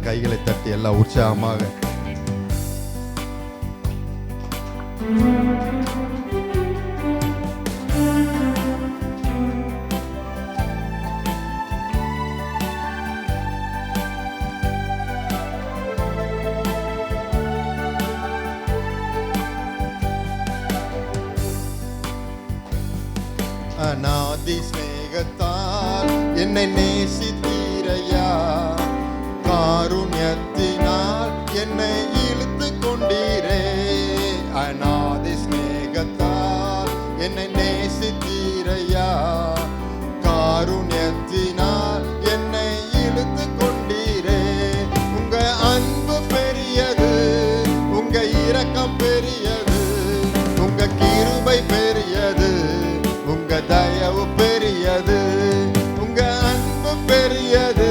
கைகளை தட்டி எல்லாம் உற்சாகமாக அநாதி ஸ்நேகத்தால் என்னை நேசித்தீரையா, காருண்யத்தினால் என்னை இழுத்து கொண்டீரே. அநாதி ஸ்நேகத்தால் என்னை நேசித்தீரையா, காருண்யத்தினால் என்னை இழுத்து கொண்டீரே. உங்க அன்பு பெரியது, உங்க இரக்கம் பெரியது, உங்க கிருபை பெரியது, உங்க தயவு பெரியது. உங்க அன்பு பெரியது,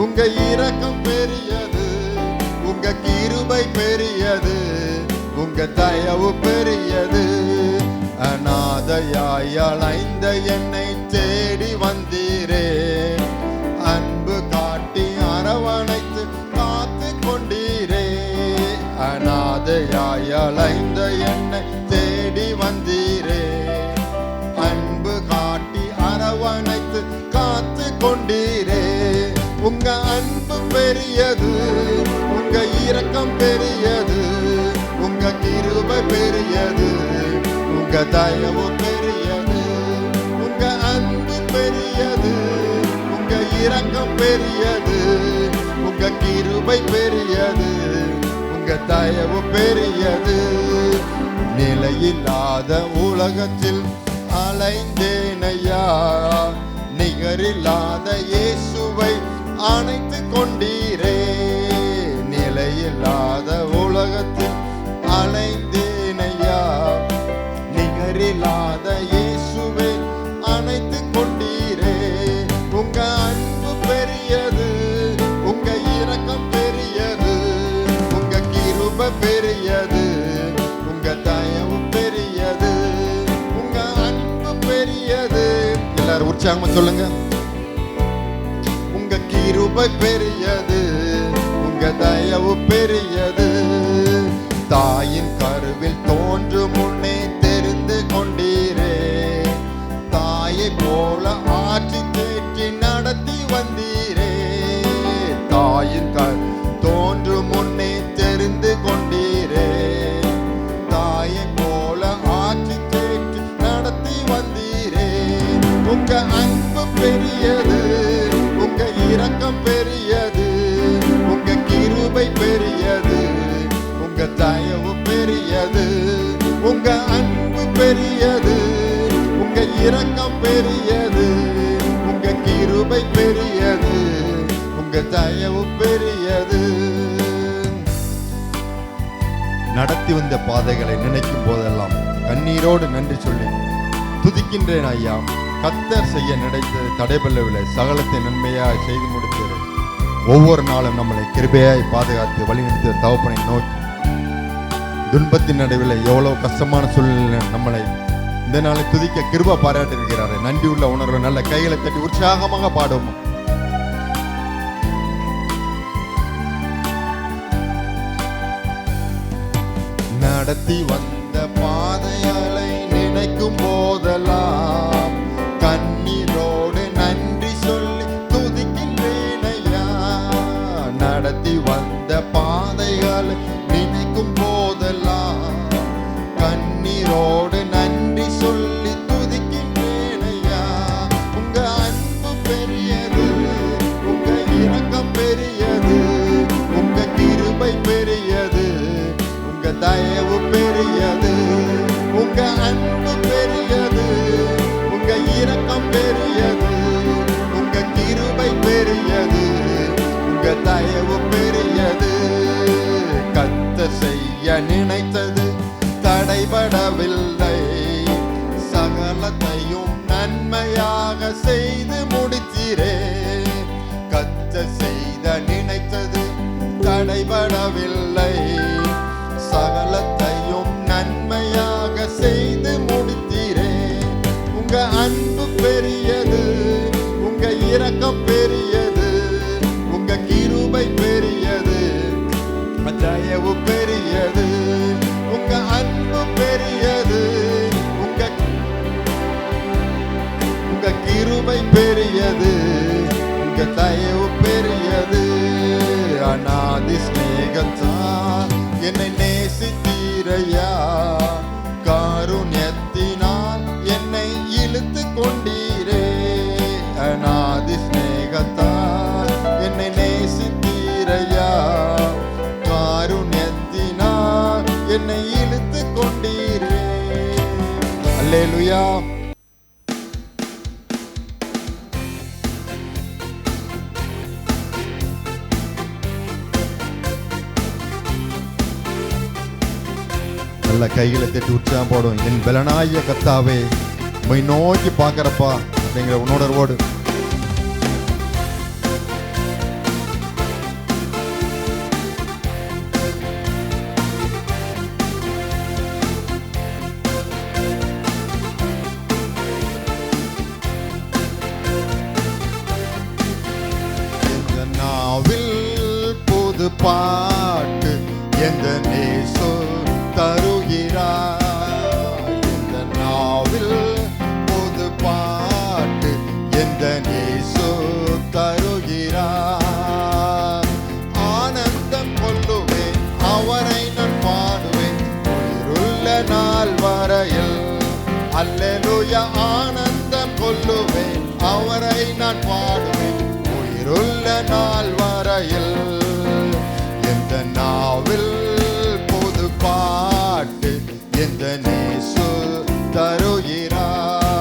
உங்க இரக்கம் பெரியது, உங்க கிருபை பெரியது, உங்க தயவு பெரியது. அநாதையாய் அலைந்த என்னை தேடி வந்தீரே, அன்பு காட்டி அரவணைத்து காத்து கொண்டீரே. அநாதையாய் அலைந்த என்னை தேடி வந்தீரே, அன்பு காட்டி அரவணைத்து காத்து கொண்டீரே. உங்க அன்பு பெரியது, உங்க இரக்கம் பெரியது, உங்க கிருபை பெரியது, உங்க தயவு பெரியது. உங்க அன்பு பெரியது, உங்க இரக்கம் பெரியது, உங்க கிருபை பெரியது, உங்க தயவு பெரியது. நிலையில்லாத உலகத்தில் அலைந்தேனையா, நிகரில்லாத இயேசுவை அணைத்து கொண்டீரே. நிலையில்லாத உலகத்தில் அலைந்தேனையா, நிகரில்லாத இயேசுவை அணைத்து கொண்டீரே. உங்க அன்பு பெரியது, உங்க இரக்கம் பெரியது, உங்க கிருபை பெரியது, உங்க தயவு பெரியது. உங்க அன்பு பெரியது. எல்லாரும் உற்சாகமா சொல்லுங்க. உங்க கிருபை பெரியது, உங்க தயவு பெரியது. தாயின் கருவில் தோன்றும் முன்னே தெரிந்து கொண்டீரே, தாயை போல ஆற்றி தேற்றி நடத்தி வந்தீரே. தாயின் தோன்றும் முன்னே தெரிந்து கொண்டீரே, தாயை போல ஆற்றி தேற்றி நடத்தி வந்தீரே. உங்க அன்பு பெரியது, உங்க இரக்கம் பெரியது, உங்க கிருபை பெரியது, உங்க தயவு பெரியது. உங்க அன்பு பெரியது, உங்க இரக்கம் பெரியது, உங்க கிருபை பெரியது, உங்க தயவு பெரியது. நடத்தி வந்த பாதைகளை நினைக்கும் போதெல்லாம் கண்ணீரோடு நன்றி சொல்லி துதிக்கின்றேன் ஐயா. கர்த்தர் செய்ய நினைத்தது தடைபெறவில்லை, சகலத்தை நன்மையாய் செய்து முடித்தது. ஒவ்வொரு நாளும் நம்மளை கிருபையாய் பாதுகாத்து வழிநடத்திய தகப்பனை நோக்கி துன்பத்தின் நடுவில் எவ்வளவு கஷ்டமான சூழ்நிலை நம்மளை இந்த நாளை துதிக்க கிருபை பாராட்டி இருக்கிறாரு. நன்றி உள்ள உணர்வு நல்ல கைகளை தட்டி உற்சாகமாக பாடுவோம். நடத்தி வந்த பாதைகளை நினைக்கும் போதெல்லாம் கண்ணீரோடு நன்றி சொல்லி துதிக்கின்றேன் ஐயா. நடத்தி வந்த பாதைகளை நினைக்கும் போதெல்லாம் கண்ணீரோடு நன்றி சொல்லி துதிக்கின்றேன் ஐயா. உங்க அன்பு பெரியது, உங்க இரக்கம் பெரியது, உங்க கிருபை பெரியது, உங்க தயவு பெரியது. உங்க அன்பு பெரியது, உங்க இரக்கம் பெரியது, உங்க கிருபை பெரியது, கைவிடவில்லை. சகலத்தையும் நன்மையாக செய்து முடித்தீரே. உங்க அன்பு பெரியது, உங்க இரக்கம் பெரியது, உங்க கிருபை பெரியது, தயவு பெரியது. உங்க அன்பு பெரியது, உங்க கிருபை பெரியது, உங்க தயவு பெரியது. அநாதி ஸ்நேகத்தால் என்னை நேசித்தீரையா. காருண்யத்தினால் என்னை இழுத்து கொண்டீரே. அநாதி ஸ்நேகத்தால் என்னை நேசித்தீரையா. காருண்யத்தினால் என்னை இழுத்து கொண்டீரே. அல்லேலூயா. நல்ல கைகளை தட்டி உற்சாகம் போடும். என் பலனாய கர்த்தாவே, உம்மை நோக்கி பார்க்கிறப்பா அப்படிங்கிற உணர்வோடு புது பாட்டு எந்த நேசோ தருகிறார். இந்த நாவில் புது பாட்டு எந்த நேசோ தருகிறார். ஆனந்தம் கொள்ளுவேன், அவரை நான் பாடுவேன் உயிருள்ள நாள் வரையில். அல்லேலூயா. ஆனந்தம் கொள்ளுவேன், அவரை நான் பாடுவேன் உயிருள்ள நாள் வரையில். எந்த நாவில் புது பாட்டு எந்த நேசு தருகிறார்.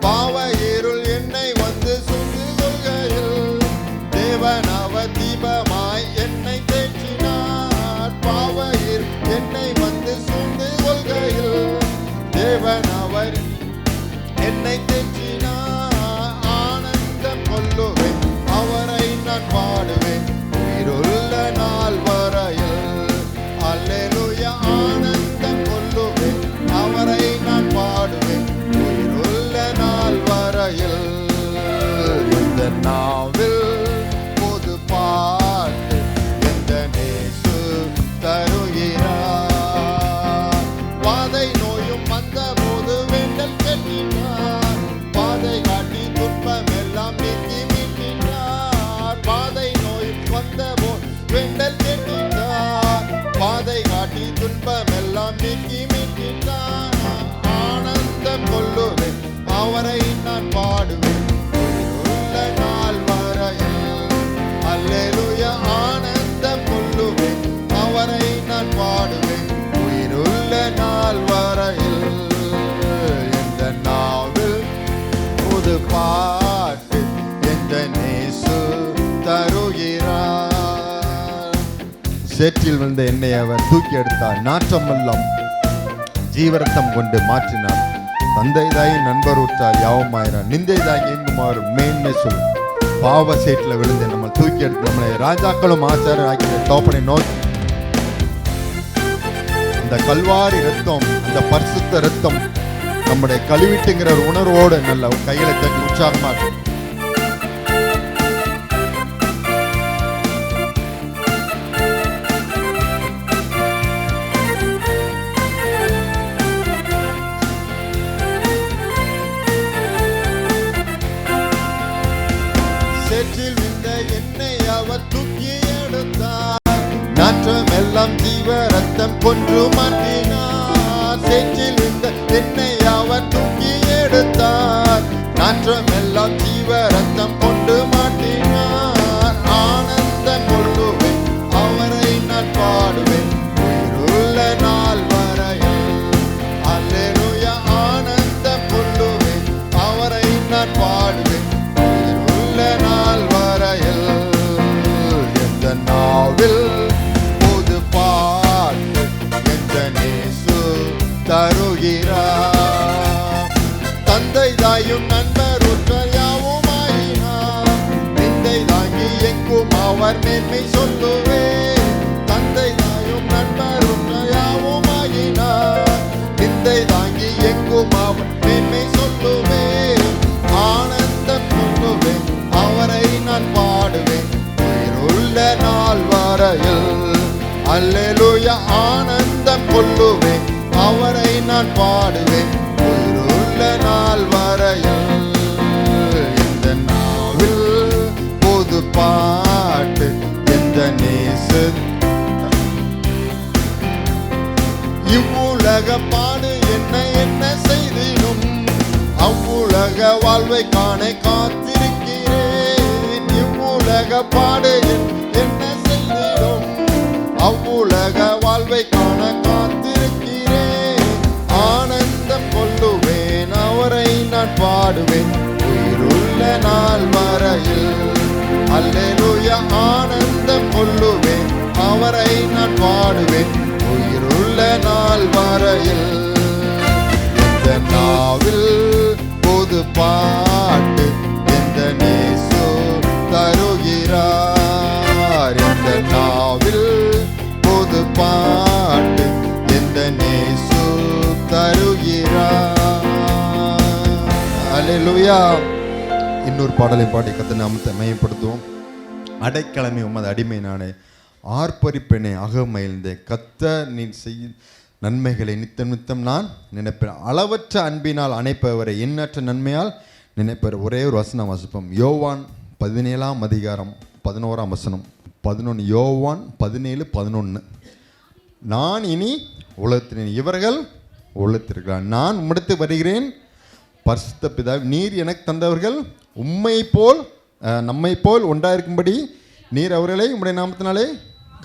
பாவ இருள் என்னை வந்து சுண்டு கொள்கையில் தேவன் அவர் தீபமாய் என்னை தேற்றினார். பாவ இருள் என்னை வந்து சுண்டு கொள்கையில் தேவன் அவர் என்னை தேற்றினார். ஆனந்தம் கொள்ளுவேன், அவரை நான் பாடுவேன் உயிருள்ள நாள் வரையில். அல்லேலூயா. ஆனந்தம் கொள்ளுவேன், அவரை நான் பாடுவேன் உயிருள்ள நாள் வரையில். இந்த நாவில் புது பாட்டு எந்த நேசு தருகிறார். பாதை நோயும் வந்த போது வேண்டல் கட்டினார். பாதை காட்டி துன்பம் எல்லாம் நீக்கி மீட்டினார். பாதை நோய் வந்த போது வேண்டல் கட்டினார். பாதை காட்டி துன்பம் எல்லாம் நீக்கி மீட்டினார். ஆனந்தம் கொள்ளுவேன், அவரை நான் பாடுவேன் உயிருள்ள நாள் வரையில். அல்லேலூயா. ஆனந்தம் கொள்ளுவேன், அவரை நான் பாடுவேன் உயிருள்ள நாள் வரையில். இந்த நாவில் புது பாட்டு எந்த நேசு தருகிறார். சேற்றில் வந்த என்னை அவர் தூக்கி எடுத்தார். நாற்றமெல்லாம் ஜீவரத்தம் கொண்டு மாற்றினார். தந்தை தாய் நண்பர் உற்றார் யாவமாயிரார். நிந்தை தாய் எங்குமாறு மேன்மை சொல். பாவ சேற்றில் விழுந்து நம்ம தூக்கி எடுத்து நம்மளை ராஜாக்களும் ஆச்சாரம் ஆக்கிய தோப்பனை நோக்கி அந்த கல்வாரி ரத்தம், அந்த பரிசுத்த ரத்தம் நம்முடைய கழுவிட்டுங்கிற ஒரு உணர்வோடு நல்ல கையில தட்டி உற்சாகமாக நாற்றம் எல்லாம் ஜீவ ரத்தம் கொன்று மாற்றினார். சேற்றில் இந்த என்னை அவர் தூக்கி எடுத்தார். நாற்றம் எல்லாம் ஜீவ ரத்தம் கொண்டு மாற்றினார். ஆனந்தம் கொள்ளுவேன், அவரை நான் பாடுவேன் உயிருள்ள நாள் வரையில். அல்லேலூயா. ஆனந்தம் கொள்ளுவேன், அவரை நான் பாடுவேன் உயிருள்ள நாள் வரையில். எந்த நாவில் பாட்டு எந்த நேசு எங்கும் அவர் மேன்மை சொல்லுவேன். தந்தை தாயும் நண்பரும் யாவும் ஆகினார். நிந்தை தாங்கி எங்கும் அவர் மேன்மை சொல்லுவேன். ஆனந்தம் கொள்ளுவேன், அவரை நான் பாடுவேன் உயிருள்ள நாள் வரையில். அல்லேலூயா. ஆனந்தம் கொள்ளுவேன், அவரை நான் பாடுவேன் உயிருள்ள நாள் வரையில். இந்த நாவில் புது பாட்டு இந்த நேசு. இவ்வுலக பாடு என்ன என்ன செய்திடும், அவ்வுலக வாழ்வை காண காத்திருக்கிறேன். இவ்வுலக பாடு என்ன செய்திடும், அவ்வுலக வாழ்வை காண காத்திருக்கிறேன். ஆனந்தம் கொள்ளுவேன், அவரை நான் பாடுவேன் உயிருள்ள நாள் வரையில். அல்லேலூயா. ஆனந்தம் கொள்ளுவேன், அவரை நான் பாடுவேன் உயிருள்ள நாள் வரையில். இந்த நாவில் புது பாட்டு இந்த நேசு தருகிறார். இந்த நாவில் புது பாட்டு இந்த நேசு தருகிறார். அல்லேலூயா. இன்னொரு பாடலை பாடி கர்த்தர் நாமத்தை மகிமைப்படுத்துவோம். அடைக்கலமே உமது அடிமை நானே, ஆர்ப்பரிப்பெனே அகமகிழ்ந்தே, கர்த்தர் நீ செய்யும் நன்மைகளை நித்தம் நித்தம் நான் நினைப்பேன். அளவற்ற அன்பினால் அணைப்பவரை எண்ணற்ற நன்மையால் நினைப்பவர். ஒரே ஒரு வசனம் வாசிப்போம். யோவான் 17:11. யோவான் 17:11. நான் இனி உலகத்தினேன், இவர்கள் உலகத்திற்கிறார். நான் உம்மிடத்து வருகிறேன், பரிசுத்த பிதா நீர் எனக்கு தந்தவர்கள் உம்மை போல் நம்மை போல் ஒன்றாயிருக்கும்படி நீர் அவர்களை உம்முடைய நாமத்தினாலே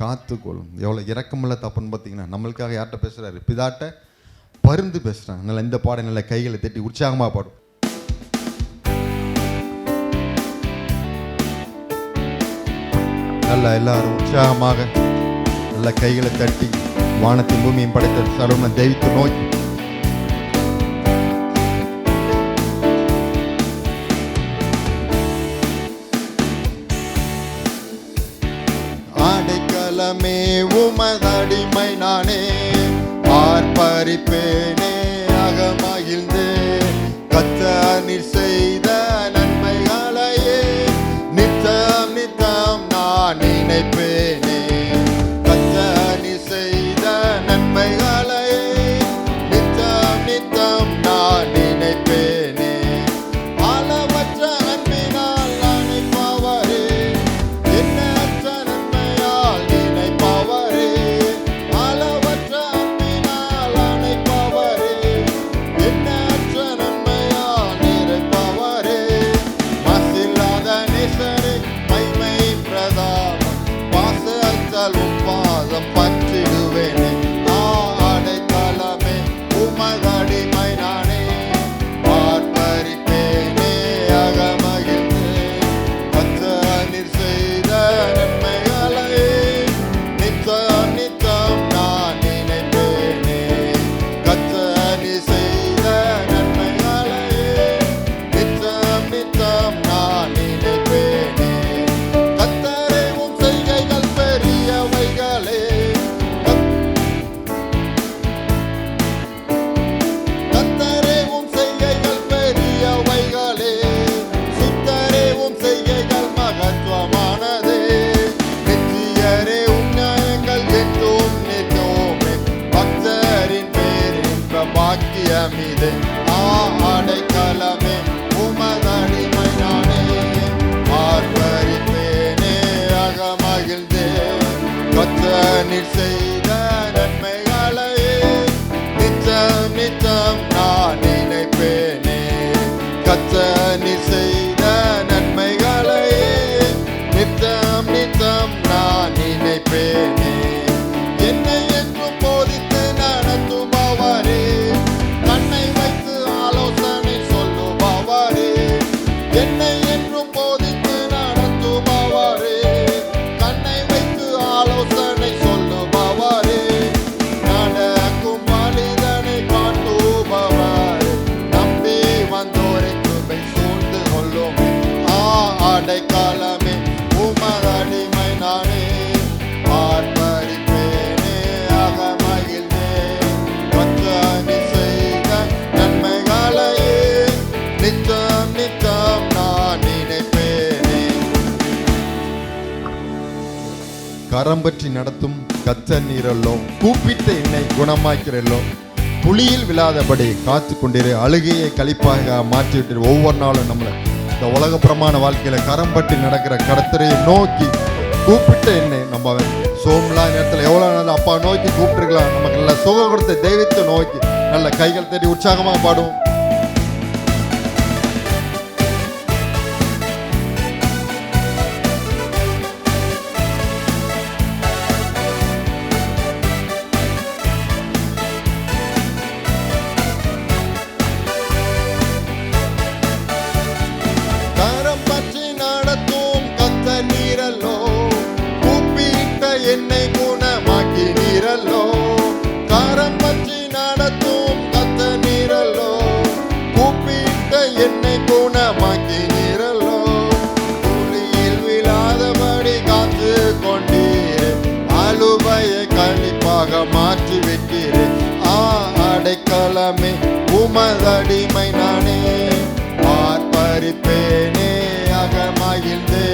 காத்துக்கொள்ளும். எவ்வளோ இரக்கமுள்ள தப்புன்னு பார்த்தீங்கன்னா, நம்மளுக்காக யார்கிட்ட பேசுகிறாரு? பிதாட்ட பருந்து பேசுகிறாங்க. நல்லா இந்த பாடம் நல்ல கைகளை தட்டி உற்சாகமாக பாடும். நல்லா எல்லாரும் உற்சாகமாக நல்ல கைகளை தட்டி வானத்தின் பூமியும் படைத்த சர்வ தெய்வத்தை நோக்கி அடைக்கலமே உமதடிமை நானே, ஆர்ப்பரிப்பேனே அகமகிழ்ந்தே, கர்த்தர் நீர் செய்த நன்மைகளையே நித்தம் நித்தம் நான் நினைப்பேனே. கர்த்தர் நீர் செய்த நன்மைகளையே நித்தம் நித்தம் நான் நினைப்பேனே. அளவற்ற அன்பினால் அணைப்பவரே, எண்ணற்ற நன்மையால் நினைப்பவரே. அளவற்ற அன்பினால் அணைப்பவரே, எண்ணற்ற நன்மையால் நிறைப்பவரே. மசில்லாத நேசரே, மைமை பிரதாபம், பாசத்தால் உம் பாதம் பற்றிடுவேனே. அடைக்கலமே உமதடிமை நானே, ஆர்ப்பரிப்பேனே அகமகிழ்ந்தே, கர்த்தர் நீர் செய்த நன்மைகளையே நித்தம் நித்தம் நான் நினைப்பேனே. கர்த்தர் நீர் செய்த நன்மைகளையே நித்தம் நித்தம் நான் நினைப்பேனே. கர்த்தரே உம் செய்கைகள் பெரியவைகளே, கர்த்தரே உம் செய்கைகள் பெரியவைகளே, சுத்தரே உம் செய்கைகள் மகத்துவமானதே. நித்தியரே உம் நியாயங்கள் என்றும் நித்தோமே, பக்தரின் பேரின்ப பாக்கியம் இது. அடைக்கலமே உமதடிமை நானே, ஆர்ப்பரிப்பேனே அகமகிழ்ந்தே, கர்த்தர் நீர் செய்த நன்மைகளையே நித்தம் நித்தம் நான் நினைப்பேனே. கர்த்தர் நீர் செய்த நன்மைகளையே நித்தம் நித்தம் நான் நினைப்பேனே. என்னை என்றும் போதித்து நடத்துபவரே, கண்ணை வைத்து கரம் பற்றி நடத்தும் கர்த்தர் நீரல்லோ. கூப்பிட்ட என்னை குணமாக்கிறல்லோ. புலியில் விழாதபடி காத்து கொண்டிரு. அழுகையை களிப்பாக மாற்றிவிட்டு ஒவ்வொரு நாளும் நம்மளை இந்த உலக பிரமாண வாழ்க்கையில கரம் பற்றி நடக்கிற கர்த்தரை நோக்கி கூப்பிட்ட என்னை நம்ம சோம்லா நேரத்தில் எவ்வளோ நாள் அப்பா நோக்கி கூப்பிட்டுருக்கலாம். நமக்கு நல்ல சுகம் கொடுத்த தெய்வத்தை நோக்கி நல்ல கைகள் தட்டி உற்சாகமாக பாடுவோம். என்னை குணமாக்கி நீரல்லோ. கரம் பற்றி நடத்தும் கர்த்தர் நீரல்லோ. கூப்பிட்ட என்னை குணமாக்கி நீரல்லோ. புலியில் விழாதபடி காத்து கொண்டீரே. அழுவையை களிப்பாக மாற்றி விட்டீரே. அடைக்கலமே உமதடிமை நானே. ஆர்ப்பரிப்பேனே அகமகிழ்ந்தே.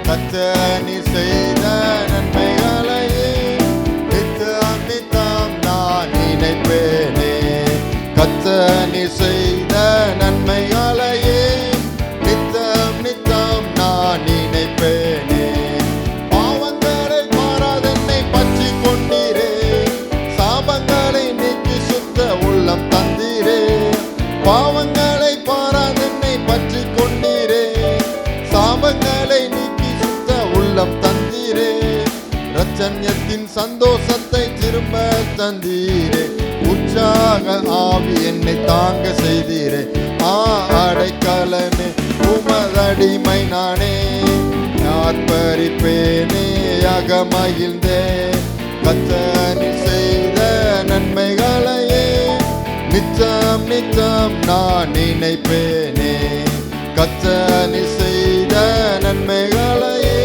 கர்த்தர் நீர் செய்த நன்மைகளையே நித்தம் நித்தம் நான் நினைப்பேனே. கர்த்தர் நீர் செய்த நன்மைகளையே நித்தம் நித்தம் நான் நினைப்பேனே. பாவங்களை மாறாதென்னை பற்றி கொண்டீரே. சாபங்களை நீக்கி சுத்த உள்ளம் தந்தீரே. பாவங்களை பாராதென்னை பற்றி கொண்டீரே. சாபங்களை உள்ளம் தந்தீரே. ரட்சண்யத்தின் சந்தோஷத்தை திரும்ப தந்தீரே. உற்சாக ஆவி என்னை தாங்க செய்தீரே. அடைக்கலமே உமதடிமை நானே. ஆர்ப்பரிப்பேனே அகமகிழ்ந்தே. கர்த்தர் நீர் செய்த நன்மைகளையே நித்தம் நித்தம் நான் நினைப்பேனே. கர்த்தர் நீர் செய்த நன்மைகளையே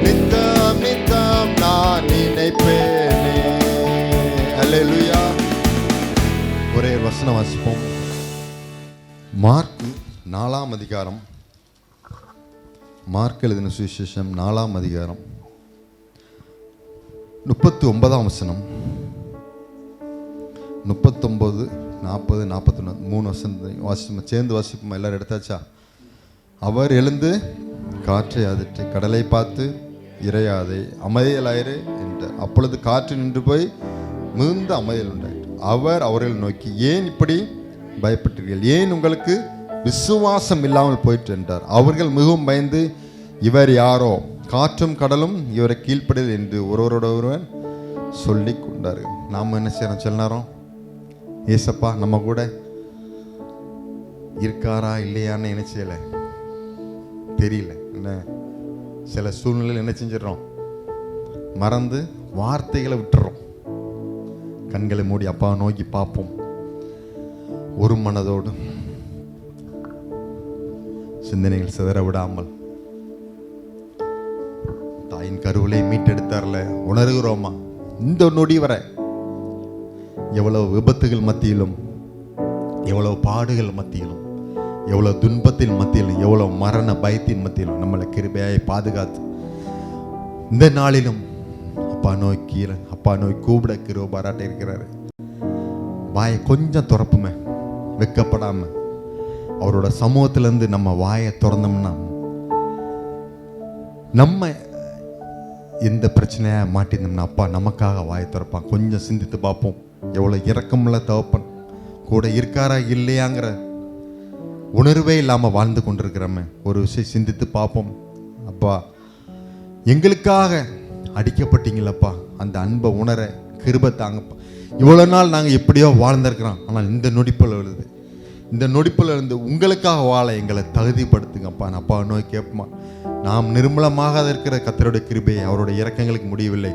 நித்தம் நித்தம் நான் நினைப்பேனே. அல்லேலூயா. ஒரே வசனம் வாசிப்போம். மார்க் 4ஆம் அதிகாரம். மார்க் எழுதின சுவிசேஷம் 4ஆம் அதிகாரம் 39ஆம் வசனம். 39, 40, 41 3 வசனத்தை வாசிப்போம். சேர்ந்து வாசிப்போம். எல்லாரும் எடுத்தாச்சா? அவர் எழுந்து காற்றை அதிர்த்து கடலை பார்த்து இறையாதே அமைதியலாயிரு என்றார். அப்பொழுது காற்று நின்று போய் மிகுந்த அமைதியில் உண்டாயிற்று. அவர் அவர்கள் நோக்கி, ஏன் இப்படி பயப்பட்டீர்கள்? ஏன் உங்களுக்கு விசுவாசம் இல்லாமல் போயிற்று என்றார். அவர்கள் மிகவும் பயந்து, இவர் யாரோ, காற்றும் கடலும் இவரை கீழ்ப்படியல் என்று ஒருவரோட ஒருவன் சொல்லி கொண்டார்கள். நாம் என்ன செய்யறோம்? சில நேரம் ஏசப்பா நம்ம கூட இருக்காரா இல்லையான்னு என்ன செய்யலை தெரியல. என்ன சில சூழ்நிலையில் என்ன செஞ்சிடறோம்? மறந்து வார்த்தைகளை விட்டுறோம். கண்களை மூடி அப்பாவை நோக்கி பார்ப்போம். ஒரு மனதோடு சிந்தனைகள் சிதற விடாமல் தாயின் கருவிலை மீட்டெடுத்தார்ல, உணர்கிறோமா? இந்த நொடி வர எவ்வளவு விபத்துகள் மத்தியிலும், எவ்வளவு பாடுகள் மத்தியிலும், எவ்வளவு துன்பத்தின் மத்தியிலும், எவ்வளவு மரண பயத்தின் மத்தியிலும் நம்மளை கிருபையாய் பாதுகாத்து இந்த நாளிலும் அப்பா நோய் கூப்பிட கிருபை பாராட்ட இருக்கிறாரு. வாயை கொஞ்சம் திறப்புமே, வெக்கப்படாம அவரோட சமூகத்திலேருந்து நம்ம வாயை திறந்தோம்னா நம்ம எந்த பிரச்சனையா மாட்டிருந்தோம்னா அப்பா நமக்காக வாயை திறப்பான். கொஞ்சம் சிந்தித்து பார்ப்போம். எவ்வளோ இரக்கமுள்ள தகப்பன் கூட இருக்காரா இல்லையாங்கிற உணர்வே இல்லாமல் வாழ்ந்து கொண்டிருக்கிறோமே. ஒரு விஷயம் சிந்தித்து பார்ப்போம். அப்பா எங்களுக்காக அடிக்கப்பட்டீங்களப்பா, அந்த அன்பை உணர கிருபை தாங்கப்பா. இவ்வளோ நாள் நாங்கள் எப்படியோ வாழ்ந்திருக்கிறோம், ஆனால் இந்த நொடிப்பில் இருந்து உங்களுக்காக வாழ எங்களை தகுதிப்படுத்துங்கப்பா. அப்பா நோய் கேட்போமா? நாம் நிர்மலமாக இருக்கிற கர்த்தருடைய கிருபையை, அவருடைய இரக்கங்களுக்கு முடியவில்லை,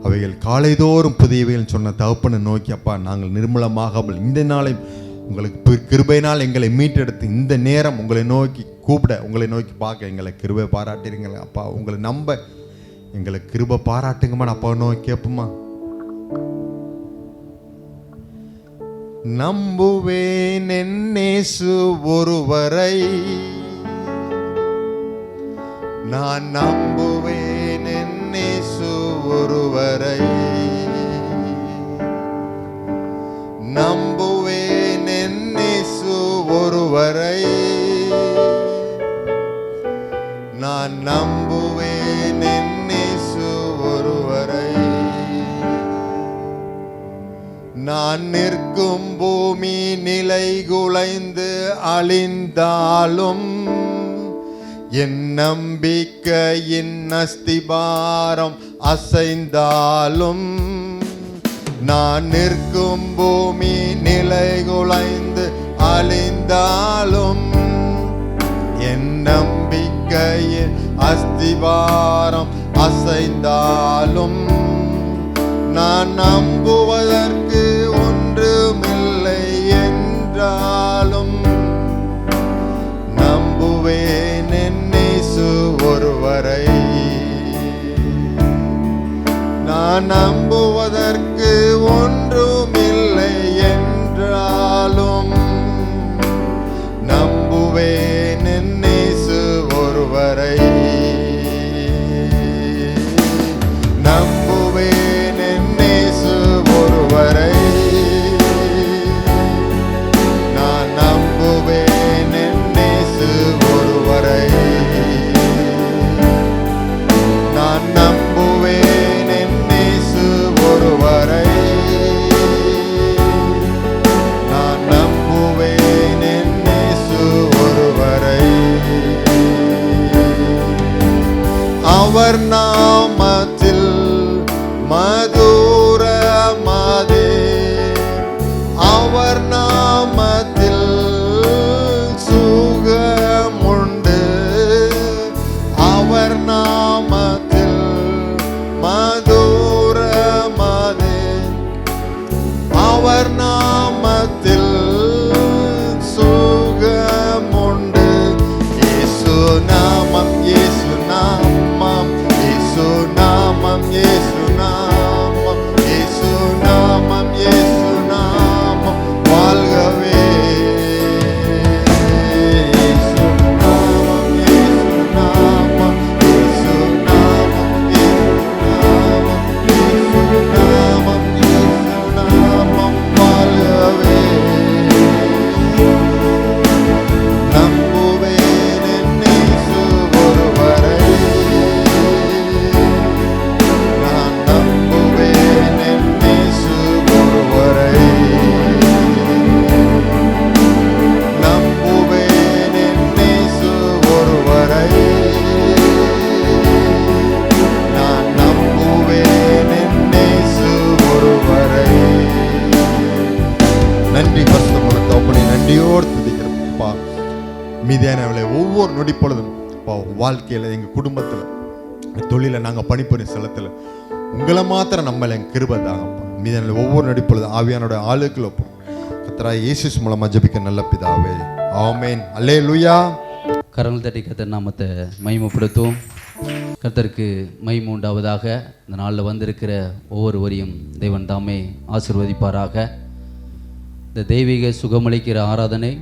அவைகள் காலைதோறும் புதியவைகள் சொன்ன தகப்பனை நோக்கி அப்பா நாங்கள் நிர்மலமாகாமல் இந்த நாளை உங்களுக்கு கிருபையினால் எங்களை மீட்டெடுத்து இந்த நேரம் உங்களை நோக்கி கூப்பிட, உங்களை நோக்கி பார்க்க எங்களை கிருபை பாராட்டுறீங்களே அப்பா. உங்களை நம்ப எங்களை கிருபை பாராட்டுங்கம்மா. அப்பா நோக்கி கேட்போமா? நம்புவேன் என்னேசு ஒருவரை, நான் நம்புவேன் என் இயேசு ஒருவரை, நம்புவேன் என் இயேசு ஒருவரை, நான் நம்புவேன் என் இயேசு ஒருவரை. நான் நிற்கும் பூமி நிலை குலைந்து அழிந்தாலும், என் நம்பிக்கையின் அஸ்திபாரம் அசைந்தாலும், நான் நிற்கும் பூமி நிலை குலைந்து அழிந்தாலும், என் நம்பிக்கையின் அஸ்திபாரம் அசைந்தாலும், நான் நம்புவதற்கு ஒன்றுமில்லை என்றாலும், நம்புவேன் என் இயேசு ஒருவரை. நான் நம்புவதற்கு ஒன்றுமில்லை என்றாலும், நம்புவேன் என் இயேசு ஒருவரை. நம்புவேன் என் இயேசு ஒருவரை, நான் நம்புவேன் என் இயேசு ஒருவரை, நான் நம்புவேன் என் இயேசு ஒருவரை, நான் நம்புவேன் என் இயேசு ஒருவரை. அவர் நாமத்தில் மதுரமதே, அவர் நாமத்தில் சுகமுண்டு, அவர் நாமத்தில் மதுரமதே, அவர் நாமத்தில் சுகமுண்டு. இயேசு நாமம், இயேசு நாமம், இயேசு நாமம், இயேசு நாமம், இயேசு நாமம், இயேசு நாமம் வாழ்கவே. இயேசு நாமம், இயேசு நாமம், இயேசு நாமம், இயேசு நாமம், இயேசு நாமம் வாழ்கவே. நம்புவேன் என் இயேசு ஒருவரை, நான் நம்புவேன் என் இயேசு ஒருவரை, நம்புவேன் என் இயேசு ஒருவரை, நான் நம்புவேன் என் இயேசு ஒருவரை. நன்றி பரிசுத்தமுள்ள தகப்பனே, நன்றியோடு துதிக்கிறப்பா. மீதியானவளை ஒவ்வொரு நொடி பொழுதும் வாழ்க்கையில், எங்கள் குடும்பத்தில், தொழில, நாங்கள் பணிபுரியும் ஸ்தலத்தில் உங்களை மாத்திரம் நம்மள எங்கள் கிருபை தாங்கப்பா. மீதியான ஒவ்வொரு நொடி பொழுது ஆவியானோட ஆளுக்குள்ள கர்த்தராகிய இயேசு மூலமா ஜெபிக்க நல்ல பிதாவே, ஆமென். அல்லேலூயா. கரங்கள் தட்டி கர்த்தர் நாமத்தை மகிமைப்படுத்தும். கர்த்தருக்கு மகிமை உண்டாவதாக. இந்த நாளில் வந்திருக்கிற ஒவ்வொருவரையும் தேவன் தாமே ஆசீர்வதிப்பாராக. இந்த தெய்வீக சுகமளிக்கிற ஆராதனை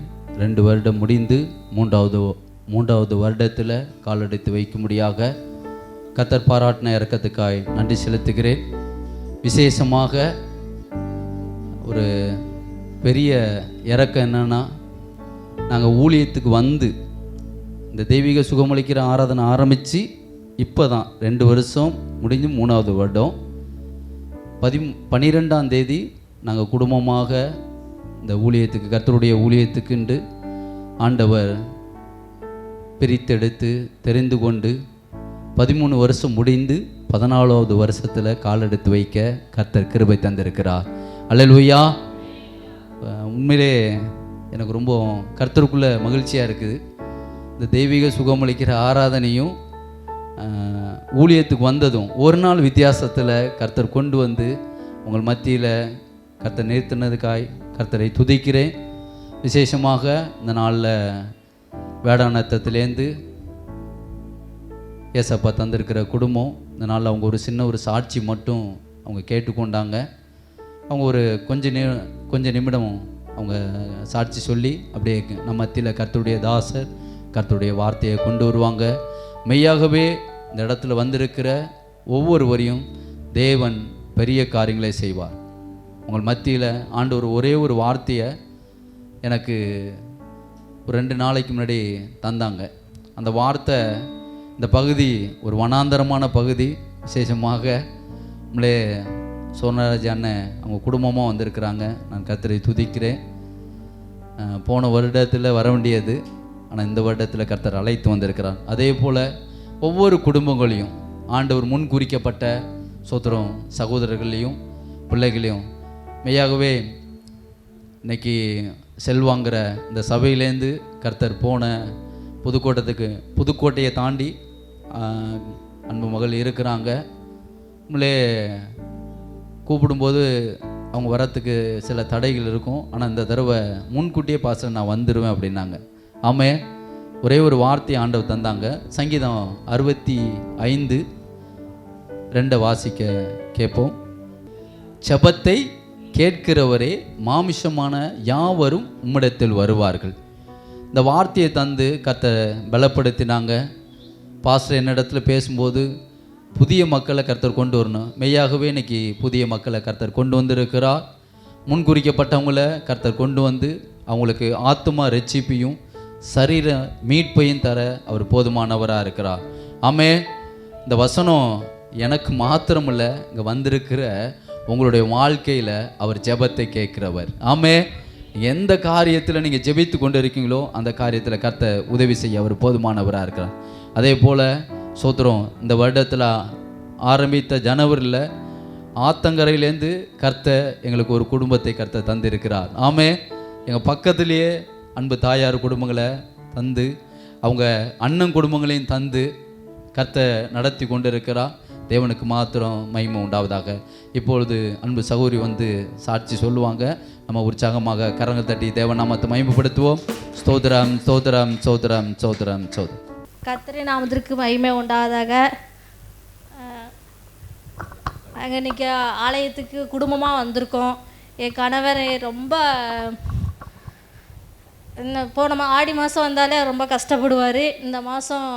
2 வருடம் முடிந்து மூன்றாவது வருடத்தில் காலெடுத்து வைக்கும்படியாக கர்த்தர் பாராட்டின இரக்கத்துக்காய் நன்றி செலுத்துகிறேன். விசேஷமாக ஒரு பெரிய இரக்கம் என்னன்னா, நாங்கள் ஊழியத்துக்கு வந்து இந்த தெய்வீக சுகமளிக்கிற ஆராதனை ஆரம்பித்து இப்போ தான் 2 வருஷம் முடிஞ்சு 3வது வருடம். 12ஆம் தேதி நாங்கள் குடும்பமாக இந்த ஊழியத்துக்கு, கர்த்தருடைய ஊழியத்துக்குண்டு ஆண்டவர் பிரித்தெடுத்து தெரிந்து கொண்டு 13 வருஷம் முடிந்து 14வது வருஷத்தில் காலெடுத்து வைக்க கர்த்தர் கிருபை தந்திருக்கிறார். அல்லேலூயா. உண்மையிலே எனக்கு ரொம்ப கர்த்தருக்குள்ளே மகிழ்ச்சியாக இருக்குது. இந்த தெய்வீக சுகமளிக்கிற ஆராதனையும் ஊழியத்துக்கு வந்ததும் ஒரு நாள் வித்தியாசத்தில் கர்த்தர் கொண்டு வந்து உங்கள் மத்தியில் கர்த்தர் நிறுத்தினதுக்காய் கர்த்தரை துதிக்கிறேன். விசேஷமாக இந்த நாளில் வேடாநத்தத்துலேருந்து ஏசப்பா தந்திருக்கிற குடும்பம், இந்த நாளில் அவங்க ஒரு சின்ன ஒரு சாட்சி மட்டும் அவங்க கேட்டுக்கொண்டாங்க. அவங்க ஒரு கொஞ்ச நிமிடம் அவங்க சாட்சி சொல்லி அப்படியே நம்ம மத்தியில் கர்த்தருடைய தாசர் கர்த்தருடைய வார்த்தையை கொண்டு வருவாங்க. மெய்யாகவே இந்த இடத்துல வந்திருக்கிற ஒவ்வொருவரையும் தேவன் பெரிய காரியங்களை செய்வார். உங்கள் மத்தியில் ஆண்டவர் ஒரே ஒரு வார்த்தையை எனக்கு ஒரு 2 நாளைக்கு முன்னாடி தந்தாங்க. அந்த வார்த்தை, இந்த பகுதி ஒரு வனாந்தரமான பகுதி, விசேஷமாக நம்மளே சோனராஜ் அண்ணன் அவங்க குடும்பமாக வந்திருக்கிறாங்க. நான் கர்த்தரை துதிக்கிறேன். போன வருடத்தில் வர வேண்டியது, ஆனால் இந்த வருடத்தில் கர்த்தர் அழைத்து வந்திருக்கிறார். அதே போல் ஒவ்வொரு குடும்பங்களையும் ஆண்டவர் முன் குறிக்கப்பட்ட சோத்திரம் சகோதரர்களையும் பிள்ளைகளையும் மெய்யாகவே இன்னைக்கு செல்வாங்கிற இந்த சபையிலேருந்து கர்த்தர் போன புதுக்கோட்டையை தாண்டி அன்பு மகள் இருக்கிறாங்க. நம்மளே கூப்பிடும்போது அவங்க வரத்துக்கு சில தடைகள் இருக்கும். ஆனால் இந்த தடவை முன்கூட்டியே பாஸ்டர் நான் வந்துடுவேன் அப்படின்னாங்க. ஆமே, ஒரே ஒரு வார்த்தை ஆண்டவர் தந்தாங்க. சங்கீதம் 65:2 வாசிக்க கேட்போம். ஜெபத்தை கேட்கிறவரே மாமிசமான யாவரும் உம்மிடத்தில் வருவார்கள். இந்த வார்த்தையை தந்து கர்த்தர் பலப்படுத்தினாங்க. பாஸ்டர் என்னிடத்துல பேசும்போது புதிய மக்களை கர்த்தர் கொண்டு வரணும். மெய்யாகவே இன்னைக்கு புதிய மக்களை கர்த்தர் கொண்டு வந்திருக்கிறார். முன்குறிக்கப்பட்டவங்கள கர்த்தர் கொண்டு வந்து அவங்களுக்கு ஆத்துமா ரட்சிப்பையும் சரீர மீட்பையும் தர அவர் போதுமானவராக இருக்கிறார். ஆமே, இந்த வசனம் எனக்கு மாத்திரமில்ல, இங்கே வந்திருக்கிற உங்களுடைய வாழ்க்கையில் அவர் ஜெபத்தை கேட்கிறவர். ஆமே, எந்த காரியத்தில் நீங்கள் ஜெபித்து கொண்டு இருக்கீங்களோ அந்த காரியத்தில் கர்த்தர் உதவி செய்ய அவர் போதுமானவராக இருக்கிறார். அதே போல் சோத்திரம், இந்த வருடத்தில் ஆரம்பித்த ஜனவரியில் ஆத்தங்கரையிலேருந்து கர்த்தர் எங்களுக்கு ஒரு குடும்பத்தை கர்த்தர் தந்திருக்கிறார். ஆமே, எங்கள் பக்கத்துலேயே அன்பு தாயார் குடும்பங்களை தந்து அவங்க அண்ணன் குடும்பங்களையும் தந்து கர்த்தர் நடத்தி கொண்டு இருக்கிறார். தேவனுக்கு மாத்திரம் மகிமை உண்டாவதாக. இப்பொழுது அன்பு சகோதரி வந்து சாட்சி சொல்லுவாங்க. நம்ம உற்சாகமாக கரங்கள் தட்டி தேவன் நாமத்தை மகிமைப்படுத்துவோம். ஸ்தோத்திரம் ஸ்தோத்திரம் ஸ்தோத்திரம் ஸ்தோத்திரம் ஸ்தோத்திரம். கர்த்தரின் நாமத்திற்கு மகிமை உண்டாவதாக. நாங்கள் இன்றைக்கி ஆலயத்துக்கு குடும்பமாக வந்திருக்கோம். என் கணவர் ரொம்ப போன ஆடி மாதம் வந்தாலே ரொம்ப கஷ்டப்படுவார். இந்த மாதம்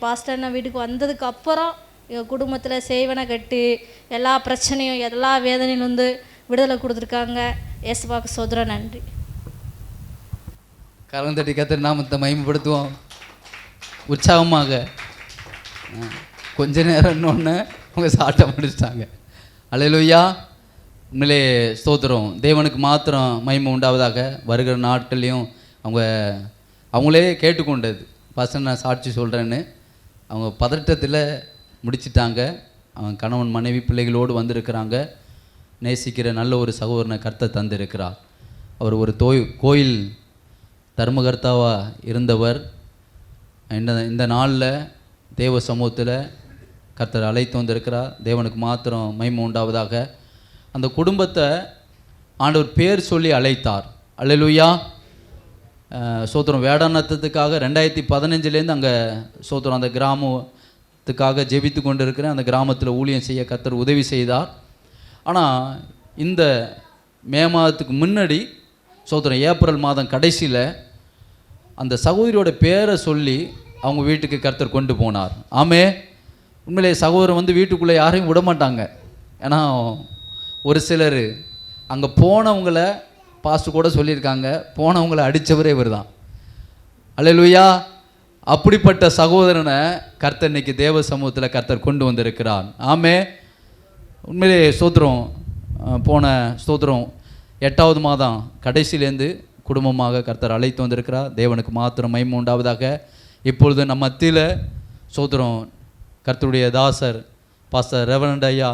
பாஸ்டர் அண்ணன் வீட்டுக்கு வந்ததுக்கப்புறம் எங்கள் குடும்பத்தில் செய்வனை கட்டி எல்லா பிரச்சனையும் எல்லா வேதனையிலிருந்து விடுதலை கொடுத்துருக்காங்க. இயேசுவுக்கு ஸ்தோத்திரம், நன்றி. கரம் தட்டி கர்த்தர் நாமத்தை மகிமைப்படுத்துவோம் உற்சாகமாக. கொஞ்ச நேரம் இன்னொன்று அவங்க சாட்டை முடிச்சிட்டாங்க. அல்லேலூயா. உண்மையிலே ஸ்தோத்திரம். தேவனுக்கு மாத்திரம் மகிமை உண்டாவதாக. வருகிற நாட்கள்லையும் அவங்களே கேட்டுக்கொண்டது, பசங்க நான் சாட்சி சொல்கிறேன்னு அவங்க பதட்டத்தில் முடிச்சிட்டாங்க. அவங்க கணவன் மனைவி பிள்ளைகளோடு வந்திருக்கிறாங்க. நேசிக்கிற நல்ல ஒரு சகோதரனை கர்த்தர் தந்திருக்கிறார். அவர் ஒரு கோயில் தர்மகர்த்தாவாக இருந்தவர். இந்த நாளில் தேவ சமூகத்தில் கர்த்தர் அழைத்து வந்திருக்கிறார். தேவனுக்கு மாத்திரம் மகிமை உண்டாவதாக. அந்த குடும்பத்தை ஆண்டவர் பேர் சொல்லி அழைத்தார். அல்லேலூயா. சோத்திரம், வேடாநத்தத்துக்காக 2015 அங்கே சோத்திரம் அந்த கிராமத்துக்காக ஜெபித்து கொண்டு இருக்கிறேன். அந்த கிராமத்தில் ஊழியம் செய்ய கர்த்தர் உதவி செய்தார். ஆனால் இந்த மே மாதத்துக்கு முன்னாடி சோத்திரம் ஏப்ரல் மாதம் கடைசியில் அந்த சகோதரியோட பேரை சொல்லி அவங்க வீட்டுக்கு கர்த்தர் கொண்டு போனார். ஆமே, உண்மையிலே சகோதரன் வந்து வீட்டுக்குள்ளே யாரையும் விட மாட்டாங்க. ஏன்னா ஒரு சிலர் அங்கே போனவங்கள பாஸ்டர் கூட சொல்லியிருக்காங்க, போனவங்களை அடித்தவரே இவர் தான். அல்லேலூயா. அப்படிப்பட்ட சகோதரனை கர்த்தர் இன்னைக்கு தேவ சமூகத்தில் கர்த்தர் கொண்டு வந்திருக்கிறார். ஆமே, உண்மையிலே ஸ்தோத்திரம். போன ஸ்தோத்திரம் 8வது மாதம் கடைசியிலேருந்து குடும்பமாக கர்த்தர் அழைத்து வந்திருக்கிறார். தேவனுக்கு மாத்திரம் மகிமை உண்டாவதாக. இப்பொழுது நம்ம மத்தியில் ஸ்தோத்திரம் கர்த்தருடைய தாசர் பாஸ்டர் ரெவரண்ட் ஐயா,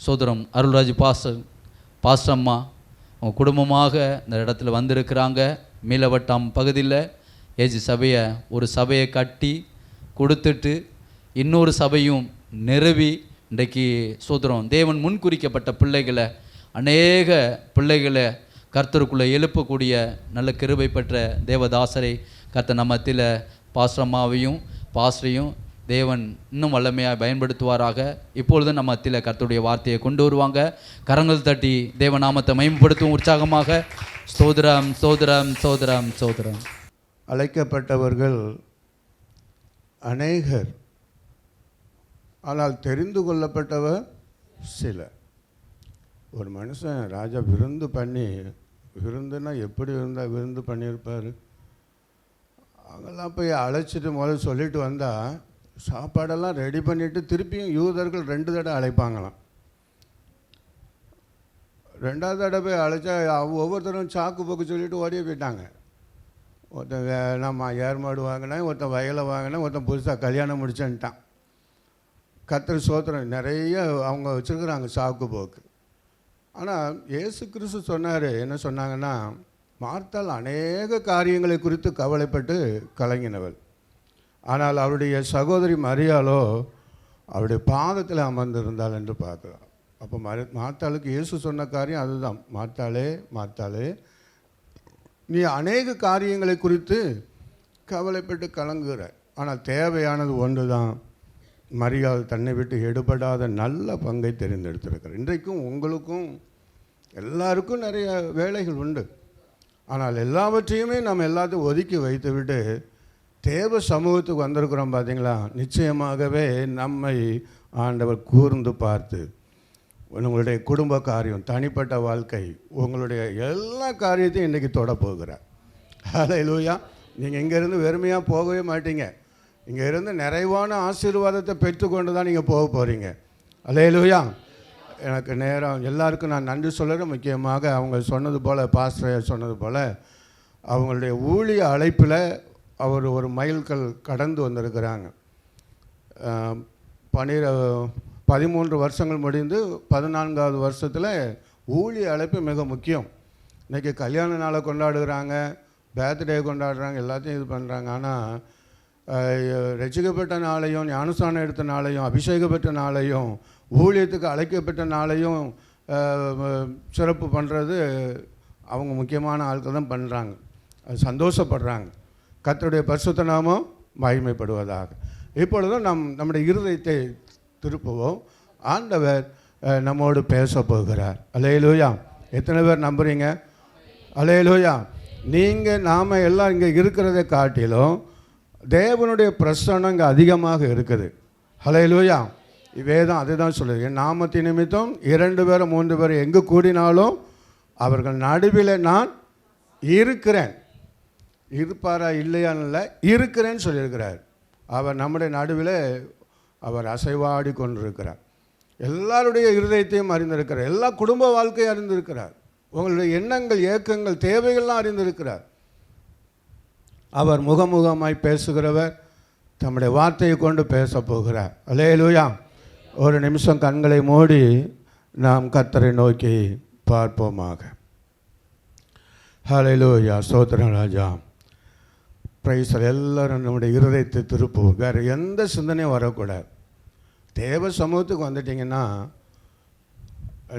ஸ்தோத்திரம் அருள்ராஜ் பாஸ்டர் அம்மா அவங்க குடும்பமாக இந்த இடத்துல வந்திருக்கிறாங்க. மீளவட்டம் பகுதியில் ஏஜி சபையை ஒரு சபையை கட்டி கொடுத்துட்டு இன்னொரு சபையும் நிறுவி இன்றைக்கு ஸ்தோத்திரம் தேவன் முன்குறிக்கப்பட்ட பிள்ளைகளை அநேக பிள்ளைகளை கர்த்தருக்குள்ளே எழுப்பக்கூடிய நல்ல கிருபை பெற்ற தேவதாசரை கர்த்தர் நம்ம மத்தியில் பாஸ்டரம்மாவையும் பாஸ்டரையும் தேவன் இன்னும் வல்லமையாக பயன்படுத்துவாராக. இப்பொழுது நம்ம மத்தியில் கர்த்தருடைய வார்த்தையை கொண்டு வருவாங்க. கரங்கள் தட்டி தேவநாமத்தை மகிமைப்படுத்தும் உற்சாகமாக. ஸ்தோத்திரம் ஸ்தோத்திரம் ஸ்தோத்திரம் ஸ்தோத்திரம். அழைக்கப்பட்டவர்கள் அநேகர் ஆனால் தெரிந்து கொள்ளப்பட்டவர் சிலர். ஒரு மனுஷன் ராஜா விருந்து பண்ணி, விருந்துன்னா எப்படி விருந்து பண்ணியிருப்பார்? அங்கெல்லாம் போய் அழைச்சிட்டு முதல்ல சொல்லிட்டு வந்தால் சாப்பாடெல்லாம் ரெடி பண்ணிவிட்டு திருப்பியும் யூதர்கள் 2 தடவை அழைப்பாங்களாம். 2வது தடவை அழைச்சா ஒவ்வொருத்தரும் சாக்கு போக்கு சொல்லிவிட்டு ஓடியே போயிட்டாங்க. ஒருத்தன் நம்ம ஏர் மாடு வாங்கினேன், ஒருத்தன் வயலை வாங்கினேன், ஒருத்தன் புதுசாக கல்யாணம் முடிச்சேன்ட்டான். கர்த்தர் சோத்திரம், நிறைய அவங்க வச்சுருக்குறாங்க சாக்கு போக்கு. ஆனால் இயேசு கிறிஸ்து சொன்னார், என்ன சொன்னாங்கன்னா, மார்த்தாள் அநேக காரியங்களை குறித்து கவலைப்பட்டு கலங்கினவள், ஆனால் அவருடைய சகோதரி மரியாளோ அவருடைய பாதத்தில் அமர்ந்திருந்தாள் என்று பார்க்கலாம். அப்போ மார்த்தாளுக்கு இயேசு சொன்ன காரியம் அதுதான், மார்த்தாளே மார்த்தாளே, நீ அநேக காரியங்களை குறித்து கவலைப்பட்டு கலங்குகிற, ஆனால் தேவையானது ஒன்று தான், மரியாள் தன்னை விட்டு எடுபடாத நல்ல பங்கை தெரிந்தெடுத்திருக்கிறார். இன்றைக்கும் உங்களுக்கும் எல்லாருக்கும் நிறைய வேலைகள் உண்டு, ஆனால் எல்லாவற்றையுமே நம்ம எல்லாத்தையும் ஒதுக்கி வைத்து விட்டு தேவ சமூகத்துக்கு வந்திருக்கிறோம் பார்த்தீங்களா? நிச்சயமாகவே நம்மை ஆண்டவர் கூர்ந்து பார்த்து உங்களுடைய குடும்ப காரியம், தனிப்பட்ட வாழ்க்கை, உங்களுடைய எல்லா காரியத்தையும் இன்றைக்கி தொட போகிறார். ஹல்லேலூயா. நீங்கள் இங்கேருந்து வெறுமையாக போகவே மாட்டீங்க. இங்கே இருந்து நிறைவான ஆசீர்வாதத்தை பெற்றுக்கொண்டு தான் நீங்கள் போக போகிறீங்க. ஹல்லேலூயா. எனக்கு நேரம் எல்லாருக்கும் நான் நன்றி சொல்கிறேன். முக்கியமாக அவங்க சொன்னது போல், பாஸ்டர் சொன்னது போல், அவங்களுடைய ஊழிய அழைப்பில் அவர் ஒரு மைல்கல் கடந்து வந்திருக்கிறாங்க. 13 வருஷங்கள் முடிந்து 14வது வருஷத்தில் ஊழிய அழைப்பு மிக முக்கியம். இன்றைக்கி கல்யாண நாளை கொண்டாடுகிறாங்க, பேர்த்டே கொண்டாடுறாங்க, எல்லாத்தையும் இது பண்ணுறாங்க. ஆனால் ரட்சிக்கப்பட்ட நாளையும், ஞானஸ்தானம் எடுத்த நாளையும், அபிஷேகம் பெற்ற நாளையும், ஊழியத்துக்கு அழைக்கப்பட்ட நாளையும் சிறப்பு பண்ணுறது அவங்க முக்கியமான ஆட்கள் தான் பண்ணுறாங்க. அது சந்தோஷப்படுறாங்க. கர்த்தருடைய பரிசுத்த நாமம் மகிமைப்படுவதாக. இப்பொழுதும் நம்முடைய இருதயத்தை திருப்புவோம். ஆண்டவர் நம்மோடு பேச போகிறார். அல்லேலூயா. எத்தனை பேர் நம்புறீங்க? அல்லேலூயா. நாம் எல்லாம் இங்கே இருக்கிறதை காட்டிலும் தேவனுடைய பிரசன்னம் இங்கே அதிகமாக இருக்குது. அல்லேலூயா. வேதம் அதுதான் சொல்லுது, என் நாமத்தின் நிமித்தம் 2 பேர் 3 பேர் எங்கு கூடினாலும் அவர்கள் நடுவில் நான் இருக்கிறேன். இருப்பாரா இல்லையான்னு இருக்கிறேன்னு சொல்லியிருக்கிறார். அவர் நம்முடைய நடுவில் அவர் அசைவாடி கொண்டிருக்கிறார். எல்லாருடைய இருதயத்தையும் அறிந்திருக்கிறார். எல்லா குடும்ப வாழ்க்கையும் அறிந்திருக்கிறார். உங்களுடைய எண்ணங்கள், ஏக்கங்கள், தேவைகள்லாம் அறிந்திருக்கிறார். அவர் முகமுகமாய் பேசுகிறவர், தம்முடைய வார்த்தையை கொண்டு பேச போகிறார். அல்லேலூயா. ஒரு நிமிஷம் கண்களை மூடி நாம் கர்த்தரை நோக்கி பார்ப்போமாக. ஹல்லேலூயா. ஸ்தோத்திரம் ராஜா. பிரைஸ். எல்லாரும் நம்முடைய இருதயத்தை திருப்புவோம். வேறு எந்த சிந்தனையும் வரக்கூடாது. தேவ சமூகத்துக்கு வந்துட்டிங்கன்னா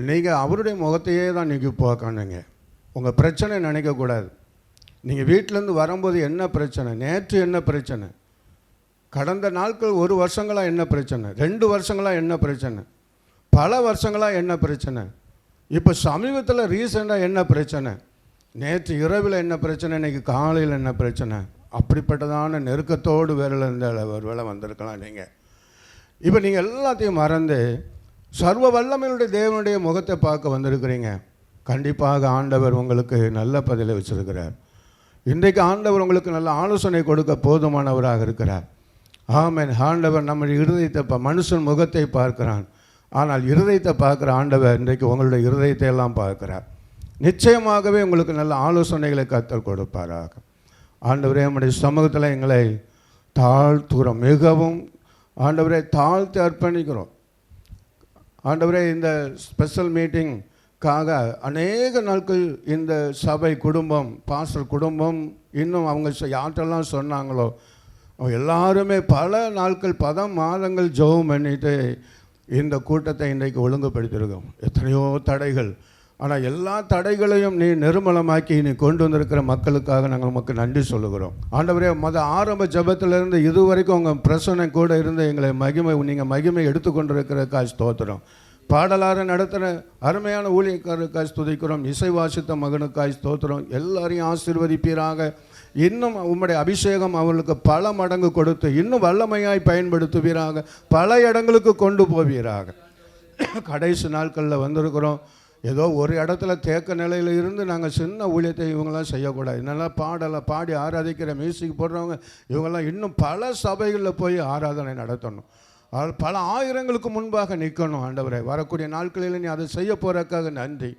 நீங்கள் அவருடைய முகத்தையே தான் நீங்கள் பார்க்கணுங்க. உங்கள் பிரச்சனை நினைக்கக்கூடாது. நீங்கள் வீட்டிலேருந்து வரும்போது என்ன பிரச்சனை, நேற்று என்ன பிரச்சனை, கடந்த நாட்கள் 1 வருஷங்களாக என்ன பிரச்சனை, 2 வருஷங்களாக என்ன பிரச்சனை, பல வருஷங்களாக என்ன பிரச்சனை, இப்போ சமீபத்தில் ரீசெண்டாக என்ன பிரச்சனை, நேற்று இரவில் என்ன பிரச்சனை, இன்றைக்கி காலையில் என்ன பிரச்சனை, அப்படிப்பட்டதான நெருக்கத்தோடு ஒரு வேலை வந்திருக்கலாம் நீங்கள். இப்போ நீங்கள் எல்லாத்தையும் மறந்து சர்வ வல்லமையுடைய தேவனுடைய முகத்தை பார்க்க வந்திருக்கிறீங்க. கண்டிப்பாக ஆண்டவர் உங்களுக்கு நல்ல பதிலை வச்சிருக்கிறார். இன்றைக்கு ஆண்டவர் உங்களுக்கு நல்ல ஆலோசனை கொடுக்க போதுமானவராக இருக்கிறார். ஆமென். ஆண்டவர் நம்முடைய இருதயத்தை மனுஷன் முகத்தை பார்க்கிறான், ஆனால் இருதயத்தை பார்க்குற ஆண்டவர் இன்றைக்கு உங்களுடைய இருதயத்தை எல்லாம் பார்க்கிறார். நிச்சயமாகவே உங்களுக்கு நல்ல ஆலோசனைகளை கர்த்தர் கொடுப்பாராக. ஆண்டவரே, நம்முடைய சமூகத்தில் எங்களை தாழ்த்துகிறோம், மிகவும் ஆண்டவரே தாழ்த்து அர்ப்பணிக்கிறோம். ஆண்டவரே, இந்த ஸ்பெஷல் மீட்டிங்காக அநேக நாட்கள் இந்த சபை குடும்பம், பாஸ்டர் குடும்பம், இன்னும் அவங்க யார்கிட்டெல்லாம் சொன்னாங்களோ எல்லாருமே பல நாட்கள், 10 மாதங்கள் ஜெபம் பண்ணிட்டு இந்த கூட்டத்தை இன்றைக்கு ஒழுங்குபடுத்தியிருக்கோம். எத்தனையோ தடைகள், ஆனால் எல்லா தடைகளையும் நீ நிர்மலமாக்கி நீ கொண்டு வந்திருக்கிற மக்களுக்காக நாங்கள் நமக்கு நன்றி சொல்லுகிறோம். ஆண்டவரே, ஆரம்ப ஜெபத்திலிருந்து இதுவரைக்கும் உங்கள் பிரசனை கூட இருந்து எங்களை நீங்கள் மகிமை எடுத்துக்கொண்டிருக்கிறதுக்காக ஸ்தோத்திரம். பாடலார நடத்துகிற அருமையான ஊழியக்காரருக்காக ஸ்துதிக்கிறோம். இசை வாசித்த மகனுக்காக ஸ்தோத்திரம். எல்லாரையும் ஆசீர்வதிப்பீராக. இன்னும் உம்முடைய அபிஷேகம் அவர்களுக்கு பல மடங்கு கொடுத்து இன்னும் வல்லமையாய் பயன்படுத்துவீராக, பல இடங்களுக்கு கொண்டு போவீராக. கடைசி நாட்களில் வந்திருக்கிறோம். ஏதோ ஒரு இடத்துல தேக்க நிலையில் இருந்து நாங்கள் சின்ன ஊழியத்தை இவங்கெல்லாம் செய்யக்கூடாது. நல்லா பாடி ஆராதிக்கிற மியூசிக் போடுறவங்க இவங்கெல்லாம் இன்னும் பல சபைகளில் போய் ஆராதனை நடத்தணும். பல ஆயிரங்களுக்கு முன்பாக நிற்கணும். ஆண்டவரே, வரக்கூடிய நாட்களில் நீ அதை செய்ய போகிறதுக்காக நன்றி.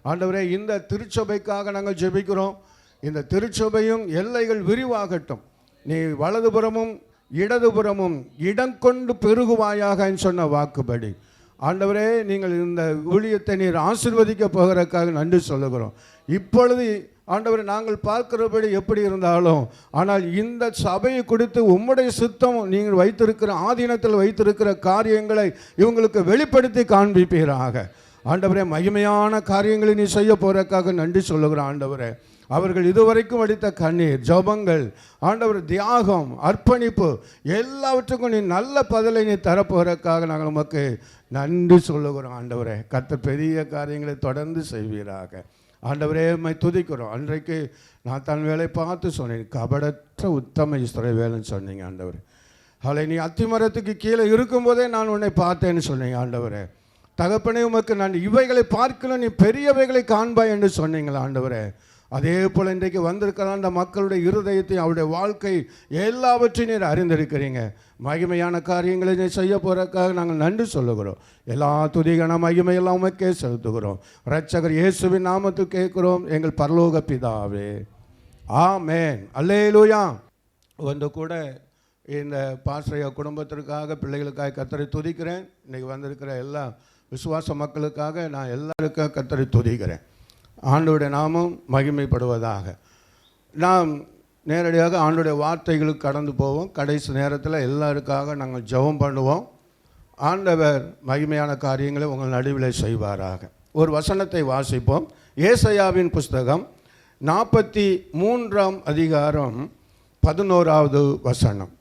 ஆண்டவரே, இந்த திருச்சபைக்காக நாங்கள் ஜெபிக்கிறோம். இந்த திருச்சபையும் எல்லைகள் விரிவாகட்டும். நீ வலதுபுறமும் இடதுபுறமும் இடம் கொண்டு பெருகுவாயாக சொன்ன வாக்குப்படி ஆண்டவரே, நீங்கள் இந்த ஊழியத்தை நீர் ஆசீர்வதிக்க போகிறதுக்காக நன்றி சொல்லுகிறோம். இப்பொழுது ஆண்டவரே, நாங்கள் பார்க்கிறபடி எப்படி இருந்தாலும் ஆனால் இந்த சபையை குறித்து உம்முடைய சித்தம் நீங்கள் வைத்திருக்கிற ஆதீனத்தில் வைத்திருக்கிற காரியங்களை இவங்களுக்கு வெளிப்படுத்தி காண்பிப்பீராக. ஆண்டவரே, மகிமையான காரியங்களை நீ செய்ய போகிறதுக்காக நன்றி சொல்லுகிறோம். ஆண்டவரே, அவர்கள் இதுவரைக்கும் அடித்த கண்ணீர், ஜபங்கள், ஆண்டவர் தியாகம், அர்ப்பணிப்பு எல்லாவற்றுக்கும் நீ நல்ல பதிலை நீ தரப்போகிறதுக்காக நாங்கள் உமக்கு நன்றி சொல்லுகிறோம். ஆண்டவரே, கர்த்தர் பெரிய காரியங்களை தொடர்ந்து செய்வீராக. ஆண்டவரே, உம்மை துதிக்கிறோம். அன்றைக்கு நான் தன் வேலை பார்த்து சொன்னேன், கபடற்ற உத்தம இஸ்ரவேல்னு சொன்னீங்க. ஆண்டவர், அவளை நீ அத்திமரத்துக்கு கீழே இருக்கும்போதே நான் உன்னை பார்த்தேன்னு சொன்னீங்க. ஆண்டவரே, தகப்பனே, உமக்கு நான் இவைகளை பார்க்கல, நீ பெரியவைகளை காண்பாய் என்று சொன்னீங்களா. ஆண்டவரே, அதே போல் இன்றைக்கு வந்திருக்கிற அந்த மக்களுடைய இருதயத்தையும் அவருடைய வாழ்க்கை எல்லாவற்றையும் நீர் அறிந்திருக்கிறீங்க. மகிமையான காரியங்களை நீ செய்ய போகிறதுக்காக நாங்கள் நன்றி சொல்லுகிறோம். எல்லா துதிகான மகிமையெல்லாம் உமக்கே செலுத்துகிறோம். இரட்சகர் இயேசுவின் நாமத்துக்கு கேட்கிறோம் எங்கள் பரலோக பிதாவே, ஆமென். அல்லேலூயா. வந்து கூட இந்த பாஸ்ரையா குடும்பத்திற்காக பிள்ளைகளுக்காக கர்த்தரை துதிக்கிறேன். இன்றைக்கி வந்திருக்கிற எல்லா விசுவாச மக்களுக்காக நான் எல்லாருக்கும் கர்த்தரை துதிக்கிறேன். ஆண்டவருடைய நாமம் மகிமைப்படுவதாக. நாம் நேரடியாக ஆண்டவருடைய வார்த்தைகளுக்கு கடந்து போவோம். கடைசி நேரத்தில் எல்லாருக்காக நாங்கள் ஜெபம் பண்ணுவோம். ஆண்டவர் மகிமையான காரியங்களை உங்கள் நடுவில் செய்வாராக. ஒரு வசனத்தை வாசிப்போம். ஏசாயாவின் புஸ்தகம் 43ஆம் அதிகாரம் 11வது வசனம்.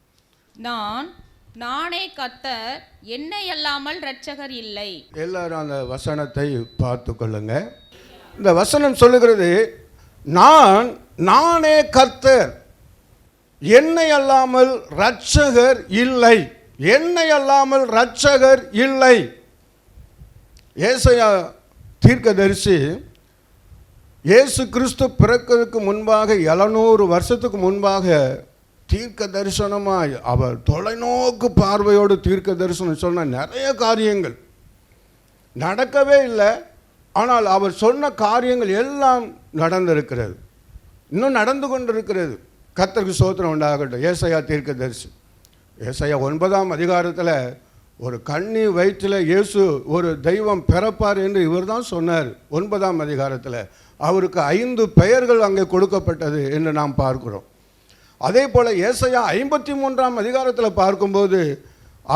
நானே கர்த்தர், என்னை அல்லாமல் இரட்சகர் இல்லை. எல்லாரும் அந்த வசனத்தை பார்த்து கொள்ளுங்க. இந்த வசனம் சொல்லுகிறது, நானே கர்த்தர், என்னை அல்லாமல் இரட்சகர் இல்லை. என்னை அல்லாமல் இரட்சகர் இல்லை. ஏசாயா தீர்க்கதரிசி இயேசு கிறிஸ்து பிறக்கிறதுக்கு முன்பாக 700 வருஷத்துக்கு முன்பாக தீர்க்க தரிசனமாய் அவர் தொலைநோக்கு பார்வையோடு தீர்க்க தரிசனம் சொன்ன நிறைய காரியங்கள் நடக்கவே இல்லை. ஆனால் அவர் சொன்ன காரியங்கள் எல்லாம் நடந்திருக்கிறது, இன்னும் நடந்து கொண்டிருக்கிறது. கர்த்தருக்கு ஸ்தோத்திரம் உண்டாகட்டும். ஏசாயா தீர்க்கதரிசி ஏசாயா 9ஆம் அதிகாரத்தில் ஒரு கன்னி வயிற்றில் இயேசு ஒரு தெய்வம் பிறப்பார் என்று இவர் தான் சொன்னார். 9ஆம் அதிகாரத்தில் அவருக்கு 5 பெயர்கள் அங்கே கொடுக்கப்பட்டது என்று நாம் பார்க்கிறோம். அதே போல் ஏசாயா 53ஆம் அதிகாரத்தில் பார்க்கும்போது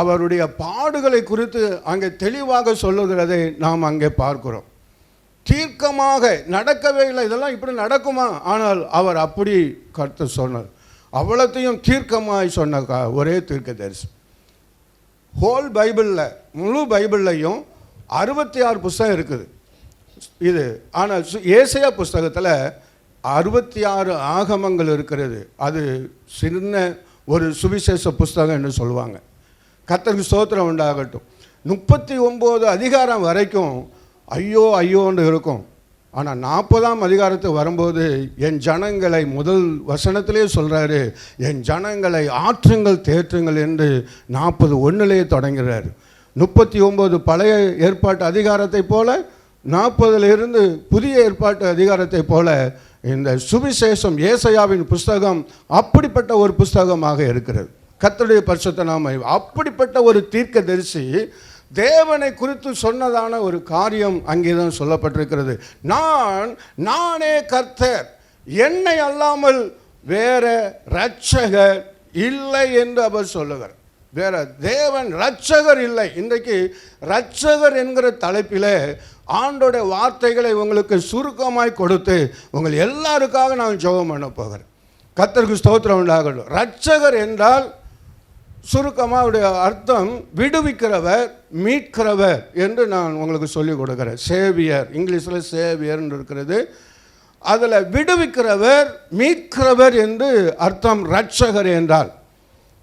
அவருடைய பாடுகளை குறித்து அங்கே தெளிவாக சொல்லுகிறதை நாம் அங்கே பார்க்கிறோம். தீர்க்கமாக நடக்கவே இல்லை, இதெல்லாம் இப்படி நடக்குமா? ஆனால் அவர் அப்படி கர்த்தர் சொன்னார். அவ்வளத்தையும் தீர்க்கமாய் சொன்ன ஒரே தீர்க்கதரிசி. ஹோல் பைபிளில், முழு பைபிள்லையும் 66 புஸ்தகம் இருக்குது இது. ஆனால் ஏசாயா புஸ்தகத்தில் 66 ஆகமங்கள் இருக்கிறது. அது சின்ன ஒரு சுவிசேஷ புஸ்தகம் என்று சொல்லுவாங்க. கர்த்தருக்கு ஸ்தோத்திரம் உண்டாகட்டும். 39 அதிகாரம் வரைக்கும் ஐயோ ஐயோன்னு இருக்கும். ஆனால் 40ஆம் அதிகாரத்துக்கு வரும்போது என் ஜனங்களை, முதல் வசனத்திலே சொல்கிறாரு, என் ஜனங்களை ஆற்றுங்கள் தேற்றுங்கள் என்று 40:1 தொடங்குகிறார். 39 பழைய ஏற்பாட்டு அதிகாரத்தை போல, 40 புதிய ஏற்பாட்டு அதிகாரத்தை போல இந்த சுவிசேஷம் ஏசாயாவின் புஸ்தகம் அப்படிப்பட்ட ஒரு புஸ்தகமாக இருக்கிறது. கர்த்தருடைய பரிசுத்த நாமம். அப்படிப்பட்ட ஒரு தீர்க்கதரிசி தேவனை குறித்து சொன்னதான ஒரு காரியம் அங்கே தான் சொல்லப்பட்டிருக்கிறது. நானே கர்த்தர், என்னை அல்லாமல் வேற இரட்சகர் இல்லை என்று அவர் சொல்லுகிறார். வேற தேவன் இரட்சகர் இல்லை. இன்றைக்கு இரட்சகர் என்கிற தலைப்பில் ஆண்டோடைய வார்த்தைகளை உங்களுக்கு சுருக்கமாய் கொடுத்து உங்கள் எல்லாருக்காக நான் ஜெபம் பண்ண போகிறேன். கர்த்தருக்கு ஸ்தோத்திரம் உண்டாகட்டும். இரட்சகர் என்றால் சுருக்கமாக அவருடைய அர்த்தம் விடுவிக்கிறவர், மீட்கிறவர் என்று நான் உங்களுக்கு சொல்லிக் கொடுக்குறேன். சேவியர், இங்கிலீஷில் சேவியர்னு இருக்கிறது. அதில் விடுவிக்கிறவர், மீட்கிறவர் என்று அர்த்தம். இரட்சகர் என்றால்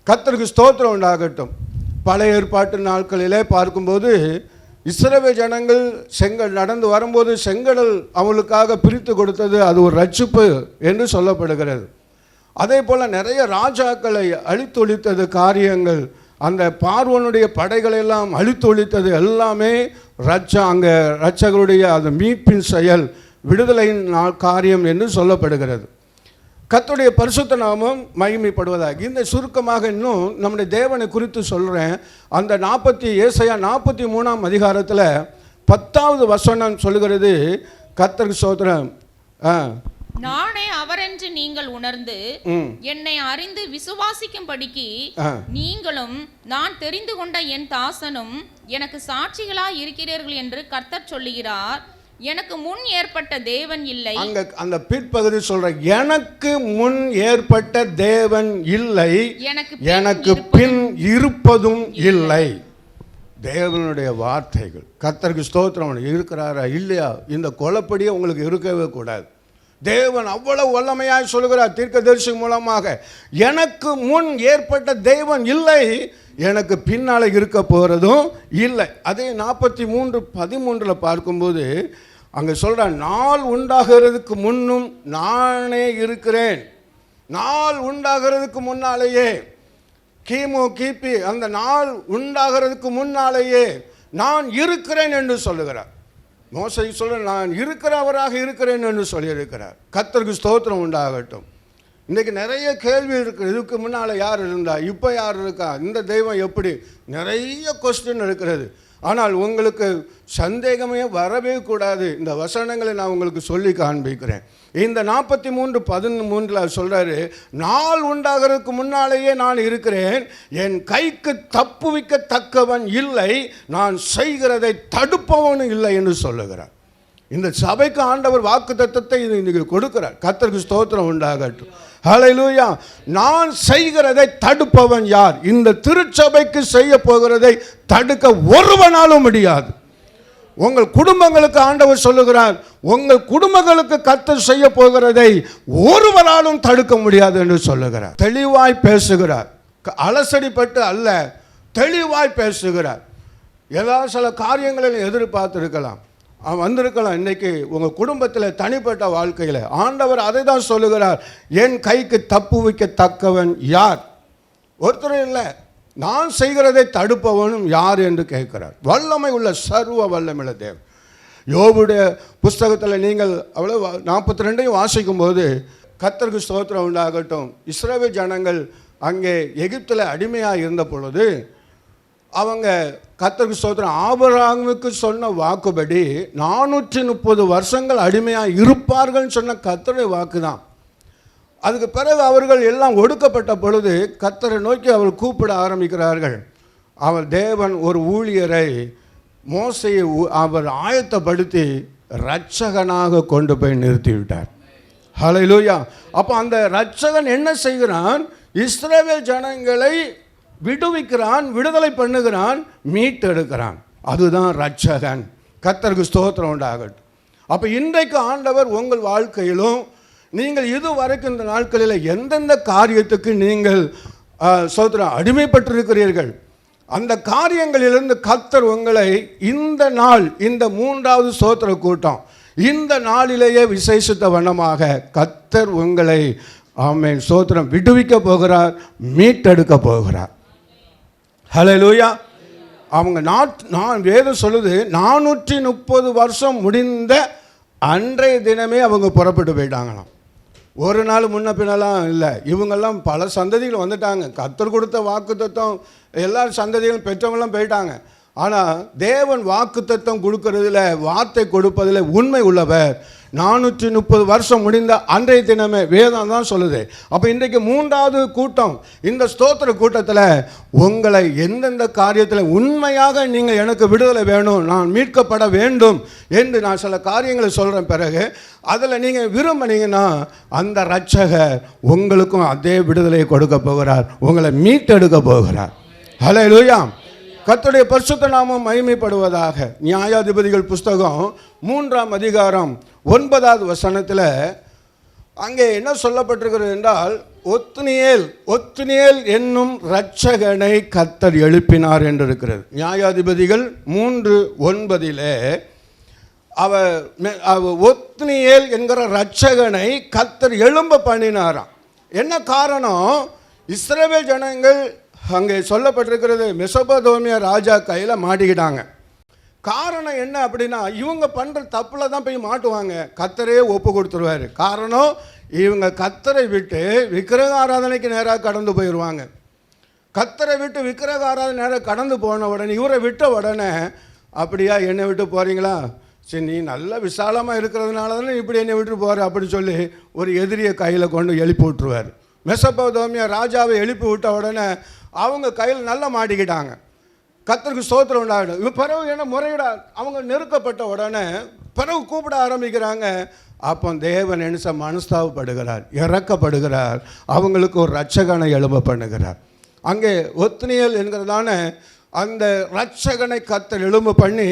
கர்த்தருக்கு ஸ்தோத்திரம் உண்டாகட்டும். பழைய ஏற்பாட்டு நாட்களிலே பார்க்கும்போது இஸ்ரவேல் ஜனங்கள் நடந்து வரும்போது செங்கடல் அவளுக்காக பிரித்து கொடுத்தது, அது ஒரு ரட்சிப்பு என்று சொல்லப்படுகிறது. அதே போல் நிறைய ராஜாக்களை அழித்தொழித்தது காரியங்கள், அந்த பார்வோனுடைய படைகளெல்லாம் அழித்தொழித்தது எல்லாமே அங்கே இரட்சகருடைய அந்த மீட்பின் செயல், விடுதலையின் காரியம் என்று சொல்லப்படுகிறது. கர்த்தருடைய பரிசுத்த நாமம் மகிமைப்படுவதாக. இந்த சுருக்கமாக இன்னும் நம்முடைய தேவனை குறித்து சொல்கிறேன். அந்த ஏசாயா 43ஆம் அதிகாரத்தில் 10வது வசனம் சொல்லுகிறது, கர்த்தருக்கு ஸ்தோத்திரம். நானே அவரென்று நீங்கள் உணர்ந்து என்னை அறிந்து விசுவாசிக்கும்படிக்கு நீங்களும் நான் தெரிந்து கொண்ட என் தாசனும் எனக்கு சாட்சிகளாய் இருக்கிறீர்கள் என்று கர்த்தர் சொல்லுகிறார். எனக்கு முன் ஏற்பட்ட தேவன் இல்லை. அங்க அந்த பிற்பகுதி சொல்ற, எனக்கு முன் ஏற்பட்ட தேவன் இல்லை, எனக்கு பின் இருப்பதும் இல்லை. தேவனுடைய வார்த்தைகள். கர்த்தருக்கு ஸ்தோத்திரம். இருக்கிறாரா இல்லையா? இந்த கொலைப்படியே உங்களுக்கு இருக்கவே கூடாது. தேவன் அவ்வளவு வல்லமையாய் சொல்கிறார் தீர்க்கதரிசி மூலமாக, எனக்கு முன் ஏற்பட்ட தேவன் இல்லை, எனக்கு பின்னால் இருக்க போகிறதும் இல்லை. அதே 43:13 பார்க்கும்போது அங்கே சொல்கிற, நாள் உண்டாகிறதுக்கு முன்னும் நானே இருக்கிறேன். நாள் உண்டாகிறதுக்கு முன்னாலேயே, கிபி அந்த நாள் உண்டாகிறதுக்கு முன்னாலேயே நான் இருக்கிறேன் என்று சொல்லுகிறார். மோசே சொல்ற, நான் இருக்கிறவராக இருக்கிறேன் என்று சொல்லியிருக்கிறார். கர்த்தருக்கு ஸ்தோத்திரம் உண்டாகட்டும். இன்றைக்கி நிறைய கேள்வி இருக்குது. இதுக்கு முன்னால் யார் இருந்தா, இப்போ யார் இருக்கா, இந்த தெய்வம் எப்படி, நிறைய கொஸ்டின் இருக்கிறது. ஆனால் உங்களுக்கு சந்தேகமே வரவே கூடாது. இந்த வசனங்களை நான் உங்களுக்கு சொல்லி காண்பிக்கிறேன். இந்த 43:13 சொல்கிறாரு, நாள் உண்டாகிறதுக்கு முன்னாலேயே நான் இருக்கிறேன், என் கைக்கு தப்புவிக்கத்தக்கவன் இல்லை, நான் செய்கிறதை தடுப்பவனும் இல்லை என்று சொல்லுகிறார். இந்த சபைக்கு ஆண்டவர் வாக்குத்தத்தத்தை இன்னைக்கு கொடுக்கிறார். கர்த்தருக்கு ஸ்தோத்திரம் உண்டாகட்டும். ஹல்லேலூயா. நான் செய்கிறதை தடுப்பவன் யார்? இந்த திருச்சபைக்கு செய்ய போகிறதை தடுக்க ஒருவனாலும் முடியாது. உங்கள் குடும்பங்களுக்கு ஆண்டவர் சொல்லுகிறார், உங்கள் குடும்பங்களுக்கு கர்த்தர் செய்ய போகிறதை ஒருவராலும் தடுக்க முடியாது என்று சொல்லுகிறார். தெளிவாய் பேசுகிறார், அலசடிப்பட்டு அல்ல, தெளிவாய் பேசுகிறார். ஏதாவது சில காரியங்களில் எதிர்பார்த்திருக்கலாம், வந்திருக்கலாம். இன்னைக்கு உங்கள் குடும்பத்தில் தனிப்பட்ட வாழ்க்கையில் ஆண்டவர் அதை தான் சொல்லுகிறார், என் கைக்கு தப்பு வைக்கத்தக்கவன் யார்? ஒருத்தரும் இல்லை, நான் செய்கிறதை தடுப்பவனும் யார் என்று கேட்கிறார். வல்லமை உள்ள சர்வ வல்லமையுள்ள தேவன். யோபுடைய புஸ்தகத்தில் நீங்கள் அவ்வளோ 42 வாசிக்கும் போது, கர்த்தருக்கு ஸ்தோத்திரம் உண்டாகட்டும், இஸ்ரவேல் ஜனங்கள் அங்கே எகிப்தில் அடிமையாக இருந்த பொழுது அவங்க கர்த்தருக்கு ஸ்தோத்திரம் ஆபிரகாமுக்கு சொன்ன வாக்குப்படி 430 வருஷங்கள் அடிமையாக இருப்பார்கள் சொன்ன கர்த்தருடைய வாக்கு தான். அதுக்கு பிறகு அவர்கள் எல்லாம் ஒடுக்கப்பட்ட பொழுது கர்த்தரை நோக்கி அவர் கூப்பிட ஆரம்பிக்கிறார்கள். அவர் தேவன் ஒரு ஊழியரை, மோசையை அவர் ஆயத்தப்படுத்தி இரட்சகனாக கொண்டு போய் நிறுத்திவிட்டார். ஹல்லேலூயா. அப்போ அந்த இரட்சகன் என்ன செய்கிறான்? இஸ்ரவேல் ஜனங்களை விடுவிக்கிறான், விடுதலை பண்ணுகிறான், மீட்டெடுக்கிறான். அதுதான் இரட்சகன். கர்த்தருக்கு ஸ்தோத்திரம் உண்டாகட்டும். அப்போ இன்றைக்கு ஆண்டவர் உங்கள் வாழ்க்கையிலும் நீங்கள் இதுவரைக்கும் இந்த நாட்களில் எந்தெந்த காரியத்துக்கு நீங்கள் ஸ்தோத்திரம் அடிமைப்பட்டிருக்கிறீர்கள், அந்த காரியங்களிலிருந்து கர்த்தர் உங்களை இந்த நாள், இந்த 3வது ஸ்தோத்திர கூட்டம், இந்த நாளிலேயே விசேஷித்த வண்ணமாக கர்த்தர் உங்களை ஆமென் ஸ்தோத்திரம் விடுவிக்க போகிறார், மீட்டெடுக்க போகிறார். ஹல்லேலூயா. அவங்க நான் வேதம் சொல்லுது 430 வருஷம் முடிந்த அன்றைய தினமே அவங்க புறப்பட்டு போயிட்டாங்களாம். ஒரு நாள் முன்ன பின்னெல்லாம் இல்லை. இவங்கெல்லாம் பல சந்ததிகள் வந்துட்டாங்க. கர்த்தர் கொடுத்த வாக்குத்தத்தம் எல்லா சந்ததிகளும் பெற்றவங்களாம் போயிட்டாங்க. ஆனால் தேவன் வாக்குத்தத்தம் கொடுக்கறதுல, வார்த்தை கொடுப்பதில் உண்மை உள்ளவர். 430 வருஷம் முடிந்த அன்றைய தினமே வேதம் தான் சொல்லுது. அப்போ இன்றைக்கு 3வது கூட்டம், இந்த ஸ்தோத்திர கூட்டத்தில் உங்களை எந்தெந்த காரியத்தில் உண்மையாக நீங்கள் எனக்கு விடுதலை வேணும், நான் மீட்கப்பட வேண்டும் என்று நான் சில காரியங்களை சொல்கிறேன். பிறகு அதில் நீங்கள் விரும்பினீங்கன்னா அந்த இரட்சகர் உங்களுக்கும் அதே விடுதலையை கொடுக்க போகிறார், உங்களை மீட்டெடுக்க போகிறார். ஹல்லேலூயா. கர்த்தருடைய பரிசுத்த நாமம் மகிமைப்படுவதாக. நியாயாதிபதிகள் புஸ்தகம் 3ஆம் அதிகாரம் 9வது வசனத்தில் அங்கே என்ன சொல்லப்பட்டிருக்கிறது என்றால், ஒத்னியேல் என்னும் இரட்சகனை கர்த்தர் எழுப்பினார் என்று இருக்கிறது. நியாயாதிபதிகள் 3:9 ஒத்னியேல் என்கிற இரட்சகனை கர்த்தர் எழும்ப பண்ணினாராம். என்ன காரணம்? இஸ்ரவேல் ஜனங்கள் அங்கே சொல்லப்பட்டிருக்கிறது மெசொப்பொத்தாமியா ராஜா கையில் மாட்டிக்கிட்டாங்க. காரணம் என்ன அப்படின்னா, இவங்க பண்ணுற தப்பில் தான் போய் மாட்டுவாங்க, கர்த்தரே ஒப்பு கொடுத்துருவார். காரணம், இவங்க கர்த்தரை விட்டு விக்கிரக ஆராதனைக்கு நேராக கடந்து போயிடுவாங்க. கர்த்தரை விட்டு விக்கிரக ஆராதனை நேராக கடந்து போன உடனே, இவரை விட்ட உடனே, அப்படியா என்னை விட்டு போகிறீங்களா, சரி நீ நல்ல விசாலமாக இருக்கிறதுனால தானே இப்படி என்னை விட்டு போகிற அப்படி சொல்லி ஒரு எதிரியை கையில் கொண்டு எழுப்பி விட்டுருவார். மெசொப்பொத்தாமியா ராஜாவை எழுப்பி விட்ட உடனே அவங்க கையில் நல்லா மாட்டிக்கிட்டாங்க. கர்த்தருக்கு ஸ்தோத்திரம் உண்டாகிடும். இவன் பிறகு என்ன முறையிட அவங்க நெருக்கப்பட்ட உடனே பிறகு கூப்பிட ஆரம்பிக்கிறாங்க. அப்போ தேவன் என்ன மனஸ்தாபப்படுகிறார், இறக்கப்படுகிறார், அவங்களுக்கு ஒரு இரட்சகனை எழும்ப பண்ணுகிறார். அங்கே ஒத்னியேல் என்கிறதான அந்த இரட்சகனை கர்த்தர் எழும்ப பண்ணி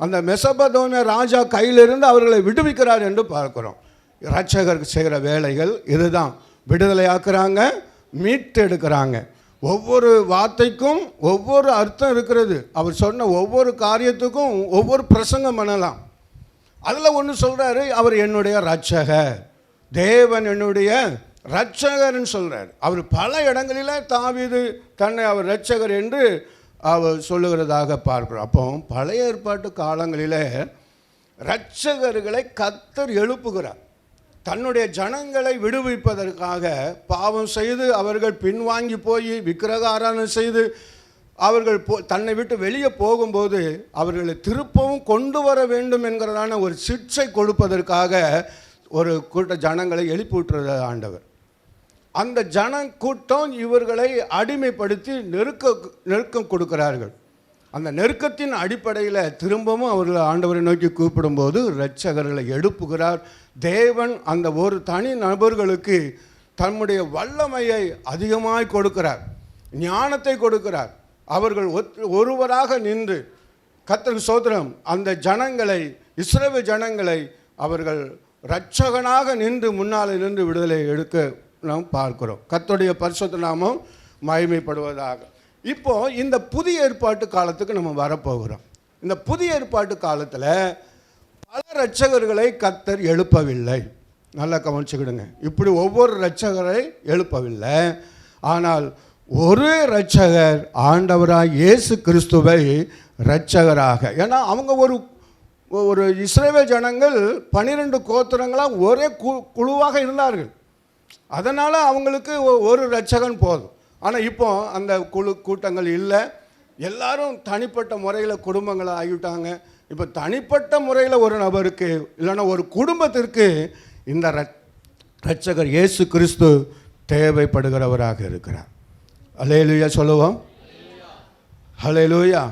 அந்த மெசொப்பொத்தாமியா ராஜா கையிலிருந்து அவர்களை விடுவிக்கிறார் என்று பார்க்கிறோம். இரட்சகருக்கு செய்கிற வேலைகள் இதுதான். விடுதலையாக்குறாங்க, மீட்டு எடுக்கிறாங்க. ஒவ்வொரு வார்த்தைக்கும் ஒவ்வொரு அர்த்தம் இருக்கிறது. அவர் சொன்ன ஒவ்வொரு காரியத்துக்கும் ஒவ்வொரு பிரசங்கம் பண்ணலாம். அதில் ஒன்று சொல்கிறாரு, அவர் என்னுடைய இரட்சகர், தேவன் என்னுடைய இரட்சகர்னு சொல்கிறார். அவர் பல இடங்களில் தாவீது தன்னை அவர் இரட்சகர் என்று அவர் சொல்லுகிறதாக பார்க்கிறோம். அப்போ பழைய ஏற்பாட்டு காலங்களில் இரட்சகர்களை கர்த்தர் எழுப்புகிறார். தன்னுடைய ஜனங்களை விடுவிப்பதற்காக பாவம் செய்து அவர்கள் பின்வாங்கி போய் விக்கிரக ஆராதனை செய்து அவர்கள் தன்னை விட்டு வெளியே போகும்போது அவர்களை திருப்பவும் கொண்டு வர வேண்டும் என்கிறதான ஒரு சிக்ஷை கொடுப்பதற்காக ஒரு கூட்ட ஜனங்களை எழுப்பி விட்டுறது ஆண்டவர். அந்த ஜன கூட்டம் இவர்களை அடிமைப்படுத்தி நெருக்கம் கொடுக்கிறார்கள். அந்த நெருக்கத்தின் அடிப்படையில் திரும்பவும் அவர்கள் ஆண்டவரை நோக்கி கூப்பிடும்போது இரட்சகர்களை எழுப்புகிறார். தேவன் அந்த ஒரு தனி நபர்களுக்கு தன்னுடைய வல்லமையை அதிகமாய் கொடுக்கிறார், ஞானத்தை கொடுக்கிறார். அவர்கள் ஒருவராக நின்று கர்த்தருக்கு ஸ்தோத்திரம் அந்த ஜனங்களை, இஸ்ரவேல் ஜனங்களை அவர்கள் இரட்சகனாக நின்று முன்னால் நின்று விடுதலை எடுக்க நாம் பார்க்கிறோம். கர்த்தருடைய பரிசுத்த நாமம் மகிமைப்படுவதாக. இப்போ இந்த புதிய ஏற்பாட்டு காலத்துக்கு நம்ம வரப்போகிறோம். இந்த புதிய ஏற்பாட்டு காலத்தில் பல இரட்சகர்களை கர்த்தர் எழுப்பவில்லை. நல்லா கவனிச்சுக்கிடுங்க. இப்படி ஒவ்வொரு இரட்சகரை எழுப்பவில்லை. ஆனால் ஒரு இரட்சகர் ஆண்டவராக இயேசு கிறிஸ்துவை இரட்சகராக, ஏன்னா அவங்க ஒரு இஸ்ரவேல் ஜனங்கள் 12 கோத்திரங்களாக ஒரே குழுவாக இருந்தார்கள். அதனால் அவங்களுக்கு ஒரு இரட்சகன் போதும். ஆனால் இப்போ அந்த கூட்டங்கள் இல்லை. எல்லாரும் தனிப்பட்ட முறையில் குடும்பங்களை ஆகிவிட்டாங்க. இப்போ தனிப்பட்ட முறையில் ஒரு நபருக்கு இல்லைன்னா ஒரு குடும்பத்திற்கு இந்த இரட்சகர் இயேசு கிறிஸ்து தேவைப்படுகிறவராக இருக்கிறார். அல்லேலூயா சொல்லுவோம். அல்லேலூயா.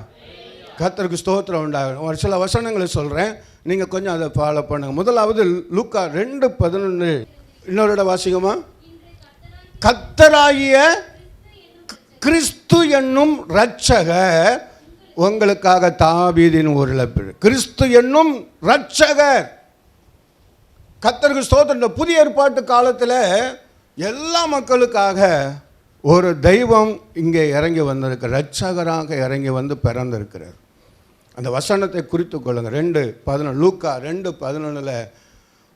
கர்த்தருக்கு ஸ்தோத்திரம் உண்டாகும். ஒரு சில வசனங்களை சொல்கிறேன், நீங்கள் கொஞ்சம் அதை ஃபாலோ பண்ணுங்கள். முதலாவது லூக்கா 2:11. இன்னொரு வாசிக்குமா? கர்த்தராகிய கிறிஸ்து என்னும் இரட்சகர் உங்களுக்காக தாவீதின் ஒரு இழப்பு. கிறிஸ்து என்னும் இரட்சகர். கர்த்தருக்கு ஸ்தோத்திரம். இந்த புதிய ஏற்பாட்டு காலத்தில் எல்லா மக்களுக்காக ஒரு தெய்வம் இங்கே இறங்கி வந்திருக்க, இரட்சகராக இறங்கி வந்து பிறந்திருக்கிறார். அந்த வசனத்தை குறித்து கொள்ளுங்கள். 2:11 லூக்கா 2:11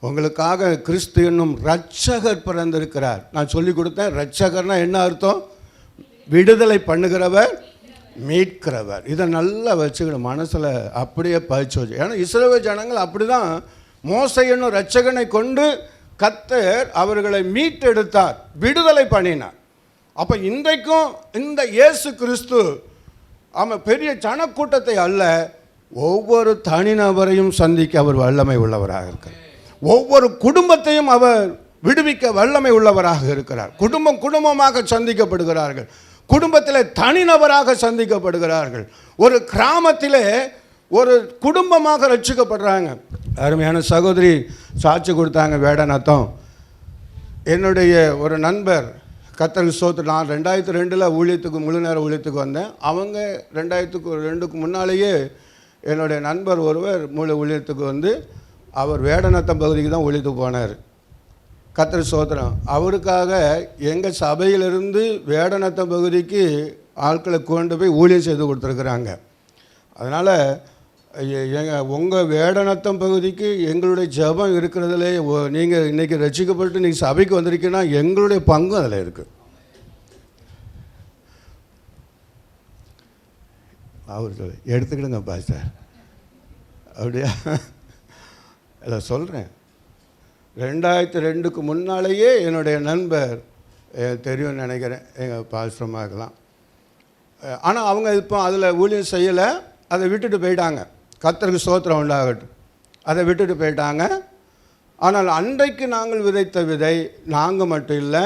உங்களுக்காக கிறிஸ்து என்னும் இரட்சகர் பிறந்திருக்கிறார். நான் சொல்லி கொடுத்தேன். இரட்சகர்னா என்ன அர்த்தம்? விடுதலை பண்ணுகிறவர், மீட்கிறவர். இதை நல்லா வச்சுக்கணும் மனசில், அப்படியே பதிச்சு வச்சு. ஏன்னா இஸ்ரவேல் ஜனங்கள் அப்படி தான் மோசே என்னும் இரட்சகனை கொண்டு கர்த்தர் அவர்களை மீட்டெடுத்தார், விடுதலை பண்ணினார். அப்போ இன்றைக்கும் இந்த இயேசு கிறிஸ்து அவன் பெரிய ஜனக்கூட்டத்தை அல்ல, ஒவ்வொரு தனிநபரையும் சந்திக்க அவர் வல்லமை உள்ளவராக இருக்கிறார். ஒவ்வொரு குடும்பத்தையும் அவர் விடுவிக்க வல்லமை உள்ளவராக இருக்கிறார். குடும்பமாக சந்திக்கப்படுகிறார்கள். குடும்பத்தில் தனிநபராக சந்திக்கப்படுகிறார்கள். ஒரு கிராமத்திலே ஒரு குடும்பமாக ரட்சிக்கப்படுறாங்க. அருமையான சகோதரி சாட்சி கொடுத்தாங்க வேடநத்தம். என்னுடைய ஒரு நண்பர் கர்த்தருக்கு ஸ்தோத்திரம். நான் 2002 ஊழியத்துக்கு முழு நேர ஊழியத்துக்கு வந்தேன். அவங்க 2002க்கு முன்னாலேயே என்னுடைய நண்பர் ஒருவர் முழு ஊழியத்துக்கு வந்து அவர் வேடநத்தம் பகுதிக்கு தான் ஊழியத்துக்கு போனார். கர்த்தருக்கு ஸ்தோத்திரம். அவருக்காக எங்கள் சபையிலிருந்து வேடநத்தம் பகுதிக்கு ஆட்களை கொண்டு போய் ஊழியம் செய்து கொடுத்துருக்குறாங்க. அதனால் உங்கள் வேடநத்தம் பகுதிக்கு எங்களுடைய ஜெபம் இருக்கிறதுலே நீங்கள் இன்றைக்கி ரட்சிக்கப்பட்டு நீங்கள் சபைக்கு வந்திருக்கீங்கன்னா எங்களுடைய பங்கும் அதில் இருக்குது. அவர் எடுத்துக்கிடுங்க பாஸ்டர். அப்படியா? இல்லை சொல்கிறேன். 2002க்கு முன்னாலேயே என்னுடைய நண்பர் தெரியும்னு நினைக்கிறேன், எங்கள் பாஸ்டர்மாக்கலாம். ஆனால் அவங்க இப்போ அதில் ஊழியம் செய்யலை, அதை விட்டுட்டு போயிட்டாங்க. கர்த்தருக்கு ஸ்தோத்திரம் உண்டாகட்டும். அதை விட்டுட்டு போயிட்டாங்க. ஆனால் அன்றைக்கு நாங்கள் விதைத்த விதை நாங்கள் மட்டும் இல்லை,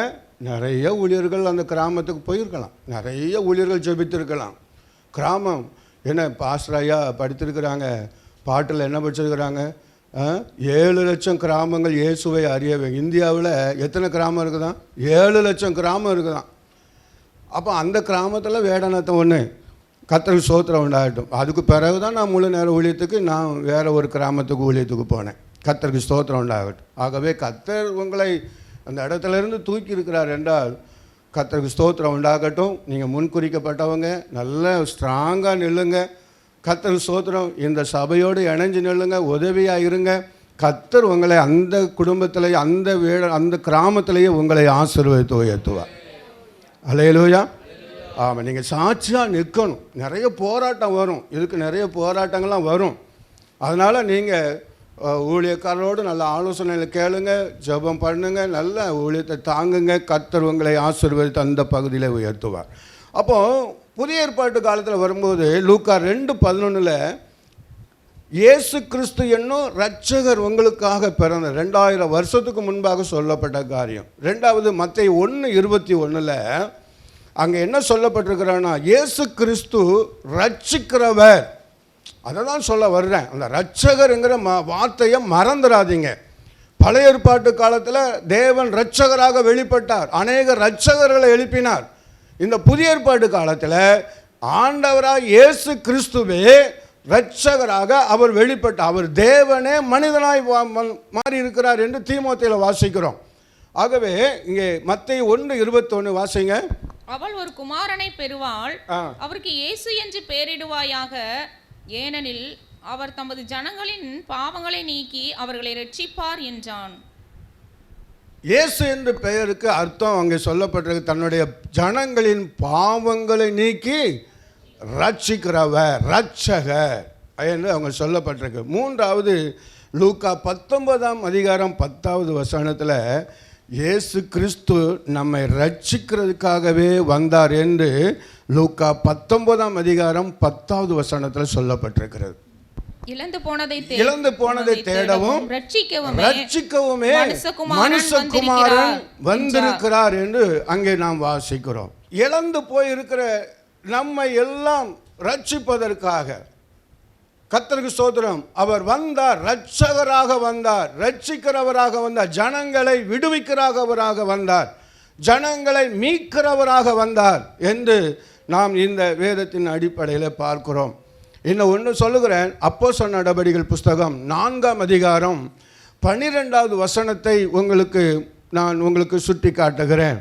நிறைய ஊழியர்கள் அந்த கிராமத்துக்கு போயிருக்கலாம், நிறைய ஊழியர்கள் ஜெபித்திருக்கலாம். கிராமம் என்ன பாஸ்டரையா படித்திருக்கிறாங்க, பாட்டில் என்ன படிச்சிருக்கிறாங்க, 7 லட்சம் கிராமங்கள் இயேசுவை அறியவே. இந்தியாவில் எத்தனை கிராமம் இருக்குதான்? 7 லட்சம் கிராமம் இருக்குதான். அப்போ அந்த கிராமத்தில் வேடநத்தம் ஒன்று. கர்த்தருக்கு ஸ்தோத்திரம் உண்டாகட்டும். அதுக்கு பிறகு தான் நான் முழு நேர ஊழியத்துக்கு நான் வேறு ஒரு கிராமத்துக்கு ஊழியத்துக்கு போனேன். கர்த்தருக்கு ஸ்தோத்திரம் உண்டாகட்டும். ஆகவே கர்த்தர் உங்களை அந்த இடத்துலேருந்து தூக்கி இருக்கிறார் என்றால் கர்த்தருக்கு ஸ்தோத்திரம் உண்டாகட்டும். நீங்கள் முன்குறிக்கப்பட்டவங்க, நல்லா ஸ்ட்ராங்காக நில்லுங்க. கர்த்தருக்கு ஸ்தோத்திரம். இந்த சபையோடு இணைஞ்சு நில்லுங்க, உதவியாக இருங்க. கர்த்தர் உங்களை அந்த குடும்பத்திலேயே அந்த கிராமத்திலேயே உங்களை ஆசீர்வதித்து உயர்த்துவார். அல்லேலூயா. ஆமாம், நீங்கள் சாட்சியாக நிற்கணும். நிறைய போராட்டம் வரும், இதுக்கு நிறைய போராட்டங்கள்லாம் வரும். அதனால் நீங்கள் ஊழியக்காரரோடு நல்ல ஆலோசனையில் கேளுங்க, ஜெபம் பண்ணுங்க, நல்ல ஊழியத்தை தாங்குங்க. கர்த்தர் உங்களை ஆசீர்வதித்து அந்த பகுதியில் உயர்த்துவார். அப்போது புதிய ஏற்பாட்டு காலத்தில் வரும்போது லூக்கா 2:11 இயேசு கிறிஸ்து என்னும் இரட்சகர் உங்களுக்காக பிறந்த 2000 வருஷத்துக்கு முன்பாக சொல்லப்பட்ட காரியம். 2வது மத்தேயு 1:21 அங்கே என்ன சொல்லப்பட்டிருக்கிறான்னா, இயேசு கிறிஸ்து ரட்சிக்கிறவர். அதை தான் சொல்ல வர்றேன். அந்த ரட்சகருங்கிற வார்த்தையை மறந்துடாதீங்க. பழைய ஏற்பாட்டு காலத்தில் தேவன் ரட்சகராக வெளிப்பட்டார், அநேக ரட்சகர்களை எழுப்பினார். இந்த புதிய ஏற்பாட்டு காலத்தில் ஆண்டவராக இயேசு கிறிஸ்துவே ரட்சகராக அவர் வெளிப்பட்டார். அவர் தேவனே மனிதனாய் மாறி இருக்கிறார் என்று தீமோத்தேயுவில் வாசிக்கிறோம். ஆகவே இங்கே மத்தேயு 1:21 வாசிங்க. அவள் ஒரு குமாரனை பெறுவாள், அவருக்கு இயேசு என்று பெயரிடுவாயாக, ஏனெனில் அவர் தமது ஜனங்களின் பாவங்களை நீக்கி அவர்களை ரட்சிப்பார் என்றான். இயேசு என்ற பெயருக்கு அர்த்தம் அங்கே சொல்லப்பட்டிருக்கு, தன்னுடைய ஜனங்களின் பாவங்களை நீக்கி ரட்சிக்கிறவர், ரட்சகர் என்று அவங்க சொல்லப்பட்டிருக்கு. 3வது லூக்கா 19:10 இயேசு கிறிஸ்து நம்மை ரட்சிக்கிறதுக்காகவே வந்தார் என்று லூக்கா 19:10 சொல்லப்பட்டிருக்கிறது. இழந்து போனதை தேடவும் ரட்சிக்கவுமே மனுஷகுமாரன் வந்திருக்கிறார் என்று அங்கே நாம் வாசிக்கிறோம். இழந்து போயிருக்கிற நம்மை எல்லாம் ரட்சிப்பதற்காக கர்த்தருக்கு ஸ்தோத்திரம். அவர் வந்தார், ரட்சகராக வந்தார், ரட்சிக்கிறவராக வந்தார், ஜனங்களை விடுவிக்கிறவராக வந்தார், ஜனங்களை மீட்கிறவராக வந்தார் என்று நாம் இந்த வேதத்தின் அடிப்படையில் பார்க்கிறோம். இன்னும் ஒன்று சொல்லுகிறேன். அப்போஸ்தலர் நடபடிகள் புஸ்தகம் 4ஆம் அதிகாரம் 12வது வசனத்தை நான் உங்களுக்கு சுட்டி காட்டுகிறேன்.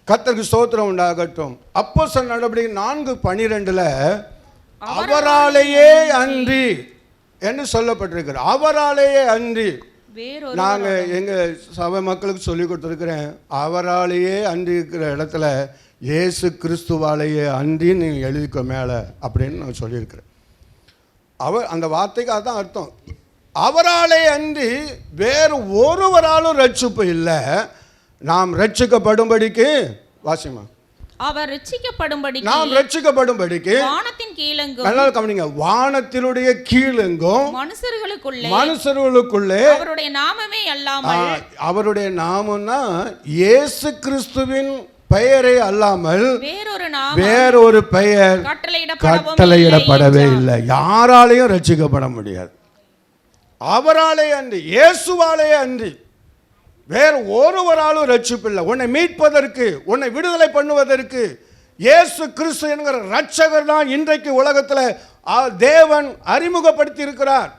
கர்த்தருக்கு ஸ்தோத்திரம் உண்டாகட்டும். அப்போஸ்தலர் நடபடிகள் 4:12 அவராலேயே அன்றி என்று சொல்லப்பட்டிருக்கிறார். அவராலேயே அன்றி. நாங்கள் எங்கள் சபை மக்களுக்கு சொல்லி கொடுத்துருக்கிறேன், அவராலேயே அன்றி இருக்கிற இடத்துல இயேசு கிறிஸ்துவாலேயே அன்றி நீங்கள் எழுதிக்க மேலே அப்படின்னு நான் சொல்லியிருக்கிறேன். அந்த வார்த்தைக்கு அதுதான் அர்த்தம். அவராலே அன்றி வேறு ஒருவராலும் ரட்சிப்பு இல்லை. நாம் ரட்சிக்கப்படும்படிக்கு வாசிமா அவர் ரட்சிக்கப்படும்படிக்கு, நாம் ரட்சிக்கப்படும்படிக்கு வானத்தின் கீழெங்கும், நல்லா கவனிங்க, வானத்தினுடைய கீழெங்கும் மனுஷர்களுக்குள்ளே அவருடைய நாமமே அல்லாமல், அவருடைய நாமம்னா இயேசு கிறிஸ்துவின் பெயரே அல்லாமல் வேறொரு பெயர் கட்டளையிடப்படவே இல்லை. யாராலையும் ரட்சிக்கப்பட முடியாது. அவராலே அன்றி, இயேசுவாலே அன்றி வேறு ஒருவராலும் ரட்சிப்பு இல்லை. உன்னை மீட்பதற்கு, உன்னை விடுதலை பண்ணுவதற்கு இயேசு கிறிஸ்து என்கிற ரட்சகர் தான் இன்றைக்கு உலகத்தில் தேவன் அறிமுகப்படுத்தி இருக்கிறார்.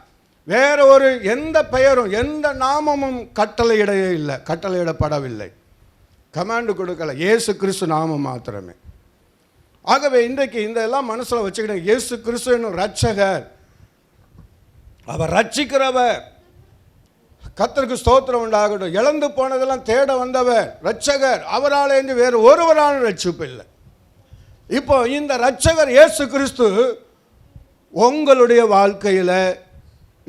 வேற ஒரு எந்த பெயரும் எந்த நாமமும் கட்டளையிடப்படவில்லை, கமாண்டு கொடுக்கல. இயேசு கிறிஸ்து நாமம் மாத்திரமே. ஆகவே இன்றைக்கு இந்த எல்லாம் மனசில் வச்சுக்கிட்டு, இயேசு கிறிஸ்து என்னும் ரட்சகர், அவர் ரட்சிக்கிறவர். கர்த்தருக்கு ஸ்தோத்திரம் உண்டாகட்டும். இழந்து போனதெல்லாம் தேட வந்தவர் ரட்சகர். அவரால் என்று வேறு ஒருவராலும் ரட்சிப்பு இல்லை. இப்போ இந்த ரட்சகர் இயேசு கிறிஸ்து உங்களுடைய வாழ்க்கையில்,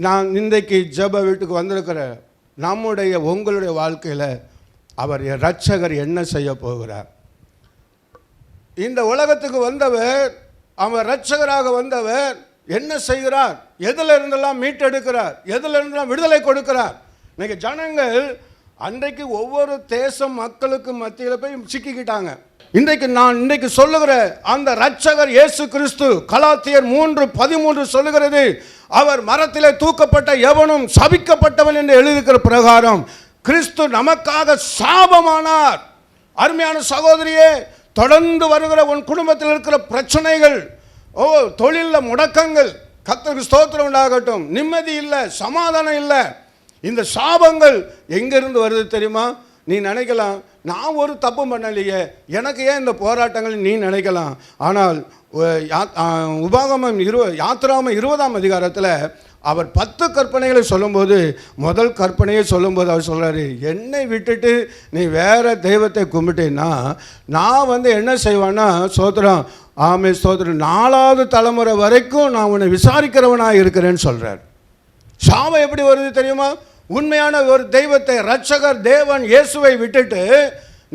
நான் இன்றைக்கு ஜெப வீட்டுக்கு வந்திருக்கிற உங்களுடைய வாழ்க்கையில் அவர் ரட்சகர் என்ன செய்ய போகிறார்? இந்த உலகத்துக்கு வந்தவர், அவர் ரட்சகராக வந்தவர் என்ன செய்கிறார்? எதில் இருந்தெல்லாம் மீட்டெடுக்கிறார்? எதில் இருந்தெல்லாம் விடுதலை கொடுக்கிறார்? இன்னைக்கு ஜனங்கள் அன்றைக்கு ஒவ்வொரு தேசம் மக்களுக்கு மத்தியில் போய் சிக்கிக்கிட்டாங்க. இன்றைக்கு சொல்லுகிற அந்த ரட்சகர் இயேசு கிறிஸ்து, கலாத்தியர் 3:13 சொல்லுகிறது, அவர் மரத்திலே தூக்கப்பட்ட எவனும் சபிக்கப்பட்டவன் என்று எழுதியிருக்கிற பிரகாரம் கிறிஸ்து நமக்காக சாபமானார். அருமையான சகோதரியே, தொடர்ந்து வருகிற உன் குடும்பத்தில் இருக்கிற பிரச்சனைகள், தொழிலில் முடக்கங்கள், கர்த்தருக்கு ஸ்தோத்திரம் உண்டாகட்டும், நிம்மதி இல்லை, சமாதானம் இல்லை, இந்த சாபங்கள் எங்கிருந்து வருது தெரியுமா? நீ நினைக்கலாம், நான் ஒரு தப்பு பண்ணலையே, எனக்கு ஏன் இந்த போராட்டங்கள் நீ நினைக்கலாம். ஆனால் உபாகமம் யாத்திராகமம் 20ஆம் அதிகாரத்தில் அவர் 10 கற்பனைகளை சொல்லும்போது, முதல் கற்பனையை சொல்லும்போது அவர் சொல்கிறாரு, என்னை விட்டுட்டு நீ வேற தெய்வத்தை கும்பிட்டேன்னா நான் என்ன செய்வேன்னா, ஸ்தோத்திரம், ஆமே ஸ்தோத்திரம், 4வது தலைமுறை வரைக்கும் நான் உன்னை விசாரிக்கிறவனாக இருக்கிறேன்னு சொல்கிறார். சாபம் எப்படி வருது தெரியுமா? உண்மையான ஒரு தெய்வத்தை, ரட்சகர் தேவன் இயேசுவை விட்டுட்டு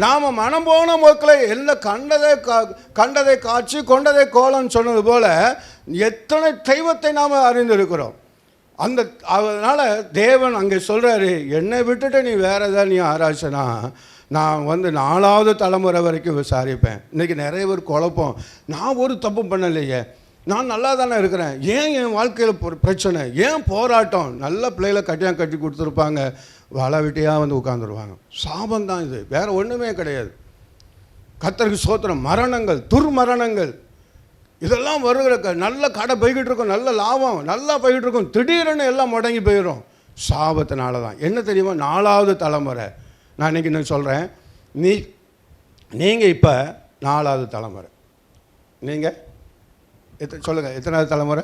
நாம் மனம் போன போக்கில் என்ன கண்டதை காட்சி கொண்டதை கோலம் சொன்னது போல எத்தனை தெய்வத்தை நாம் அறிந்திருக்கிறோம். அதனால் தேவன் அங்கே சொல்கிறாரு, என்னை விட்டுட்டு நீ வேறு ஏதாவது நீ ஆராய்ச்சனா நான் 4வது தலைமுறை வரைக்கும் விசாரிப்பேன். இன்றைக்கி நிறைய பேர் குழப்பம், நான் ஒரு தப்பு பண்ணலையே, நான் நல்லா தானே இருக்கிறேன், ஏன் என் வாழ்க்கையில் பிரச்சனை, ஏன் போராட்டம்? நல்ல பிள்ளைகளை கட்டி கொடுத்துருப்பாங்க, வலை விட்டியாக உட்காந்துருவாங்க. சாபந்தான் இது, வேறு ஒன்றுமே கிடையாது. கர்த்தருக்கு ஸ்தோத்திரம். மரணங்கள், துர்மரணங்கள், இதெல்லாம் வருகிற நல்ல கடை போய்கிட்டு இருக்கும், நல்ல லாபம் நல்லா போய்கிட்டு இருக்கும், திடீர்னு எல்லாம் முடங்கி போயிடும். சாபத்தினால தான். என்ன தெரியுமா? 4வது தலைமுறை. நான் இன்றைக்கி நான் சொல்கிறேன், நீங்கள் இப்போ 4வது தலைமுறை. நீங்கள் சொல்லுங்கள், எத்தனாவது தலைமுறை?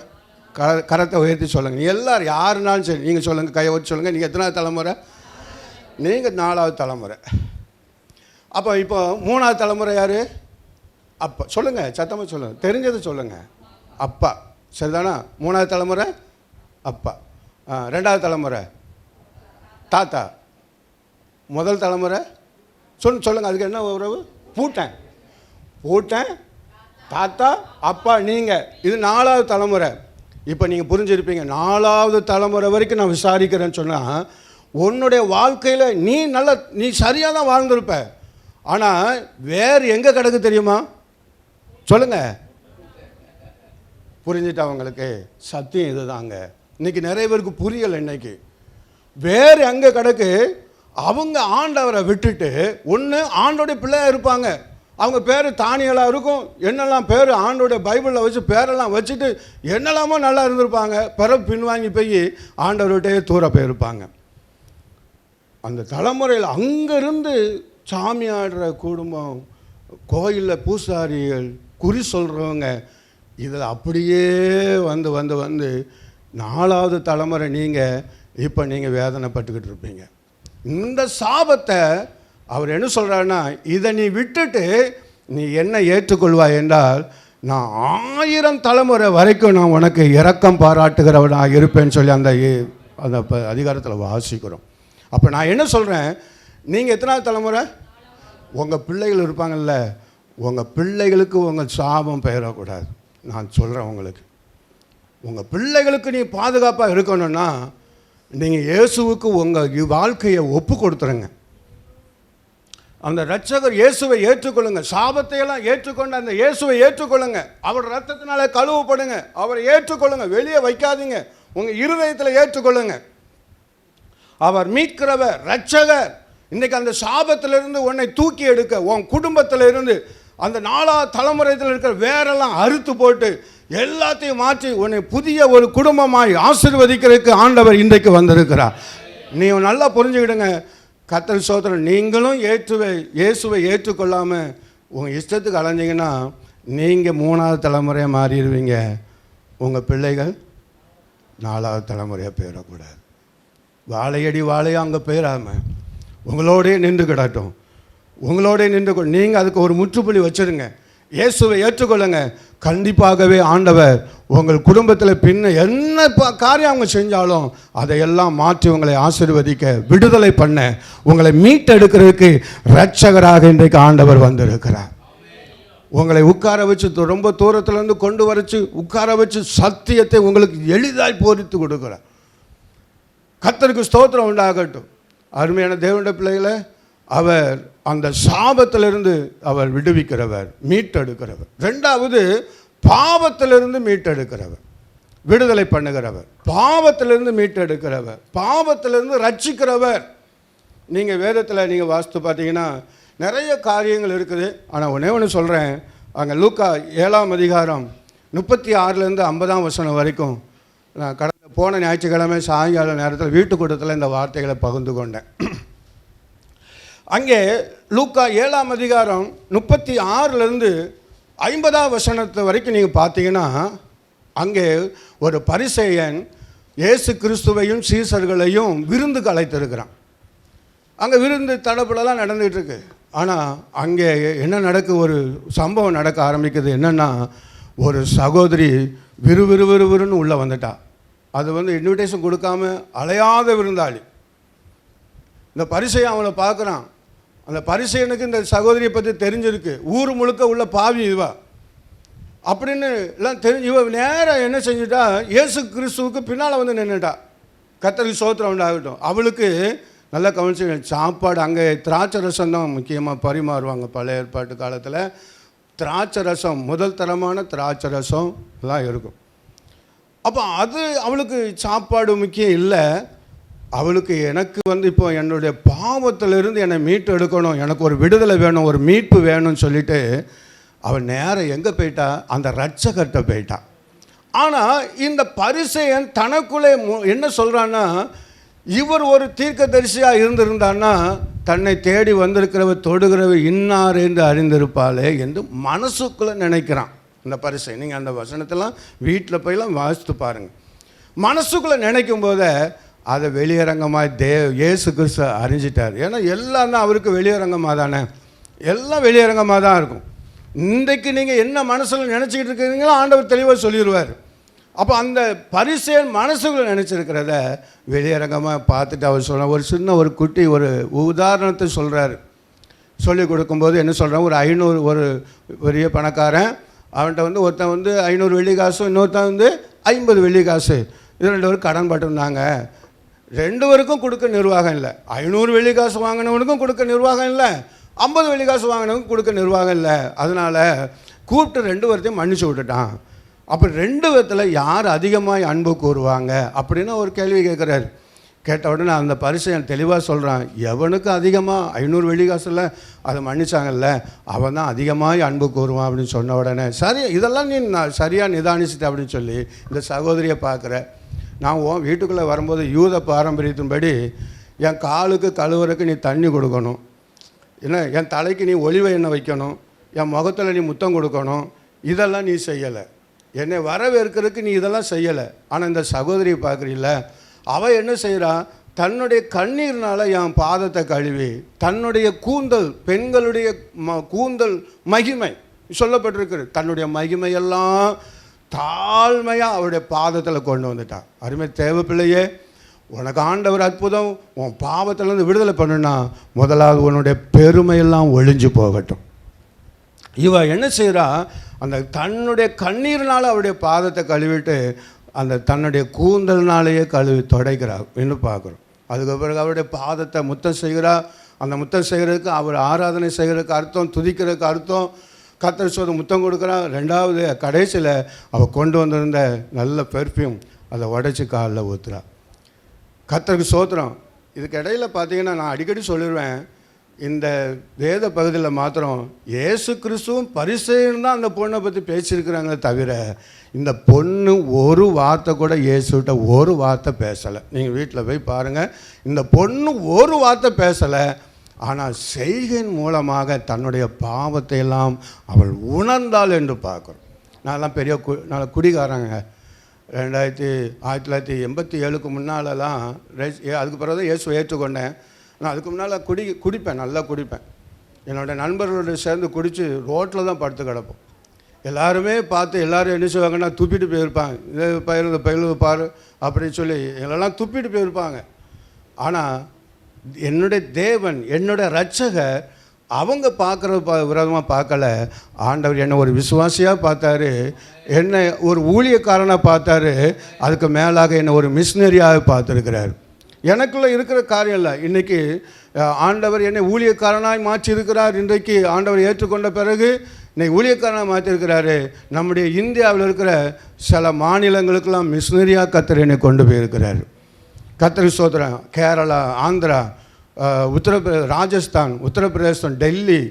கரத்தை உயர்த்தி சொல்லுங்கள். நீங்கள் எல்லோரும் யாருனாலும் சரி, நீங்கள் சொல்லுங்கள், கையை வச்சு சொல்லுங்கள், நீங்கள் எத்தனாவது தலைமுறை? நீங்கள் 4வது தலைமுறை. அப்போ இப்போ 3வது தலைமுறை யார்? அப்பா. சொல்லுங்கள், சத்தமாக சொல்லுங்கள், தெரிஞ்சதை சொல்லுங்கள். அப்பா, சரிதானா? 3வது தலைமுறை அப்பா. 2வது தலைமுறை தாத்தா. முதல் தலைமுறை சொல்லுங்கள், அதுக்கு என்ன உறவு? பூட்டன் தாத்தா அப்பா நீங்கள். இது 4வது தலைமுறை. இப்போ நீங்கள் புரிஞ்சிருப்பீங்க, 4வது தலைமுறை வரைக்கும் நான் விசாரிக்கிறேன்னு சொன்னால் உன்னுடைய வாழ்க்கையில் நீ சரியாக தான் வாழ்ந்திருப்ப. ஆனால் வேறு எங்கே கிடக்கு தெரியுமா? சொல்லுங்கள், புரிஞ்சுட்டா அவங்களுக்கு? சத்தியம் இது தாங்க. இன்றைக்கி நிறைய பேருக்கு புரியலை. இன்றைக்கி வேறு எங்கே கிடக்கு? அவங்க ஆண்டவரை விட்டுட்டு ஒன்று ஆண்டோடைய பிள்ளையாக இருப்பாங்க, அவங்க பேர் தானியலாக இருக்கும், என்னெல்லாம் பேர் ஆண்டோடைய பைபிளில் வச்சு பேரெல்லாம் வச்சுட்டு என்னெல்லாமோ நல்லா இருந்திருப்பாங்க. பிறகு பின்வாங்கி போய் ஆண்டவர்கிட்டயே தூர போயிருப்பாங்க. அந்த தலைமுறையில் அங்கேருந்து சாமி ஆடுற குடும்பம், கோயிலில் பூசாரிகள், குறி சொல்கிறவங்க, இதில் அப்படியே வந்து 4வது தலைமுறை இப்போ நீங்கள் வேதனைப்பட்டுக்கிட்டு இருப்பீங்க. இந்த சாபத்தை அவர் என்ன சொல்கிறாருன்னா, இதை நீ விட்டுட்டு நீ என்ன ஏற்றுக்கொள்வாய் என்றால் நான் 1000 தலைமுறை வரைக்கும் நான் உனக்கு இரக்கம் பாராட்டுகிறவனாக இருப்பேன்னு சொல்லி அந்த அதிகாரத்தில் வாசிக்கிறோம். அப்போ நான் என்ன சொல்கிறேன், நீங்கள் எத்தனாவது தலைமுறை? உங்கள் பிள்ளைகள் இருப்பாங்கள்ல, உங்கள் பிள்ளைகளுக்கு உங்கள் சாபம் பெயரக்கூடாது. நான் சொல்கிறேன் உங்களுக்கு, உங்கள் பிள்ளைகளுக்கு நீ பாதுகாப்பாக இருக்கணும்னா நீங்கள் இயேசுவுக்கு உங்கள் வாழ்க்கையை ஒப்பு கொடுத்துருங்க. அந்த ரட்சகர் இயேசுவை ஏற்றுக்கொள்ளுங்க. சாபத்தையெல்லாம் ஏற்றுக்கொண்டு அந்த இயேசுவை ஏற்றுக்கொள்ளுங்க. அவர் ரத்தத்தினால கழுவப்படுங்க. அவரை ஏற்றுக்கொள்ளுங்க, வெளியே வைக்காதீங்க, உங்கள் இருதயத்தில் ஏற்றுக்கொள்ளுங்க. அவர் மீட்கிறவர், ரட்சகர். இன்றைக்கி அந்த சாபத்திலிருந்து உன்னை தூக்கி எடுக்க, உன் குடும்பத்தில் இருந்து அந்த 4ஆவது தலைமுறையில் இருக்கிற வேரெல்லாம் அறுத்து போட்டு எல்லாத்தையும் மாற்றி உன்னை புதிய ஒரு குடும்பமாய் ஆசீர்வதிக்கிறதுக்கு ஆண்டவர் இன்றைக்கு வந்திருக்கிறார். நீ நல்லா புரிஞ்சுக்கிடுங்க. கர்த்தர் ஸ்தோத்திரம். நீங்களும் இயேசுவை ஏற்றுக்கொள்ளாமல் உங்கள் இஷ்டத்துக்கு அலைஞ்சிங்கன்னா நீங்கள் 3ஆவது தலைமுறையாக மாறிடுவீங்க. உங்கள் பிள்ளைகள் 4ஆவது தலைமுறையாக போயிடக்கூடாது. வாழையடி வாழையாக அங்கே போயிடாமல் உங்களோடே நின்று கிடட்டும். உங்களோடே நின்று நீங்கள் அதுக்கு ஒரு முற்றுப்புள்ளி வச்சுருங்க. இயேசுவை ஏற்றுக்கொள்ளுங்க. கண்டிப்பாகவே ஆண்டவர் உங்கள் குடும்பத்தில் பின்ன என்ன காரியம் அவங்க செஞ்சாலும் அதையெல்லாம் மாற்றி உங்களை ஆசீர்வதிக்க, விடுதலை பண்ண, உங்களை மீட்டெடுக்கிறதுக்கு இரட்சகராக இன்றைக்கு ஆண்டவர் வந்திருக்கிறார். உங்களை உட்கார வச்சு ரொம்ப தூரத்துலேருந்து கொண்டு வரைச்சு உட்கார வச்சு சத்தியத்தை உங்களுக்கு எளிதாய் போதித்து கொடுக்குறார். கர்த்தருக்கு ஸ்தோத்திரம் உண்டாகட்டும். அருமையான தேவனுடைய பிள்ளைகளை, அவர் அந்த சாபத்திலிருந்து அவர் விடுவிக்கிறவர், மீட்டெடுக்கிறவர். 2வது பாவத்திலிருந்து மீட்டெடுக்கிறவர், விடுதலை பண்ணுகிறவர், பாவத்திலிருந்து மீட்டெடுக்கிறவர், பாவத்திலிருந்து ரட்சிக்கிறவர். நீங்கள் வேதத்தில் நீங்கள் வாசித்து பார்த்தீங்கன்னா நிறைய காரியங்கள் இருக்குது. ஆனால் ஒன்றே ஒன்று சொல்கிறேன். அங்கே லூக்கா 7ஆம் அதிகாரம் 36லேருந்து 50ஆம் வசனம் வரைக்கும் நான் போன ஞாயிற்றுக்கிழமை சாயங்கால நேரத்தில் வீட்டுக்கூட்டத்தில் இந்த வார்த்தைகளை பகிர்ந்து கொண்டேன். அங்கே லூக்கா 7ஆம் அதிகாரம் 36லேருந்து 50ஆம் வசனத்து வரைக்கும் நீங்கள் பார்த்தீங்கன்னா அங்கே ஒரு பரிசேயன் இயேசு கிறிஸ்துவையும் சீசர்களையும் விருந்துக்கு அழைத்திருக்கிறான். அங்கே விருந்து தடப்படலாம் நடந்துகிட்டு இருக்கு. ஆனால் அங்கே என்ன ஒரு சம்பவம் நடக்க ஆரம்பிக்குது. என்னென்னா, ஒரு சகோதரி விறுவிறுன்னு உள்ளே வந்துட்டா. அது இன்விடேஷன் கொடுக்காம அலையாத விருந்தாளி. இந்த பரிசையை அவளை பார்க்குறான். அந்த பரிசையனுக்கு இந்த சகோதரியை பற்றி தெரிஞ்சிருக்கு. ஊர் முழுக்க உள்ள பாவி இவா அப்படின்னு எல்லாம் தெரிஞ்சு இவ நேராக என்ன செஞ்சுட்டா, இயேசு கிறிஸ்துவுக்கு பின்னால் நின்றுட்டா. கர்த்தருக்கு ஸ்தோத்திரம் உண்டாகட்டும். அவளுக்கு நல்லா கவனிச்சு, சாப்பாடு அங்கே திராட்சை ரசம் தான் முக்கியமாக பரிமாறுவாங்க. பழைய ஏற்பாட்டு காலத்தில் திராட்சை ரசம், முதல் தரமான திராட்சை ரசம் எல்லாம் இருக்கும். அப்போ அது அவளுக்கு சாப்பாடு முக்கியம் இல்லை. அவளுக்கு எனக்கு இப்போ என்னுடைய பாவத்திலிருந்து என்னை மீட்டு எடுக்கணும், எனக்கு ஒரு விடுதலை வேணும், ஒரு மீட்பு வேணும்னு சொல்லிட்டு அவள் நேரம் எங்கே போயிட்டா, அந்த இரட்சகர்கிட்ட போயிட்டா. ஆனால் இந்த பரிசேயன் தனக்குள்ளே என்ன சொல்கிறான்னா, இவர் ஒரு தீர்க்கதரிசியாக இருந்திருந்தான்னா தன்னை தேடி வந்திருக்கிறவர் தொடுகிறவர் இன்னார் என்று அறிந்திருப்பாளே என்று மனசுக்குள்ளே நினைக்கிறான் இந்த பரிசேயன். நீங்கள் அந்த வசனத்தெல்லாம் வீட்டில் போயெல்லாம் வாசித்து பாருங்கள். மனசுக்குள்ளே நினைக்கும் போதே அதை வெளியரங்கமாக இயேசு கிறிஸ்து அறிஞ்சிட்டார். ஏன்னா எல்லாம் தான் அவருக்கு வெளியரங்கமாக தானே, எல்லாம் வெளியரங்கமாக தான் இருக்கும். இன்றைக்கு நீங்கள் என்ன மனசில் நினச்சிக்கிட்டு இருக்கிறீங்களோ ஆண்டவர் தெளிவாக சொல்லிடுவார். அப்போ அந்த பரிசேயன் மனசுக்குள்ளே நினச்சிருக்கிறத வெளியரங்கமாக பார்த்துட்டு அவர் சொல்ல ஒரு சின்ன ஒரு குட்டி ஒரு உதாரணத்தை சொல்கிறாரு. சொல்லி கொடுக்கும்போது என்ன சொல்கிறான், ஒரு 500 ஒரு பெரிய பணக்காரன், அவன்கிட்ட ஒருத்தன் 500 வெள்ளி காசும் இன்னொருத்தன் 50 வெள்ளி காசு, இது 2 பேரும் கடன் பட்டிருந்தாங்க. 2 பேருக்கும் கொடுக்க நிர்வாகம் இல்லை. 500 வெள்ளி காசு வாங்கினவனுக்கும் கொடுக்க நிர்வாகம் இல்லை, 50 வெள்ளி காசு வாங்கினவனுக்கும் கொடுக்க நிர்வாகம் இல்லை. அதனால் கூப்பிட்டு 2 பேர்த்தையும் மன்னிச்சு விட்டுட்டான். அப்போ 2 விதத்தில் யார் அதிகமாக அன்பு கூறுவாங்க அப்படின்னு ஒரு கேள்வி கேட்குறாரு. கேட்ட உடனே அந்த பரிசேயன் தெளிவாக சொல்கிறான், எவனுக்கு அதிகமாக 500 வெள்ளி காசில் அதை மன்னிச்சாங்கல்ல அவன் தான் அதிகமாக அன்பு கூறுவான் அப்படின்னு சொன்ன உடனே, சரி இதெல்லாம் நீ சரியாக நிதானிச்சுட்ட அப்படின்னு சொல்லி இந்த சகோதரியை பார்க்குற. நான் வீட்டுக்குள்ளே வரும்போது யூத பாரம்பரியத்தின்படி என் காலுக்கு கழுவுறதுக்கு நீ தண்ணி கொடுக்கணும், என்ன என் தலைக்கு நீ ஒலிவ எண்ணெய் வைக்கணும், என் முகத்தில் நீ முத்தம் கொடுக்கணும், இதெல்லாம் நீ செய்யலை. என்னை வரவேற்கிறதுக்கு நீ இதெல்லாம் செய்யலை. ஆனால் இந்த சகோதரியை பார்க்குறீல்ல, அவள் என்ன செய்கிறா, தன்னுடைய கண்ணீர்னால் என் பாதத்தை கழுவி தன்னுடைய கூந்தல், பெண்களுடைய கூந்தல் மகிமை சொல்லப்பட்டிருக்கு, தன்னுடைய மகிமையெல்லாம் தாழ்மையாக அவருடைய பாதத்தில் கொண்டு வந்துட்டான். அருமை தேவ பிள்ளையே, உனக்கு ஆண்டவர் அற்புதம், உன் பாவத்திலேருந்து விடுதலை பண்ணுனா முதலாவது உன்னுடைய பெருமையெல்லாம் ஒழிஞ்சு போகட்டும். இவ என்ன செய்கிறா, அந்த தன்னுடைய கண்ணீர்னால் அவருடைய பாதத்தை கழுவிட்டு அந்த தன்னுடைய கூந்தல்னாலேயே கழுவி தொடைக்கிறா என்று பார்க்குறோம். அதுக்கு பிறகு அவருடைய பாதத்தை முத்தம் செய்கிறா. அந்த முத்தம் செய்கிறதுக்கு அவர் ஆராதனை செய்கிறதுக்கு அர்த்தம், துதிக்கிறதுக்கு அர்த்தம், கர்த்தர் சோத முத்தம் கொடுக்குறா. 2வது கடைசியில் அவள் கொண்டு வந்திருந்த நல்ல பெர்ஃப்யூம் அதை உடைச்சி காலில் ஊற்றுறா. கர்த்தருக்கு சோத்திரம். இதுக்கு இடையில் பார்த்தீங்கன்னா நான் அடிக்கடி சொல்லிடுவேன், இந்த வேத பகுதியில் மாத்திரம் இயேசு கிறிஸ்துவும் பரிசேயனும் தான் அந்த பொண்ணை பற்றி பேசியிருக்கிறாங்களே தவிர இந்த பொண்ணு ஒரு வார்த்தை கூட இயேசுகிட்ட ஒரு வார்த்தை பேசலை. நீங்கள் வீட்டில் போய் பாருங்கள், இந்த பொண்ணு ஒரு வார்த்தை பேசலை. ஆனால் செய்கையின் மூலமாக தன்னுடைய பாவத்தை எல்லாம் அவள் உணர்ந்தாள் என்று பார்க்குறோம். நான்லாம் பெரிய நான் குடிகாரங்க. 1987க்கு முன்னாலெல்லாம் அதுக்கு பிறகு தான் இயேசுவை ஏற்றுக்கொண்டேன். நான் அதுக்கு முன்னால் குடிப்பேன், நல்லா குடிப்பேன். என்னோடய நண்பர்களோடு சேர்ந்து குடித்து ரோட்டில் தான் படுத்து கிடப்போம். எல்லாருமே பார்த்து எல்லோரும் என்ன செய்வாங்கன்னா துப்பிட்டு போயிருப்பாங்க. இதை பயிலுது பாரு அப்படின்னு சொல்லி எங்களெல்லாம் துப்பிட்டு போயிருப்பாங்க. ஆனால் என்னுடைய தேவன், என்னுடைய இரட்சகர் அவங்க பார்க்குற விரோதமாக பார்க்கல. ஆண்டவர் என்னை ஒரு விசுவாசியாக பார்த்தாரு, என்னை ஒரு ஊழியக்காரனாக பார்த்தாரு, அதுக்கு மேலாக என்னை ஒரு மிஷினரியாக பார்த்துருக்கிறார். எனக்குள்ளே இருக்கிற காரியம் இல்லை. இன்றைக்கி ஆண்டவர் என்னை ஊழியக்காரனாய் மாற்றியிருக்கிறார். இன்றைக்கு ஆண்டவர் ஏற்றுக்கொண்ட பிறகு இன்னைக்கு ஊழியக்காரனாக மாற்றிருக்கிறாரு. நம்முடைய இந்தியாவில் இருக்கிற சில மாநிலங்களுக்கெல்லாம் மிஷினரியாக கர்த்தர் என்னை கொண்டு போயிருக்கிறார். கர்த்தருக்கு ஸ்தோத்திரம். கேரளா, ஆந்திரா, ராஜஸ்தான், உத்தரப்பிரதேசம், டெல்லி,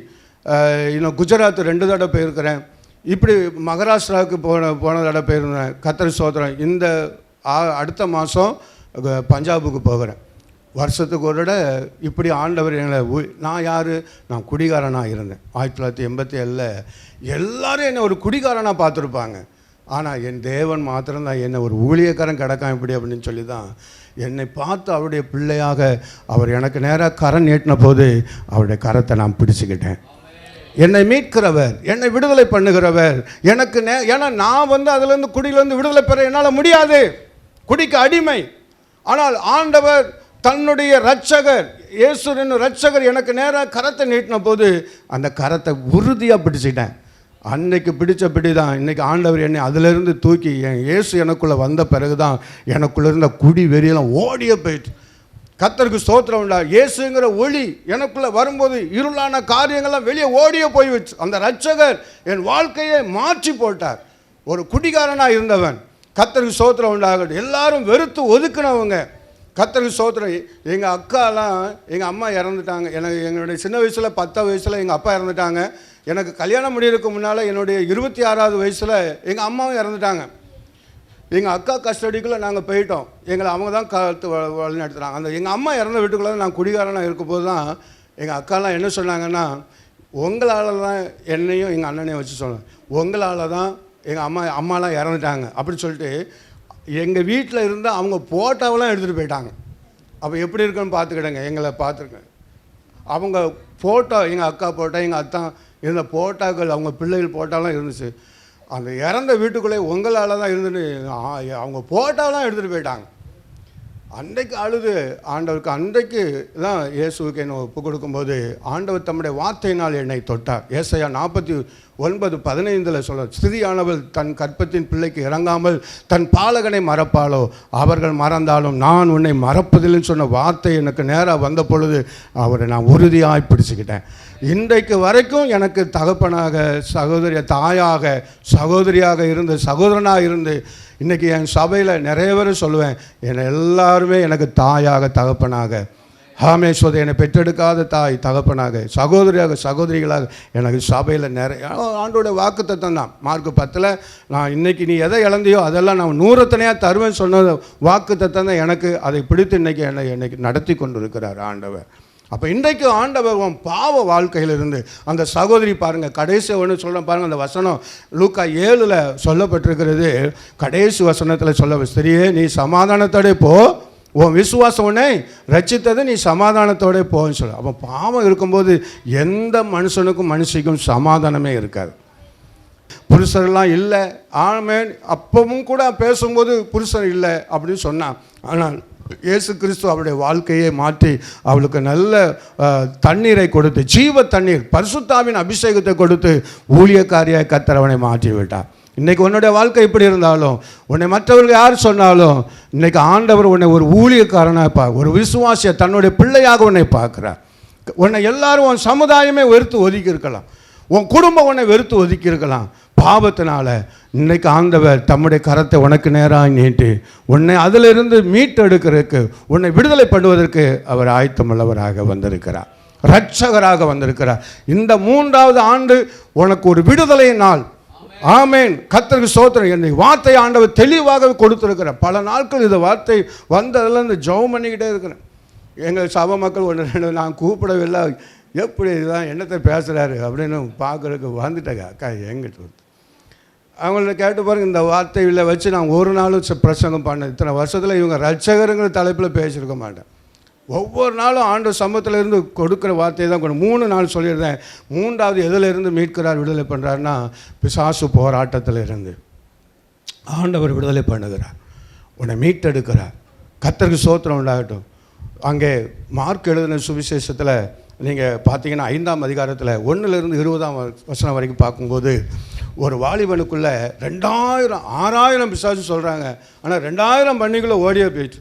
இன்னும் குஜராத் 2 தடவை போயிருக்கிறேன். இப்படி மகாராஷ்டிராவுக்கு போன தடவை போயிருந்தேன். கர்த்தருக்கு ஸ்தோத்திரம். இந்த அடுத்த மாதம் பஞ்சாபுக்கு போகிறேன். வருஷத்துக்கு ஒரு தடவை இப்படி ஆண்டவர் எங்களை நான் யார், நான் குடிகாரனாக இருந்தேன். 1987 எல்லோரும் என்னை ஒரு குடிகாரனாக பார்த்துருப்பாங்க. ஆனால் என் தேவன் மாத்திரம்தான் என்னை ஒரு ஊழியக்காரன் கிடக்கான் இப்படி அப்படின்னு சொல்லி தான் என்னை பார்த்து அவருடைய பிள்ளையாக அவர் எனக்கு நேராக கரம் நீட்டின போது அவருடைய கரத்தை நான் பிடிச்சிக்கிட்டேன். என்னை மீட்கிறவர், என்னை விடுதலை பண்ணுகிறவர், எனக்கு ஏன்னா நான் அதிலேருந்து குடியிலேருந்து விடுதலை பெற என்னால் முடியாது, குடிக்கு அடிமை. ஆனால் ஆண்டவர் தன்னுடைய இரட்சகர் இயேசு என்னும் இரட்சகர் எனக்கு நேராக கரத்தை நீட்டின போது அந்த கரத்தை உறுதியாக பிடிச்சிட்டேன். அன்னைக்கு பிடிச்ச பிடி தான் இன்றைக்கி ஆண்டவர் என்னை அதிலிருந்து தூக்கி என் இயேசு எனக்குள்ளே வந்த பிறகு தான் எனக்குள்ளே இருந்த குடி வெறியெல்லாம் ஓடியே போயிட்டு. கர்த்தருக்கு ஸ்தோத்திரம் உண்டா. இயேசுங்கிற ஒளி எனக்குள்ளே வரும்போது இருளான காரியங்கள்லாம் வெளியே ஓடியே போய் வச்சு அந்த இரட்சகர் என் வாழ்க்கையை மாற்றி போட்டார். ஒரு குடிகாரனாக இருந்தவன் கர்த்தருக்கு ஸ்தோத்திரம் உண்டாகட்டும். எல்லாரும் வெறுத்து ஒதுக்குனவங்க. கர்த்தருக்கு ஸ்தோத்திரம். எங்கள் அக்காலாம், எங்கள் அம்மா இறந்துட்டாங்க. எங்களுடைய சின்ன வயசில் 10 வயசில் எங்கள் அப்பா இறந்துட்டாங்க. எனக்கு கல்யாணம் முடியறதுக்கு முன்னால் என்னுடைய 26வது வயசில் எங்கள் அம்மாவும் இறந்துட்டாங்க. எங்கள் அக்கா கஸ்டடிக்குள்ளே நாங்கள் போயிட்டோம். எங்களை அவங்க தான் வழி நடத்துகிறாங்க. அந்த எங்கள் அம்மா இறந்த வீட்டுக்குள்ளே நான் குடிகாரனாக இருக்கும்போது தான் எங்கள் அக்காலாம் என்ன சொன்னாங்கன்னா, உங்களால் தான் என்னையும் எங்கள் அண்ணனையும் வச்சு சொன்னேன், உங்களால் தான் எங்கள் அம்மாலாம் இறந்துட்டாங்க அப்படின்னு சொல்லிட்டு எங்கள் வீட்டில் இருந்து அவங்க போட்டோவெல்லாம் எடுத்துகிட்டு போயிட்டாங்க. அப்போ எப்படி இருக்குன்னு பார்த்துக்கிடுங்க. எங்களை பார்த்துருக்கேன். அவங்க ஃபோட்டோ, எங்கள் அக்கா ஃபோட்டோ, எங்கள் அத்தான் இருந்த ஃபோட்டோக்கள், அவங்க பிள்ளைகள் ஃபோட்டோலாம் இருந்துச்சு. அந்த இறந்த வீட்டுக்குள்ளே உங்களால் தான் இருந்துட்டு அவங்க ஃபோட்டோலாம் எடுத்துகிட்டு போயிட்டாங்க. அன்றைக்கு அழுது ஆண்டவருக்கு, அன்றைக்கு தான் இயேசுவுக்கு என்னை ஒப்பு கொடுக்கும்போது ஆண்டவர் தம்முடைய வார்த்தையினால் என்னை தொட்டார். ஏசாயா 49:15 சொல்ல, ஸ்திரியானவள் தன் கற்பத்தின் பிள்ளைக்கு இறங்காமல் தன் பாலகனை மறப்பாளோ, அவர்கள் மறந்தாலும் நான் உன்னை மறப்பதில்லைன்னு சொன்ன வார்த்தை எனக்கு நேராக வந்த பொழுது அவரை நான் உறுதியாக பிடிச்சிக்கிட்டேன். இன்றைக்கு வரைக்கும் எனக்கு தகப்பனாக, தாயாக, சகோதரியாக இருந்து, சகோதரனாக இருந்து, இன்றைக்கி என் சபையில் நிறைய பேர் சொல்லுவேன், என்னை எல்லாருமே எனக்கு தாயாக, தகப்பனாக, ஹாமேஸ்வதை என்னை பெற்றெடுக்காத தாய், தகப்பனாக, சகோதரியாக, சகோதரிகளாக எனக்கு சபையில் நிறைய ஆண்டோட வாக்குத்தத்தம் தான். மார்க் 10 நான் இன்றைக்கி நீ எதை இழந்தியோ அதெல்லாம் நான் 100 தருவேன் சொன்ன வாக்குத்தத்தம் தான் எனக்கு. அதை பிடித்து என்னை நடத்தி கொண்டு இருக்கிறார் ஆண்டவர். அப்போ இன்றைக்கு ஆண்டவர் உன் பாவ வாழ்க்கையிலிருந்து அந்த சகோதரி பாருங்கள், கடைசி ஒன்று சொல்ல பாருங்கள், அந்த வசனம் லூக்கா 7 சொல்லப்பட்டிருக்கிறது. கடைசி வசனத்தில் சொல்ல, ஸ்திரியே நீ சமாதானத்தோட போ, உன் விசுவாசம் உன்னை ரட்சித்தது, நீ சமாதானத்தோட போன்னு சொல்ல. அப்போ பாவம் இருக்கும்போது எந்த மனுஷனுக்கும் மனுஷிக்கும் சமாதானமே இருக்காது. புருஷரெல்லாம் இல்லை, ஆமேன், அப்பவும் கூட பேசும்போது புருஷன் இல்லை அப்படின்னு சொன்னான். ஆனால் இயேசு கிறிஸ்து அவருடைய வாழ்க்கையை மாற்றி அவளுக்கு நல்ல தண்ணீரை கொடுத்து, ஜீவ தண்ணீர், பரிசுத்தாவின் அபிஷேகத்தை கொடுத்து ஊழியக்காரியாக கர்த்தர் அவனை மாற்றி விட்டார். இன்றைக்கி உன்னுடைய வாழ்க்கை இப்படி இருந்தாலும், உன்னை மற்றவர்கள் யார் சொன்னாலும், இன்றைக்கி ஆண்டவர் உன்னை ஒரு ஊழியக்காரனாக ஒரு விசுவாசியை தன்னுடைய பிள்ளையாக உன்னை பார்க்குறார். உன்னை எல்லாரும் உன் சமுதாயமே வெறுத்து ஒதுக்கி இருக்கலாம், உன் குடும்பம் உன்னை வெறுத்து ஒதுக்கி இருக்கலாம். பாவத்தினால இன்னைக்கு ஆண்டவர் தம்முடைய கரத்தை உனக்கு நேராக நீட்டி உன்னை அதிலிருந்து மீட்டெடுக்கிறதுக்கு, உன்னை விடுதலை பண்ணுவதற்கு அவர் ஆயத்தமுள்ளவராக வந்திருக்கிறார், இரட்சகராக வந்திருக்கிறார். இந்த 3வது ஆண்டு உனக்கு ஒரு விடுதலை நாள். ஆமேன். கர்த்தருக்கு ஸ்தோத்திரம். என்னை வார்த்தை ஆண்டவர் தெளிவாக கொடுத்துருக்கிறார். பல நாட்கள் இந்த வார்த்தை வந்ததில் இந்த ஜெபம் பண்ணிக்கிட்டே இருக்கிறேன். எங்கள் சபை மக்கள் ஒன்று 2 நான் கூப்பிடவில்லை, எப்படி இதுதான் என்னத்தை பேசுகிறாரு அப்படின்னு பார்க்குறதுக்கு வந்துட்டேங்க. அக்கா எங்கிட்ட அவங்கள்ட்ட கேட்டு பாருங்க, இந்த வார்த்தையில் வச்சு நான் ஒரு நாளும் பிரசங்கம் பண்ணேன். இத்தனை வருஷத்தில் இவங்க ரட்சகருங்கிற தலைப்பில் பேசியிருக்க மாட்டேன். ஒவ்வொரு நாளும் ஆண்டவர் சமூகத்தில் இருந்து கொடுக்குற வார்த்தையை தான் 3 நாள் சொல்லியிருந்தேன். 3வது எதிலிருந்து மீட்கிறார், விடுதலை பண்ணுறாருன்னா பிசாசு போராட்டத்தில் இருந்து ஆண்டவர் விடுதலை பண்ணுகிறார், உன்னை மீட்டெடுக்கிறார். கர்த்தருக்கு ஸ்தோத்திரம் உண்டாகட்டும். அங்கே மார்க் எழுதின சுவிசேஷத்தில் நீங்கள் பார்த்தீங்கன்னா 5ஆம் அதிகாரத்தில் 1லிருந்து 20ஆம் வசனம் வரைக்கும் பார்க்கும்போது ஒரு வாலிபனுக்குள்ளே 2000 6000 பிசாசு சொல்கிறாங்க. ஆனால் 2000 பண்ணிக்குள்ளே ஓடியே போயிடுச்சு.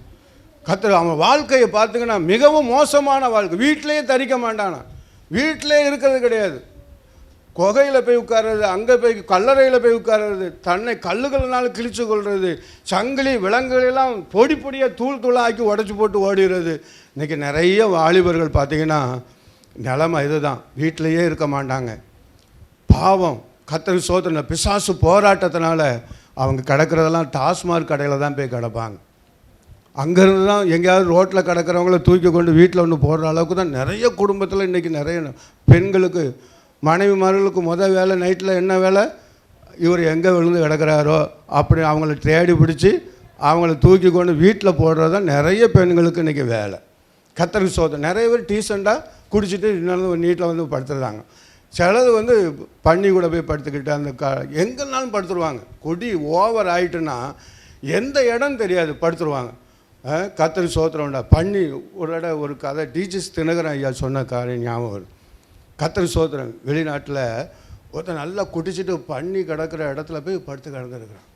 கர்த்தர் அவன் வாழ்க்கையை பார்த்தீங்கன்னா மிகவும் மோசமான வாழ்க்கை. வீட்டிலேயே தரிக்க மாட்டானா, வீட்டிலே இருக்கிறது கிடையாது. குகையில் போய் உட்கார்றது, அங்கே போய் கல்லறையில் போய் உட்கார்றது, தன்னை கல்லுகளினால் கிழிச்சு கொள்வது, சங்கிலி விலங்குகளெல்லாம் பொடி பொடியாக தூளாக ஆக்கி உடச்சி போட்டு ஓடிடுறது. இன்றைக்கி நிறைய வாலிபர்கள் பார்த்திங்கன்னா நிலைமை இதுதான், வீட்டிலையே இருக்க மாட்டாங்க. பாவம். கர்த்தருக்கு ஸ்தோத்திரம். பிசாசு போராட்டத்தினால அவங்க கிடக்கிறதெல்லாம் டாஸ்மார்க் கடையில் தான் போய் கிடப்பாங்க. அங்கேருந்து தான் எங்கேயாவது ரோட்டில் கிடக்கிறவங்கள தூக்கி கொண்டு வீட்டில் ஒன்று போடுற அளவுக்கு தான் நிறைய குடும்பத்தில் இன்றைக்கி நிறைய பெண்களுக்கு, மனைவிமார்களுக்கு வேலை நைட்டில் என்ன வேலை, இவர் எங்கே விழுந்து கிடக்கிறாரோ அப்படி அவங்கள தேடி பிடிச்சி அவங்கள தூக்கி கொண்டு வீட்டில் போடுறது தான் நிறைய பெண்களுக்கு இன்றைக்கி வேலை. கர்த்தருக்கு ஸ்தோத்திரம். நிறைய பேர் டீசெண்டாக குடிச்சிட்டு இன்னொரு வீட்டில் வந்து படுத்துடுறாங்க. சிலது வந்து பண்ணி கூட போய் படுத்துக்கிட்டு அந்த எங்கேனாலும் படுத்துருவாங்க. குடி ஓவர் ஆகிட்டுன்னா எந்த இடம் தெரியாது, படுத்துருவாங்க. கர்த்தருக்கு ஸ்தோத்திரம் உண்டா. பண்ணி ஒரு கதை டீச்சர்ஸ் தினகரன் ஐயா சொன்ன காரியம் ஞாபகம் வருது. கர்த்தருக்கு ஸ்தோத்திரம். வெளிநாட்டில் ஒருத்தர் நல்லா குடிச்சிட்டு பண்ணி கிடக்கிற இடத்துல போய் படுத்து கிடந்துருக்குறான்.